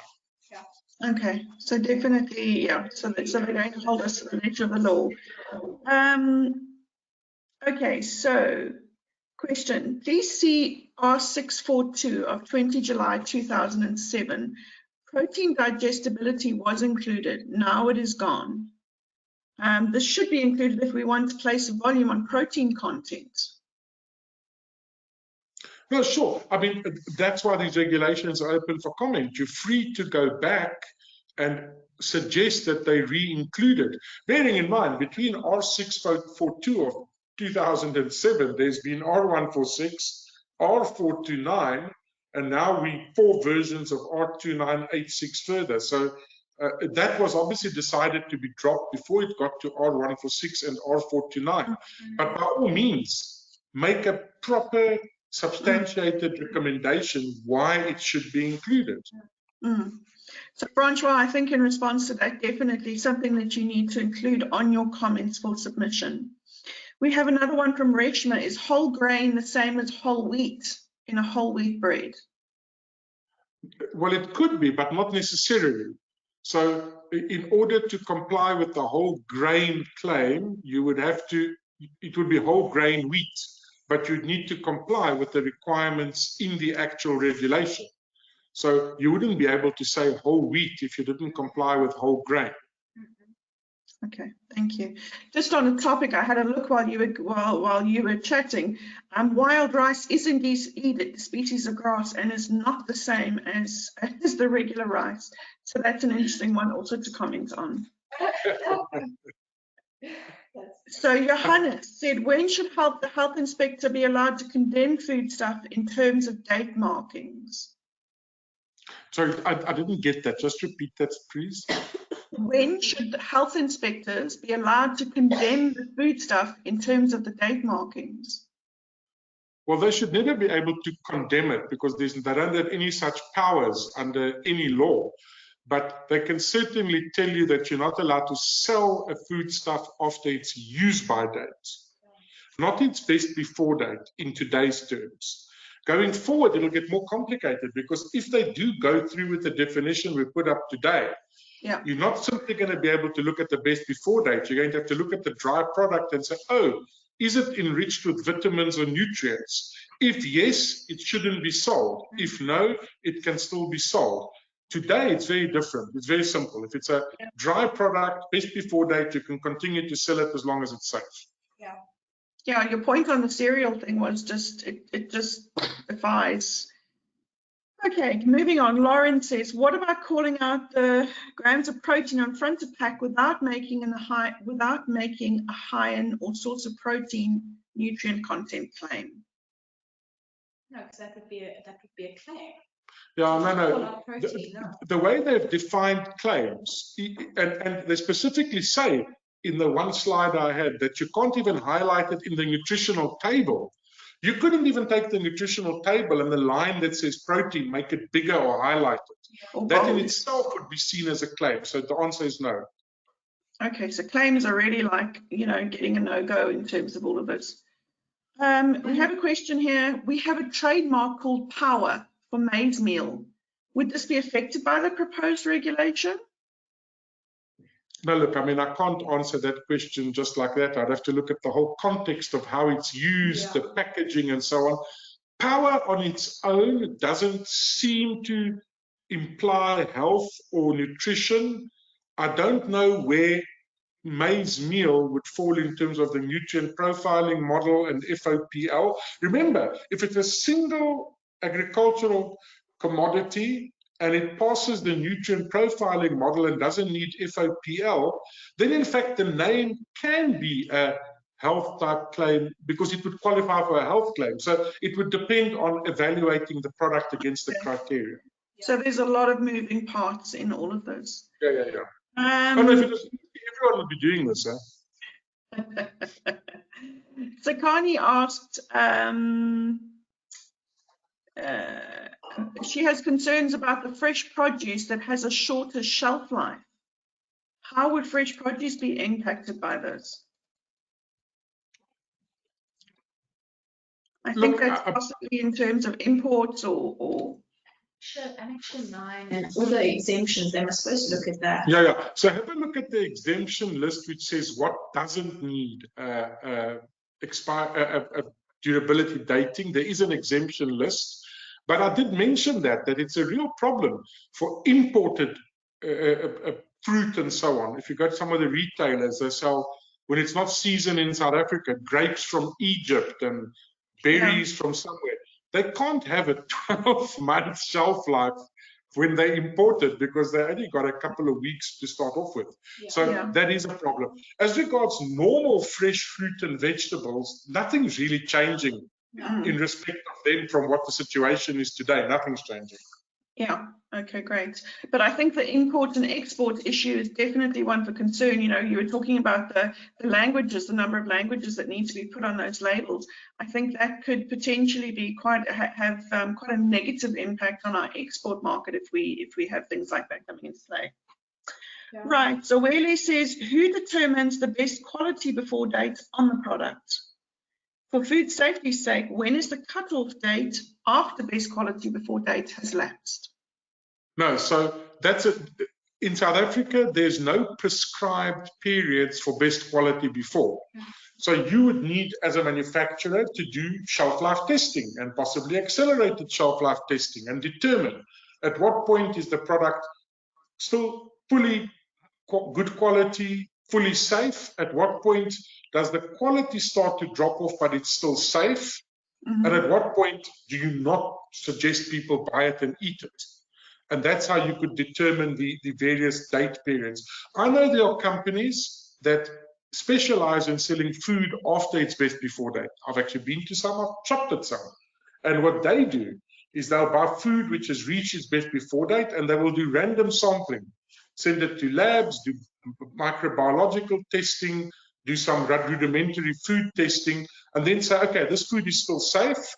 Speaker 2: Okay, so definitely, yeah. So they're going to hold us to the letter of the law. Okay, so question. Please see R642 of 20 July 2007. Protein digestibility was included. Now it is gone. This should be included if we want to place a volume on protein content.
Speaker 3: No, sure. I mean, that's why these regulations are open for comment. You're free to go back and suggest that they re-included. Bearing in mind, between R642 of 2007, there's been R146, R429, and now 4 versions of R2986 further. So that was obviously decided to be dropped before it got to R146 and R429. But by all means, make a proper substantiated recommendation why it should be included.
Speaker 2: So Francois, I think in response to that, definitely something that you need to include on your comments for submission. We have another one from Reshma. Is whole grain the same as whole wheat in a whole wheat bread?
Speaker 3: Well, it could be, but not necessarily. So in order to comply with the whole grain claim, you would have to, it would be whole grain wheat, but you'd need to comply with the requirements in the actual regulation. So you wouldn't be able to say whole wheat if you didn't comply with whole grain.
Speaker 2: Okay, thank you. Just on a topic, I had a look while you were chatting. Wild rice is indeed a species of grass and is not the same as the regular rice. So that's an interesting one also to comment on. So Janusz said, when should the health inspector be allowed to condemn foodstuff in terms of date markings?
Speaker 3: Sorry, I didn't get that. Just repeat that, please.
Speaker 2: When should the health inspectors be allowed to condemn the foodstuff in terms of the date markings?
Speaker 3: Well, they should never be able to condemn it because they don't have any such powers under any law. But they can certainly tell you that you're not allowed to sell a foodstuff after its use-by date, not its best before date in today's terms. Going forward, it'll get more complicated because if they do go through with the definition we put up today, you're not simply going to be able to look at the best before date. You're going to have to look at the dry product and say, oh, is it enriched with vitamins or nutrients? If yes, it shouldn't be sold. If no, it can still be sold. Today, it's very different. It's very simple. If it's a dry product, best before date, you can continue to sell it as long as it's safe.
Speaker 2: Yeah, your point on the cereal thing was just, it just defies. Okay, moving on. Lauren says, what about calling out the grams of protein on front of pack without making a high-in or source of protein nutrient content claim?
Speaker 1: No, because that would be a claim.
Speaker 3: Yeah, no.
Speaker 1: Protein, no.
Speaker 3: The way they've defined claims, and they specifically say in the one slide I had that you can't even highlight it in the nutritional table. You couldn't even take the nutritional table and the line that says protein, make it bigger or highlight it. That in itself would be seen as a claim. So the answer is no.
Speaker 2: Okay, so claims are really like, you know, getting a no-go in terms of all of this. We have a question here. We have a trademark called Power for maize meal. Would this be affected by the proposed regulation?
Speaker 3: No, look, I mean, I can't answer that question just like that. I'd have to look at the whole context of how it's used, the packaging and so on. Power on its own doesn't seem to imply health or nutrition. I don't know where maize meal would fall in terms of the nutrient profiling model and FOPL. Remember, if it's a single agricultural commodity and it passes the nutrient profiling model and doesn't need FOPL, then in fact the name can be a health type claim because it would qualify for a health claim. So it would depend on evaluating the product against the criteria.
Speaker 2: So there's a lot of moving parts in all of this.
Speaker 3: Yeah. Oh, no, if it was, everyone would be doing this, huh?
Speaker 2: So Connie asked, she has concerns about the fresh produce that has a shorter shelf life. How would fresh produce be impacted by this? I think that's possibly in terms of imports or
Speaker 5: Sure, Annex 9 and all the exemptions, they were supposed to look at that.
Speaker 3: Yeah. So have a look at the exemption list, which says what doesn't need durability dating. There is an exemption list, but I did mention that it's a real problem for imported fruit and so on. If you go to some of the retailers, they sell, when it's not season in South Africa, grapes from Egypt and berries from somewhere. They can't have a 12-month shelf life when they import it because they only got a couple of weeks to start off with. So that is a problem. As regards normal fresh fruit and vegetables, nothing's really changing in respect of them from what the situation is today. Nothing's changing.
Speaker 2: Yeah, okay, great. But I think the import and export issue is definitely one for concern. You know, you were talking about the languages, the number of languages that need to be put on those labels. I think that could potentially be have quite a negative impact on our export market if we have things like that coming into play. Yeah. Right, so Wele says, who determines the best quality before date on the product? For food safety's sake, when is the cutoff date after best quality before date has lapsed?
Speaker 3: No, so that's it. In South Africa, there's no prescribed periods for best quality before. So you would need, as a manufacturer, to do shelf life testing and possibly accelerated shelf life testing and determine at what point is the product still fully good quality, fully safe. At what point does the quality start to drop off, but it's still safe? And at what point do you not suggest people buy it and eat it? And that's how you could determine the various date periods. I know there are companies that specialize in selling food after its best before date. I've actually been to some, I've shopped at some. And what they do is they'll buy food which has reached its best before date, and they will do random sampling. Send it to labs, do microbiological testing, do some rudimentary food testing, and then say, okay, this food is still safe,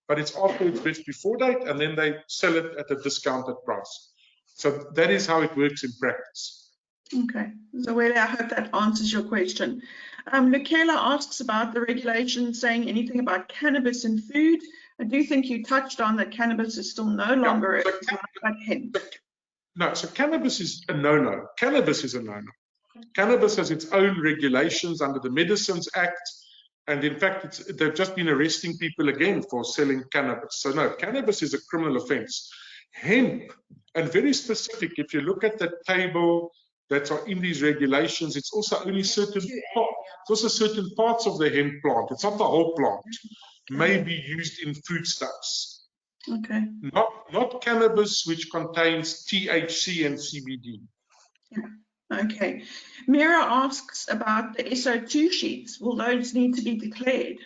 Speaker 3: but it's after its best before date, and then they sell it at a discounted price. So that is how it works in practice.
Speaker 2: Okay, so Wele, I hope that answers your question. Michaela asks about the regulation saying anything about cannabis in food. I do think you touched on that cannabis is still no longer but hemp.
Speaker 3: No, so cannabis is a no-no. Cannabis is a no-no. Cannabis has its own regulations under the Medicines Act. And in fact, they've just been arresting people again for selling cannabis. So no, cannabis is a criminal offense. Hemp, and very specific, if you look at the table that are in these regulations, it's also only certain parts of the hemp plant. It's not the whole plant. May be used in foodstuffs.
Speaker 2: Okay.
Speaker 3: Not cannabis, which contains THC and CBD.
Speaker 2: Yeah. Okay. Mira asks about the SO2 sheets. Will those need to be declared?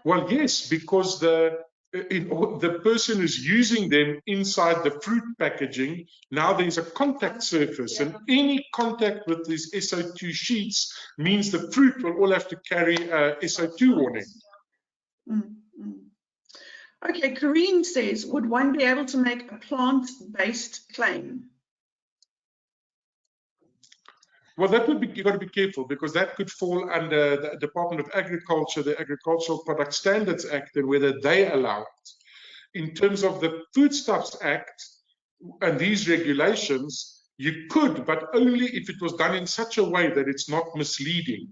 Speaker 3: Well, yes, because the person is using them inside the fruit packaging. Now there's a contact surface, and any contact with these SO2 sheets means the fruit will all have to carry a SO2 warning.
Speaker 2: Okay, Corrine says, would one be able to make a plant-based claim?
Speaker 3: Well, that would be, you've got to be careful, because that could fall under the Department of Agriculture, the Agricultural Product Standards Act, and whether they allow it. In terms of the Foodstuffs Act and these regulations, you could, but only if it was done in such a way that it's not misleading,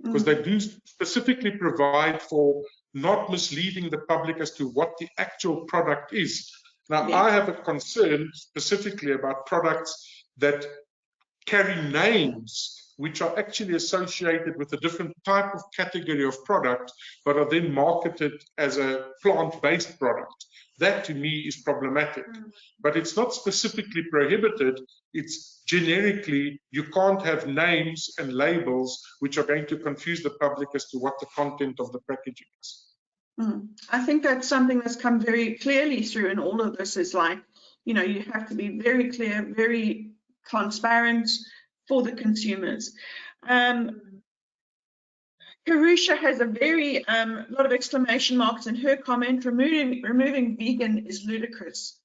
Speaker 3: because they do specifically provide for not misleading the public as to what the actual product is. Now, I have a concern specifically about products that carry names which are actually associated with a different type of category of product, but are then marketed as a plant-based product. That to me is problematic. But it's not specifically prohibited. It's generically, you can't have names and labels which are going to confuse the public as to what the content of the packaging is.
Speaker 2: I think that's something that's come very clearly through in all of this, is like, you know, you have to be very clear, very transparent for the consumers. Karusha has a very lot of exclamation marks in her comment. Removing vegan is ludicrous.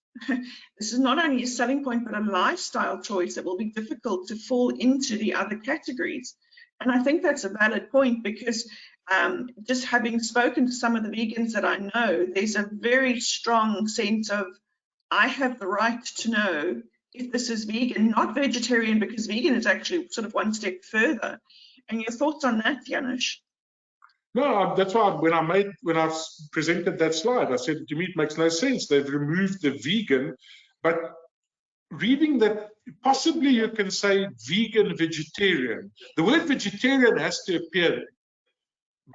Speaker 2: This is not only a selling point, but a lifestyle choice that will be difficult to fall into the other categories. And I think that's a valid point, because just having spoken to some of the vegans that I know, there's a very strong sense of, I have the right to know if this is vegan, not vegetarian, because vegan is actually sort of one step further. And your thoughts on that, Janusz?
Speaker 3: No, that's why when I presented that slide, I said, to me it makes no sense. They've removed the vegan, but reading that, possibly you can say vegan, vegetarian. The word vegetarian has to appear there,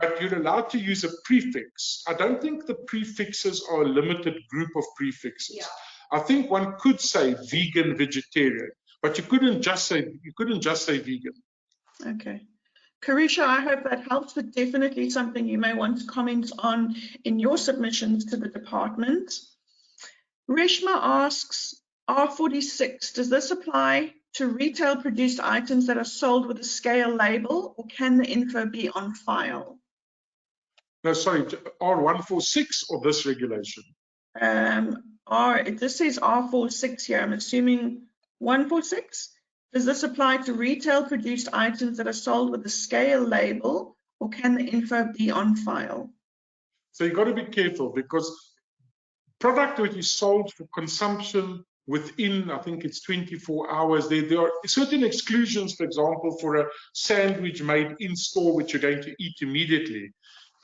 Speaker 3: but you're allowed to use a prefix. I don't think the prefixes are a limited group of prefixes. Yeah. I think one could say vegan, vegetarian, but you couldn't just say vegan. Okay.
Speaker 2: Karusha, I hope that helps, but definitely something you may want to comment on in your submissions to the department. Reshma asks, R46, does this apply to retail produced items that are sold with a scale label, or can the info be on file?
Speaker 3: No, sorry, R146 or this regulation?
Speaker 2: This says R46 here. I'm assuming 146. Does this apply to retail produced items that are sold with a scale label, or can the info be on file?
Speaker 3: So you've got to be careful, because product which is sold for consumption within, I think it's 24 hours, there are certain exclusions, for example, for a sandwich made in store which you're going to eat immediately,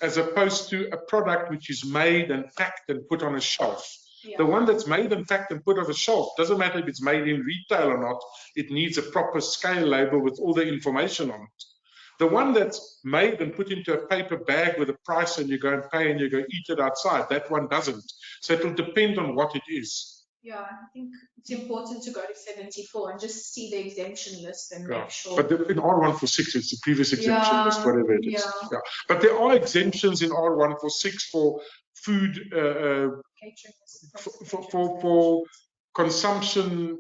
Speaker 3: as opposed to a product which is made and packed and put on a shelf. Yeah. The one that's made and packed and put on a shelf, doesn't matter if it's made in retail or not, it needs a proper scale label with all the information on it. The one that's made and put into a paper bag with a price and you go and pay and you go eat it outside, that one doesn't. So it will depend on what it is.
Speaker 5: Yeah, I think it's important to go to 74 and just see the exemption list and make sure.
Speaker 3: But in R146, it's the previous exemption list, whatever it is. Yeah. But there are exemptions in R146 for food, for consumption.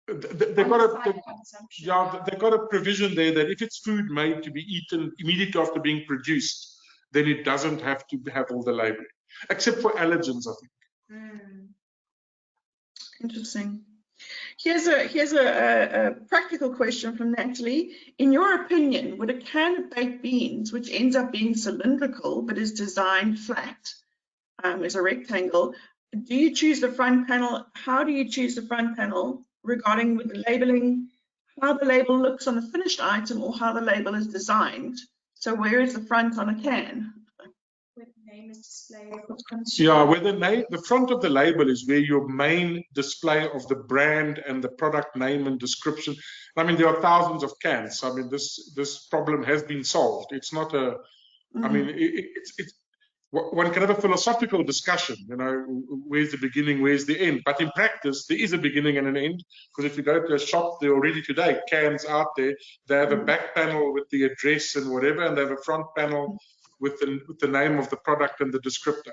Speaker 3: They've got a provision there that if it's food made to be eaten immediately after being produced, then it doesn't have to have all the labeling, except for allergens, I think.
Speaker 2: Interesting. Here's a practical question from Natalie. In your opinion, would a can of baked beans, which ends up being cylindrical but is designed flat, as a rectangle, do you choose the front panel? How do you choose the front panel regarding with the labeling, how the label looks on the finished item or how the label is designed? So where is the front on a can?
Speaker 5: Where the name is displayed.
Speaker 3: Yeah, where the front of the label is where your main display of the brand and the product name and description. I mean, there are thousands of cans. I mean, this problem has been solved. It's not a, I mean, it's one can have a philosophical discussion, you know, where's the beginning, where's the end? But in practice, there is a beginning and an end, because if you go to a shop, there are already today cans out there. They have a back panel with the address and whatever, and they have a front panel with the name of the product and the descriptor.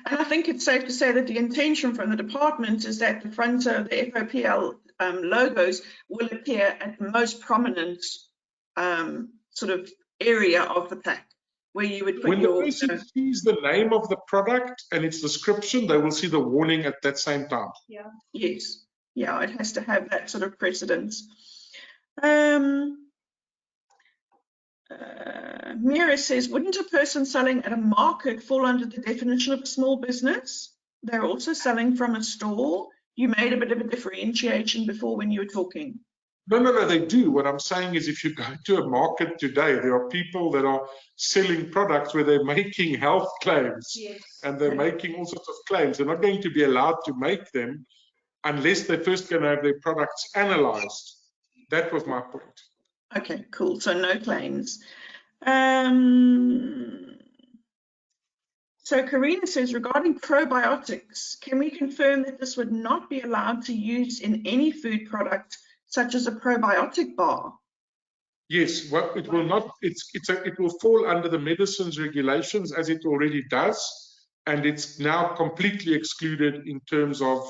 Speaker 2: And I think it's safe to say that the intention from the department is that the front of the FOPL logos will appear at the most prominent sort of area of the pack, where you would put
Speaker 3: when the person sees the name of the product and its description, they will see the warning at that same time.
Speaker 2: Yeah. Yes. Yeah, it has to have that sort of precedence. Mira says, wouldn't a person selling at a market fall under the definition of a small business? They're also selling from a store. You made a bit of a differentiation before when you were talking.
Speaker 3: No, they do. What I'm saying is if you go to a market today, there are people that are selling products where they're making health claims.
Speaker 5: Yes.
Speaker 3: And they're making all sorts of claims. They're not going to be allowed to make them unless they're first going to have their products analyzed. That was my point.
Speaker 2: Okay, cool. So no claims. So Karina says, regarding probiotics, can we confirm that this would not be allowed to use in any food product, such as a probiotic bar?
Speaker 3: Yes, well, it will not. It will fall under the medicines regulations as it already does, and it's now completely excluded in terms of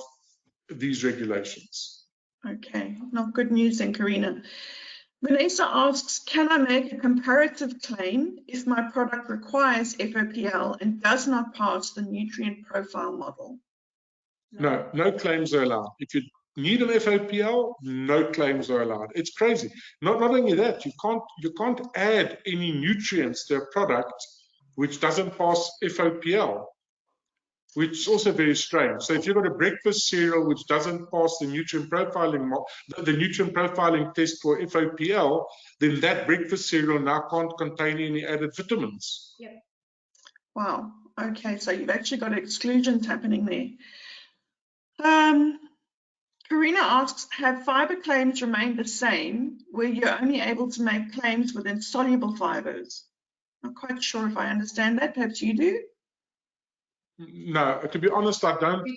Speaker 3: these regulations.
Speaker 2: Okay, not good news then, Karina. Vanessa asks, can I make a comparative claim if my product requires FOPL and does not pass the nutrient profile model?
Speaker 3: No claims are allowed. If you need an FOPL, no claims are allowed. It's crazy. Not only that, you can't add any nutrients to a product which doesn't pass FOPL, which is also very strange. So if you've got a breakfast cereal which doesn't pass the nutrient profiling test for FOPL, then that breakfast cereal now can't contain any added vitamins.
Speaker 5: Yep.
Speaker 2: Wow. Okay, so you've actually got exclusions happening there. Karina asks, have fiber claims remained the same where you're only able to make claims within soluble fibers? I'm not quite sure if I understand that. Perhaps you do?
Speaker 3: No, to be honest, I don't.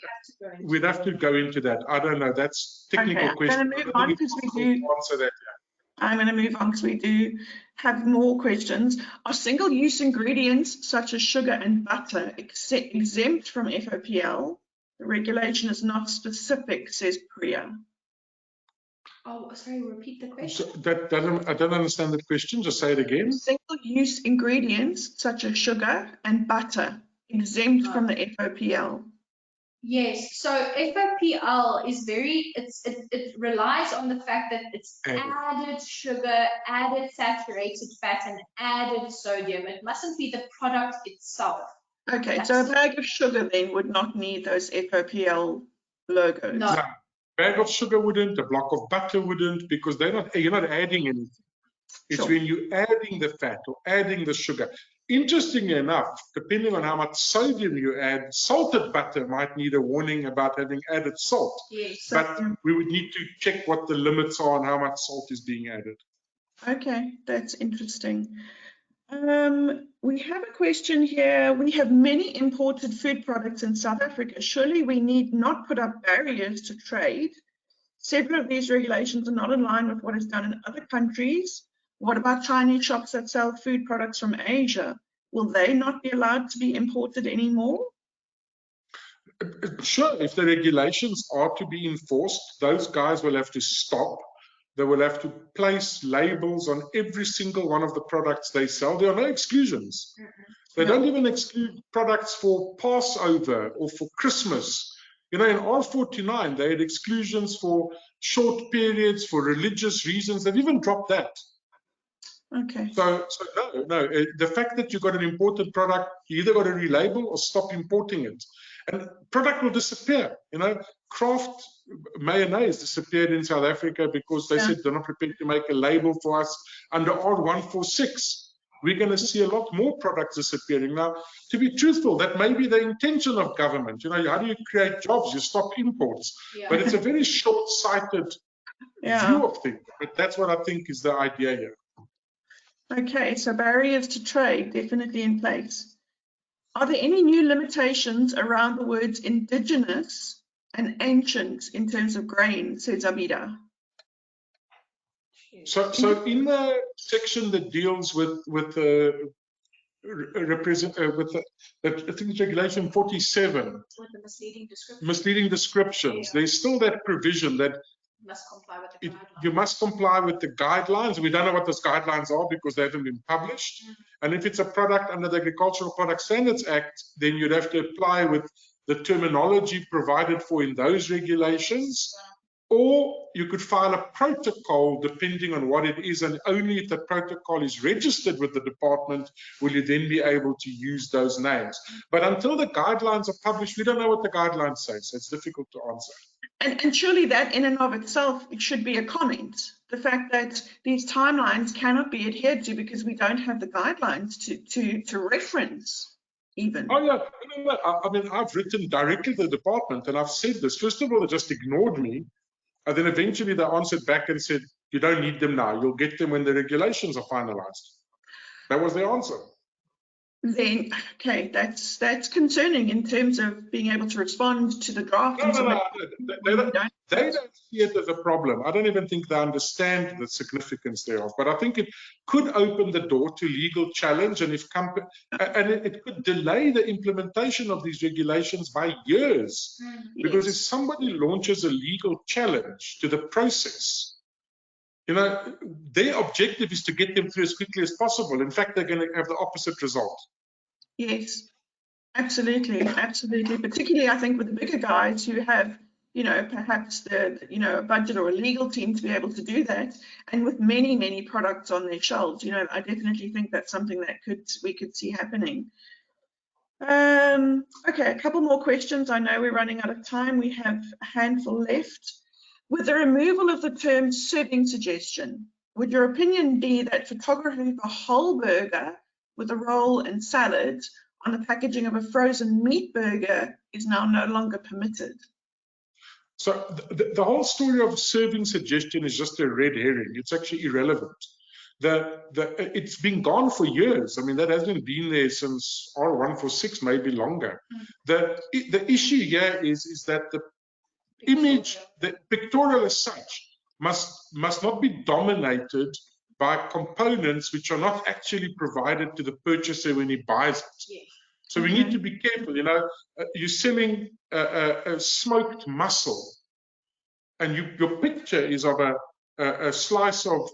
Speaker 3: We'd have to go into that. I don't know. That's a technical question.
Speaker 2: I'm going to move on because we do.
Speaker 3: Answer that.
Speaker 2: I'm going to move on because we do have more questions. Are single-use ingredients such as sugar and butter exempt from FOPL? The regulation is not specific, says Priya.
Speaker 5: Oh, sorry, repeat the question.
Speaker 3: So I don't understand the question. Just say it again.
Speaker 2: Single-use ingredients such as sugar and butter exempt from the FOPL.
Speaker 5: Yes, so FOPL is it relies on the fact that it's added sugar, added saturated fat, and added sodium. It mustn't be the product itself.
Speaker 2: Okay, so a bag of sugar then would not need those FOPL logos.
Speaker 5: No.
Speaker 3: A bag of sugar wouldn't, a block of butter wouldn't, because you're not adding anything. It's when you're adding the fat or adding the sugar. Interestingly enough, depending on how much sodium you add, salted butter might need a warning about having added salt.
Speaker 5: Yes.
Speaker 3: But we would need to check what the limits are and how much salt is being added.
Speaker 2: Okay, that's interesting. We have a question here. We have many imported food products in South Africa. Surely we need not put up barriers to trade. Several of these regulations are not in line with what is done in other countries. What about Chinese shops that sell food products from Asia? Will they not be allowed to be imported anymore?
Speaker 3: Sure, if the regulations are to be enforced, those guys will have to stop. They will have to place labels on every single one of the products they sell. There are no exclusions. They don't even exclude products for Passover or for Christmas. You know, in R49, they had exclusions for short periods, for religious reasons. They've even dropped that.
Speaker 2: Okay.
Speaker 3: So no. The fact that you've got an imported product, you either got to relabel or stop importing it. And product will disappear. You know, Kraft mayonnaise disappeared in South Africa because they said they're not prepared to make a label for us under R146. We're going to see a lot more products disappearing. Now, to be truthful, that may be the intention of government. You know, how do you create jobs? You stop imports.
Speaker 5: Yeah.
Speaker 3: But it's a very short-sighted view of things. But that's what I think is the idea here.
Speaker 2: Okay, so barriers to trade definitely in place. Are there any new limitations around the words indigenous and ancient in terms of grain, says Abida?
Speaker 3: So in the section that deals with the I think it's regulation 47,
Speaker 5: With the
Speaker 3: misleading descriptions, there's still that provision that
Speaker 5: must comply with the guidelines.
Speaker 3: you must comply with the guidelines. We don't know what those guidelines are because they haven't been published. And if it's a product under the Agricultural Product Standards Act, then you'd have to apply with the terminology provided for in those regulations. or you could file a protocol depending on what it is, and only if the protocol is registered with the department will you then be able to use those names. But until the guidelines are published, we don't know what the guidelines say, so it's difficult to answer.
Speaker 2: And surely that in and of itself, it should be a comment. The fact that these timelines cannot be adhered to because we don't have the guidelines to reference even.
Speaker 3: Oh yeah, I mean, I've written directly to the department and I've said this. First of all, they just ignored me. And then eventually they answered back and said, you don't need them now. You'll get them when the regulations are finalized. That was their answer.
Speaker 2: Then, okay, that's concerning in terms of being able to respond to the draft.
Speaker 3: No. They don't see it as a problem. I don't even think they understand the significance thereof. But I think it could open the door to legal challenge, and it could delay the implementation of these regulations by years. Because if somebody launches a legal challenge to the process, you know, their objective is to get them through as quickly as possible. In fact, they're going to have the opposite result.
Speaker 2: Yes, absolutely, absolutely. Particularly, I think, with the bigger guys who have, you know, perhaps a budget or a legal team to be able to do that, and with many products on their shelves, you know, I definitely think that's something that we could see happening. Okay, a couple more questions. I know we're running out of time. We have a handful left. With the removal of the term serving suggestion, would your opinion be that photography of a whole burger with a roll and salad on the packaging of a frozen meat burger is now no longer permitted?
Speaker 3: So the whole story of serving suggestion is just a red herring. It's actually irrelevant. It's been gone for years. I mean, that hasn't been there since R146, maybe longer. The issue here is that the image, the pictorial as such, must not be dominated by components which are not actually provided to the purchaser when he buys it. Yes. So we need to be careful. You know, you're selling a smoked mussel, and your picture is of a slice of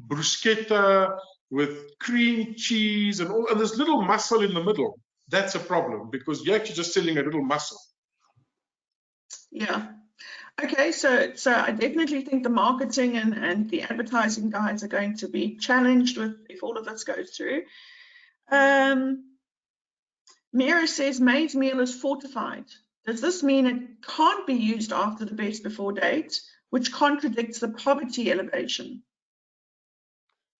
Speaker 3: bruschetta with cream cheese and all, and this little mussel in the middle. That's a problem because you're actually just selling a little mussel.
Speaker 2: Yeah. Okay, so I definitely think the marketing and the advertising guys are going to be challenged with if all of this goes through. Mira says maize meal is fortified. Does this mean it can't be used after the best before date, which contradicts the poverty elevation?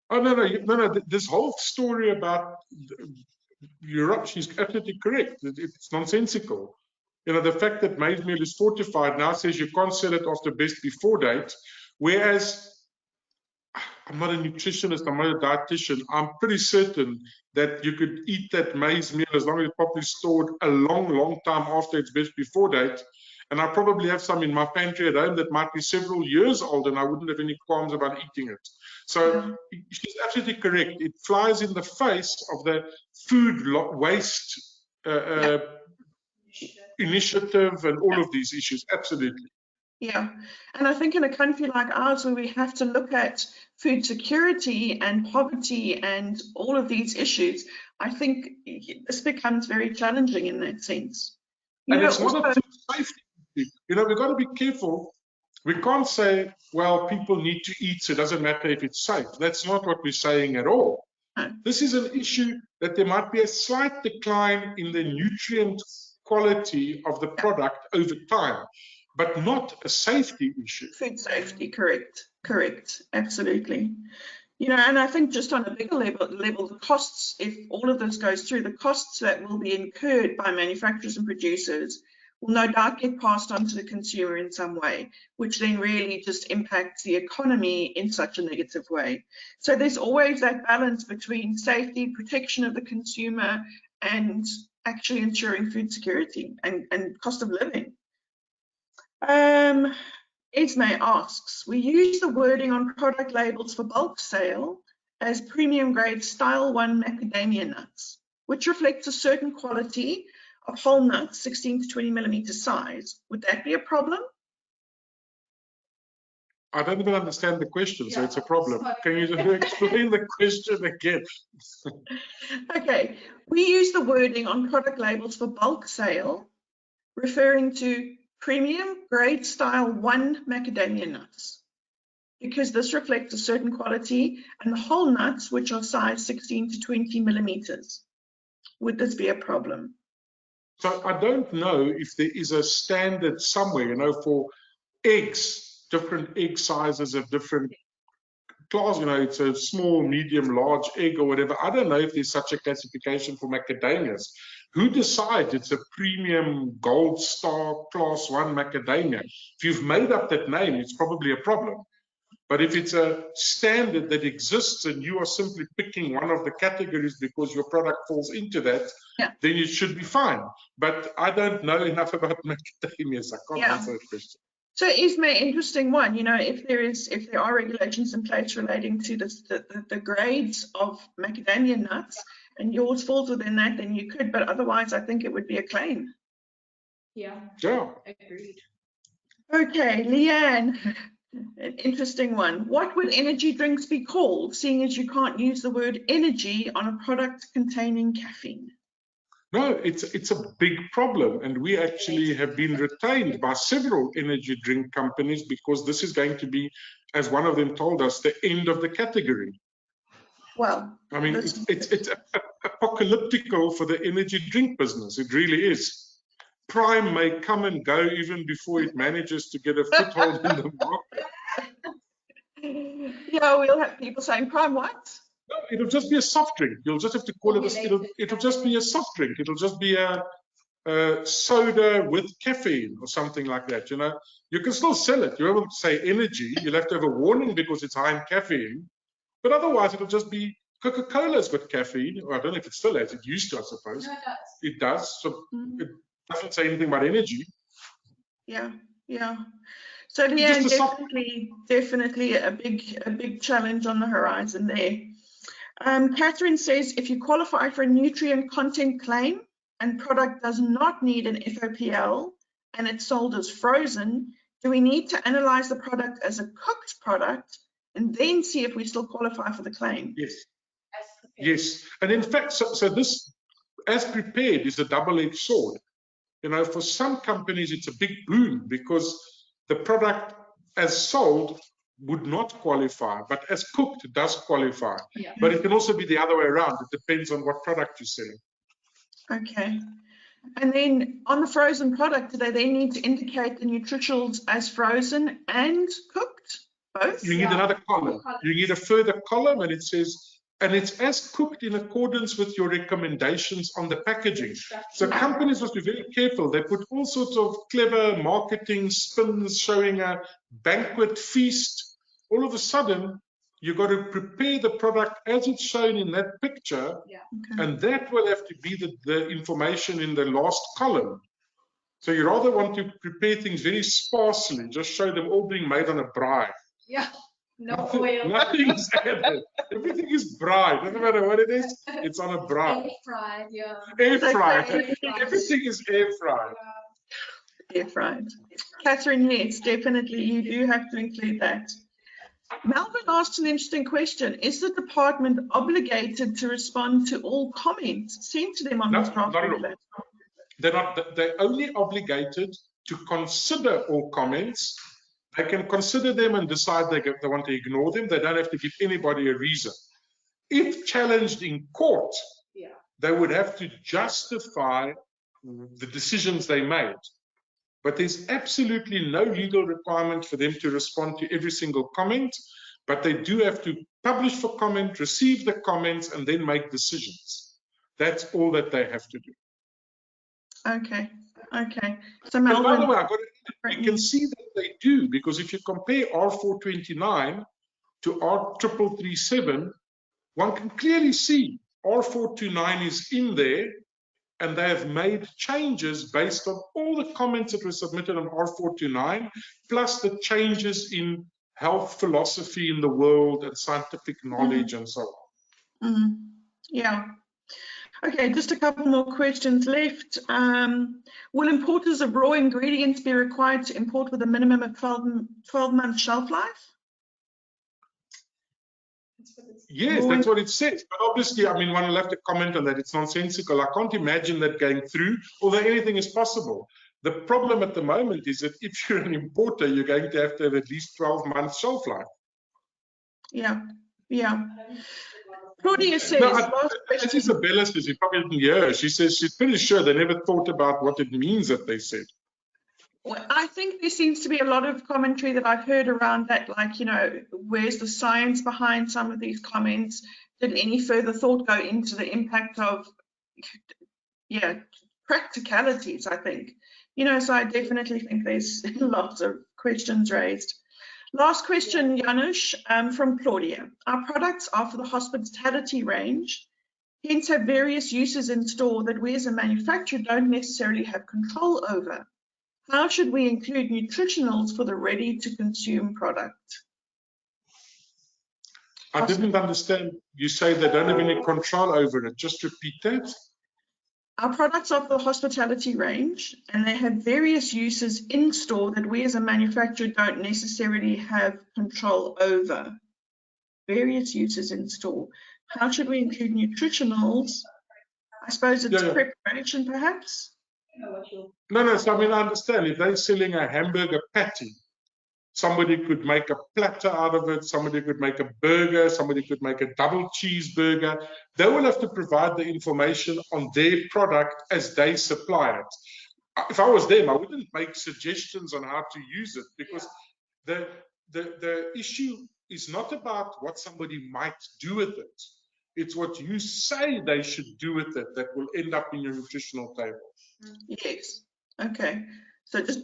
Speaker 3: Oh no! This whole story about Europe, she's absolutely correct. It's nonsensical. You know, the fact that maize meal is fortified now says you can't sell it after best before date, whereas I'm not a nutritionist, I'm not a dietitian. I'm pretty certain that you could eat that maize meal as long as it's properly stored a long time after its best before date. And I probably have some in my pantry at home that might be several years old, and I wouldn't have any qualms about eating it. So she's absolutely correct. It flies in the face of the food waste initiative and all of these issues. Absolutely.
Speaker 2: Yeah, and I think in a country like ours where we have to look at food security and poverty and all of these issues, I think this becomes very challenging in that sense.
Speaker 3: And it's not a food safety issue. You know, we've got to be careful. We can't say, well, people need to eat, so it doesn't matter if it's safe. That's not what we're saying at all. No. This is an issue that there might be a slight decline in the nutrient quality of the product over time, but not a safety issue.
Speaker 2: Food safety, correct, absolutely. You know, and I think just on a bigger level, the costs, if all of this goes through, the costs that will be incurred by manufacturers and producers will no doubt get passed on to the consumer in some way, which then really just impacts the economy in such a negative way. So there's always that balance between safety, protection of the consumer, and actually ensuring food security and cost of living. Esme asks, we use the wording on product labels for bulk sale as premium grade style 1 macadamia nuts, which reflects a certain quality of whole nuts, 16 to 20 millimeter size. Would that be a problem?
Speaker 3: I don't even understand the question, so it's a problem. Can you just explain the question again?
Speaker 2: Okay, we use the wording on product labels for bulk sale, referring to premium grade style 1 macadamia nuts, because this reflects a certain quality, and the whole nuts, which are size 16 to 20 millimeters. Would this be a problem?
Speaker 3: So I don't know if there is a standard somewhere, for eggs, different egg sizes of different class, it's a small, medium, large egg or whatever. I don't know if there's such a classification for macadamias. Who decides it's a premium gold star class 1 macadamia? If you've made up that name, it's probably a problem. But if it's a standard that exists and you are simply picking one of the categories because your product falls into that, then it should be fine. But I don't know enough about macadamias. I can't answer that question.
Speaker 2: So Isma, interesting one. If there are regulations in place relating to the grades of macadamia nuts, and yours falls within that, then you could. But otherwise, I think it would be a claim.
Speaker 5: Yeah. Agreed.
Speaker 2: Okay, Leanne, an interesting one. What would energy drinks be called, seeing as you can't use the word energy on a product containing caffeine?
Speaker 3: No, it's a big problem, and we actually have been retained by several energy drink companies because this is going to be, as one of them told us, the end of the category.
Speaker 2: Well,
Speaker 3: I mean, it's apocalyptical for the energy drink business. It really is. Prime may come and go even before it manages to get a foothold in the market.
Speaker 2: Yeah, we'll have people saying, Prime what?
Speaker 3: No, it'll just be a soft drink. You'll just have to call it'll just be a soft drink. It'll just be a soda with caffeine or something like that. You can still sell it. You won't say energy. You'll have to have a warning because it's high in caffeine. But otherwise, it'll just be Coca-Cola's got caffeine. Or I don't know if it still has. It used to, I suppose.
Speaker 5: No, it does.
Speaker 3: It does. So it doesn't say anything about energy.
Speaker 2: Yeah. So Leanne, definitely a big challenge on the horizon there. Catherine says, if you qualify for a nutrient content claim and product does not need an FOPL and it's sold as frozen, do we need to analyze the product as a cooked product and then see if we still qualify for the claim?
Speaker 3: Yes. And in fact, so this, as prepared, is a double-edged sword. For some companies, it's a big boon because the product as sold would not qualify, but as cooked it does qualify. But it can also be the other way around. It depends on what product you're selling.
Speaker 2: Okay. And then on the frozen product, do they then need to indicate the nutritionals as frozen and cooked? Both?
Speaker 3: You need another column. You need a further column, and it says, and it's as cooked in accordance with your recommendations on the packaging. So companies must be very careful. They put all sorts of clever marketing spins showing a banquet feast. All of a sudden, you've got to prepare the product as it's shown in that picture, and that will have to be the information in the last column. So you rather want to prepare things very sparsely, just show them all being made on a braai.
Speaker 5: Yeah. No oil.
Speaker 3: Nothing is added. Everything is braai. Doesn't matter what it is, it's on a braai.
Speaker 5: Air fried, yeah.
Speaker 3: Air fried.
Speaker 5: Okay.
Speaker 3: Everything is air fried.
Speaker 2: Air fried. Catherine, yes, definitely you do have to include that. Melvin asked an interesting question. Is the department obligated to respond to all comments sent to them on this draft regulation?
Speaker 3: They're only obligated to consider all comments. They can consider them and decide they want to ignore them. They don't have to give anybody a reason. If challenged in court, they would have to justify the decisions they made. But there's absolutely no legal requirement for them to respond to every single comment, but they do have to publish for comment, receive the comments, and then make decisions. That's all that they have to do.
Speaker 2: Okay. So Melvin,
Speaker 3: by the way, you can see that they do, because if you compare R429 to R3337, one can clearly see R429 is in there, and they have made changes based on all the comments that were submitted on R429, plus the changes in health philosophy in the world and scientific knowledge and so on.
Speaker 2: Yeah. Okay, just a couple more questions left. Will importers of raw ingredients be required to import with a minimum of 12-month shelf life?
Speaker 3: Yes, that's what it says. But obviously, I mean, one will have to comment on that. It's nonsensical. I can't imagine that going through, although anything is possible. The problem at the moment is that if you're an importer, you're going to have at least 12 months shelf life.
Speaker 2: Yeah, yeah. Claudia says,
Speaker 3: No,
Speaker 2: last
Speaker 3: as
Speaker 2: question.
Speaker 3: Isabella says, you probably didn't hear her. She says she's pretty sure they never thought about what it means that they said.
Speaker 2: Well, I think there seems to be a lot of commentary that I've heard around that, like, you know, where's the science behind some of these comments? Did any further thought go into the impact of, yeah, practicalities, I think. You know, so I definitely think there's lots of questions raised. Last question, Janusz, from Claudia. Our products are for the hospitality range, hence have various uses in store that we as a manufacturer don't necessarily have control over. How should we include nutritionals for the ready-to-consume product?
Speaker 3: I didn't understand. You say they don't have any control over it. Just repeat that.
Speaker 2: Our products are for the hospitality range, and they have various uses in store that we as a manufacturer don't necessarily have control over. Various uses in store. How should we include nutritionals? I suppose it's preparation, perhaps?
Speaker 3: No. So I mean, I understand if they're selling a hamburger patty, somebody could make a platter out of it, somebody could make a burger, somebody could make a double cheeseburger. They will have to provide the information on their product as they supply it. If I was them, I wouldn't make suggestions on how to use it, because the issue is not about what somebody might do with it. It's what you say they should do with it that will end up in your nutritional table.
Speaker 2: Yes. Okay. So just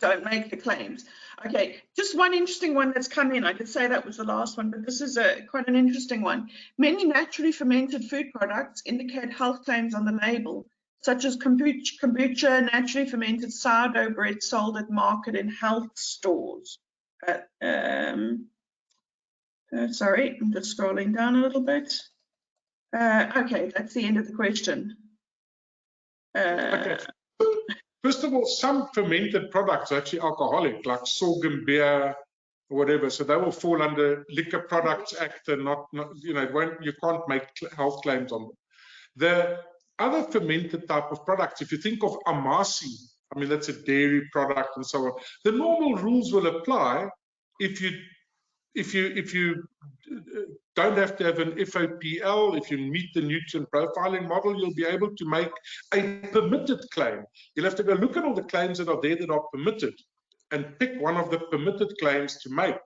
Speaker 2: don't make the claims. Okay, just one interesting one that's come in. I could say that was the last one, but this is quite an interesting one. Many naturally fermented food products indicate health claims on the label, such as kombucha, naturally fermented sourdough bread sold at market and health stores. Sorry, I'm just scrolling down a little bit. Okay, that's the end of the question.
Speaker 3: Okay. First of all, some fermented products are actually alcoholic, like sorghum beer or whatever. So they will fall under Liquor Products Act and not you know, you can't make health claims on them. The other fermented type of products, if you think of amasi, I mean, that's a dairy product and so on. The normal rules will apply if you don't have to have an FOPL. If you meet the nutrient profiling model, you'll be able to make a permitted claim. You'll have to go look at all the claims that are there that are permitted and pick one of the permitted claims to make.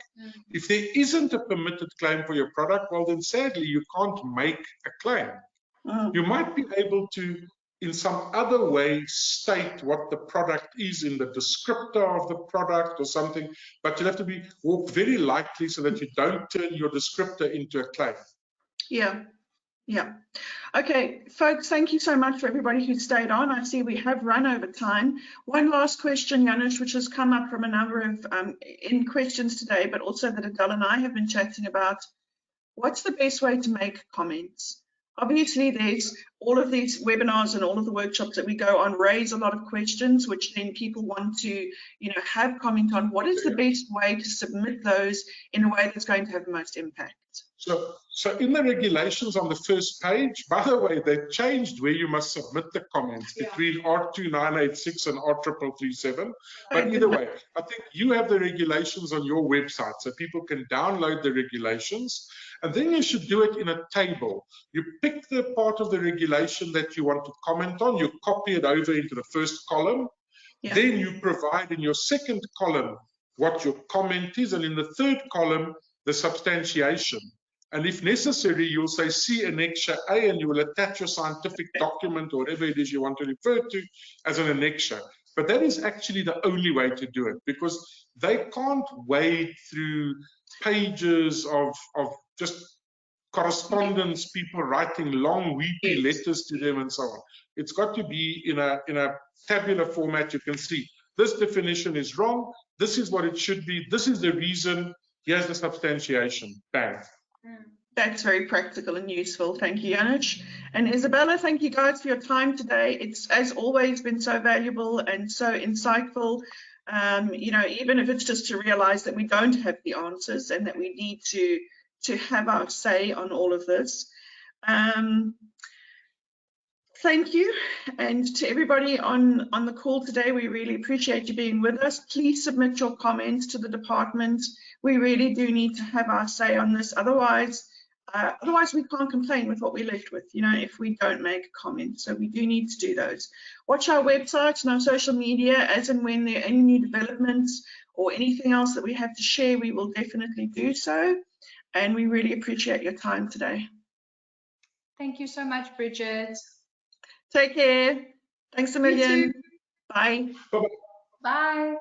Speaker 3: If there isn't a permitted claim for your product, well, then sadly, you can't make a claim. You might be able to, in some other way, state what the product is in the descriptor of the product or something, but you'll have to walk very lightly so that you don't turn your descriptor into a claim.
Speaker 2: Yeah. Okay, folks, thank you so much for everybody who stayed on. I see we have run over time. One last question, Janusz, which has come up from a number of in questions today, but also that Adele and I have been chatting about. What's the best way to make comments? Obviously, there's all of these webinars and all of the workshops that we go on raise a lot of questions, which then people want to, you know, have comment on. What is the best way to submit those in a way that's going to have the most impact?
Speaker 3: So in the regulations on the first page, by the way, they changed where you must submit the comments between R2986 and R3337. But either way, I think you have the regulations on your website, so people can download the regulations. And then you should do it in a table. You pick the part of the regulation that you want to comment on, you copy it over into the first column. Then you provide in your second column what your comment is, and in the third column, the substantiation. And if necessary, you'll say, see Annexure A, and you will attach your scientific document or whatever it is you want to refer to as an annexure. But that is actually the only way to do it, because they can't wade through pages of just correspondence, people writing long, weepy letters to them and so on. It's got to be in a tabular format. You can see this definition is wrong. This is what it should be. This is the reason. Here's the substantiation. Bang.
Speaker 2: That's very practical and useful. Thank you, Janusz. And Isabella, thank you guys for your time today. It's, as always, been so valuable and so insightful. You know, even if it's just to realize that we don't have the answers and that we need to have our say on all of this. Thank you. And to everybody on the call today, we really appreciate you being with us. Please submit your comments to the department. We really do need to have our say on this. Otherwise we can't complain with what we're left with, you know, if we don't make a comment. So we do need to do those. Watch our website and our social media as and when there are any new developments or anything else that we have to share, we will definitely do so. And we really appreciate your time today.
Speaker 5: Thank you so much, Bridget.
Speaker 2: Take care. Thanks a million.
Speaker 5: You too.
Speaker 2: Bye.
Speaker 5: Bye.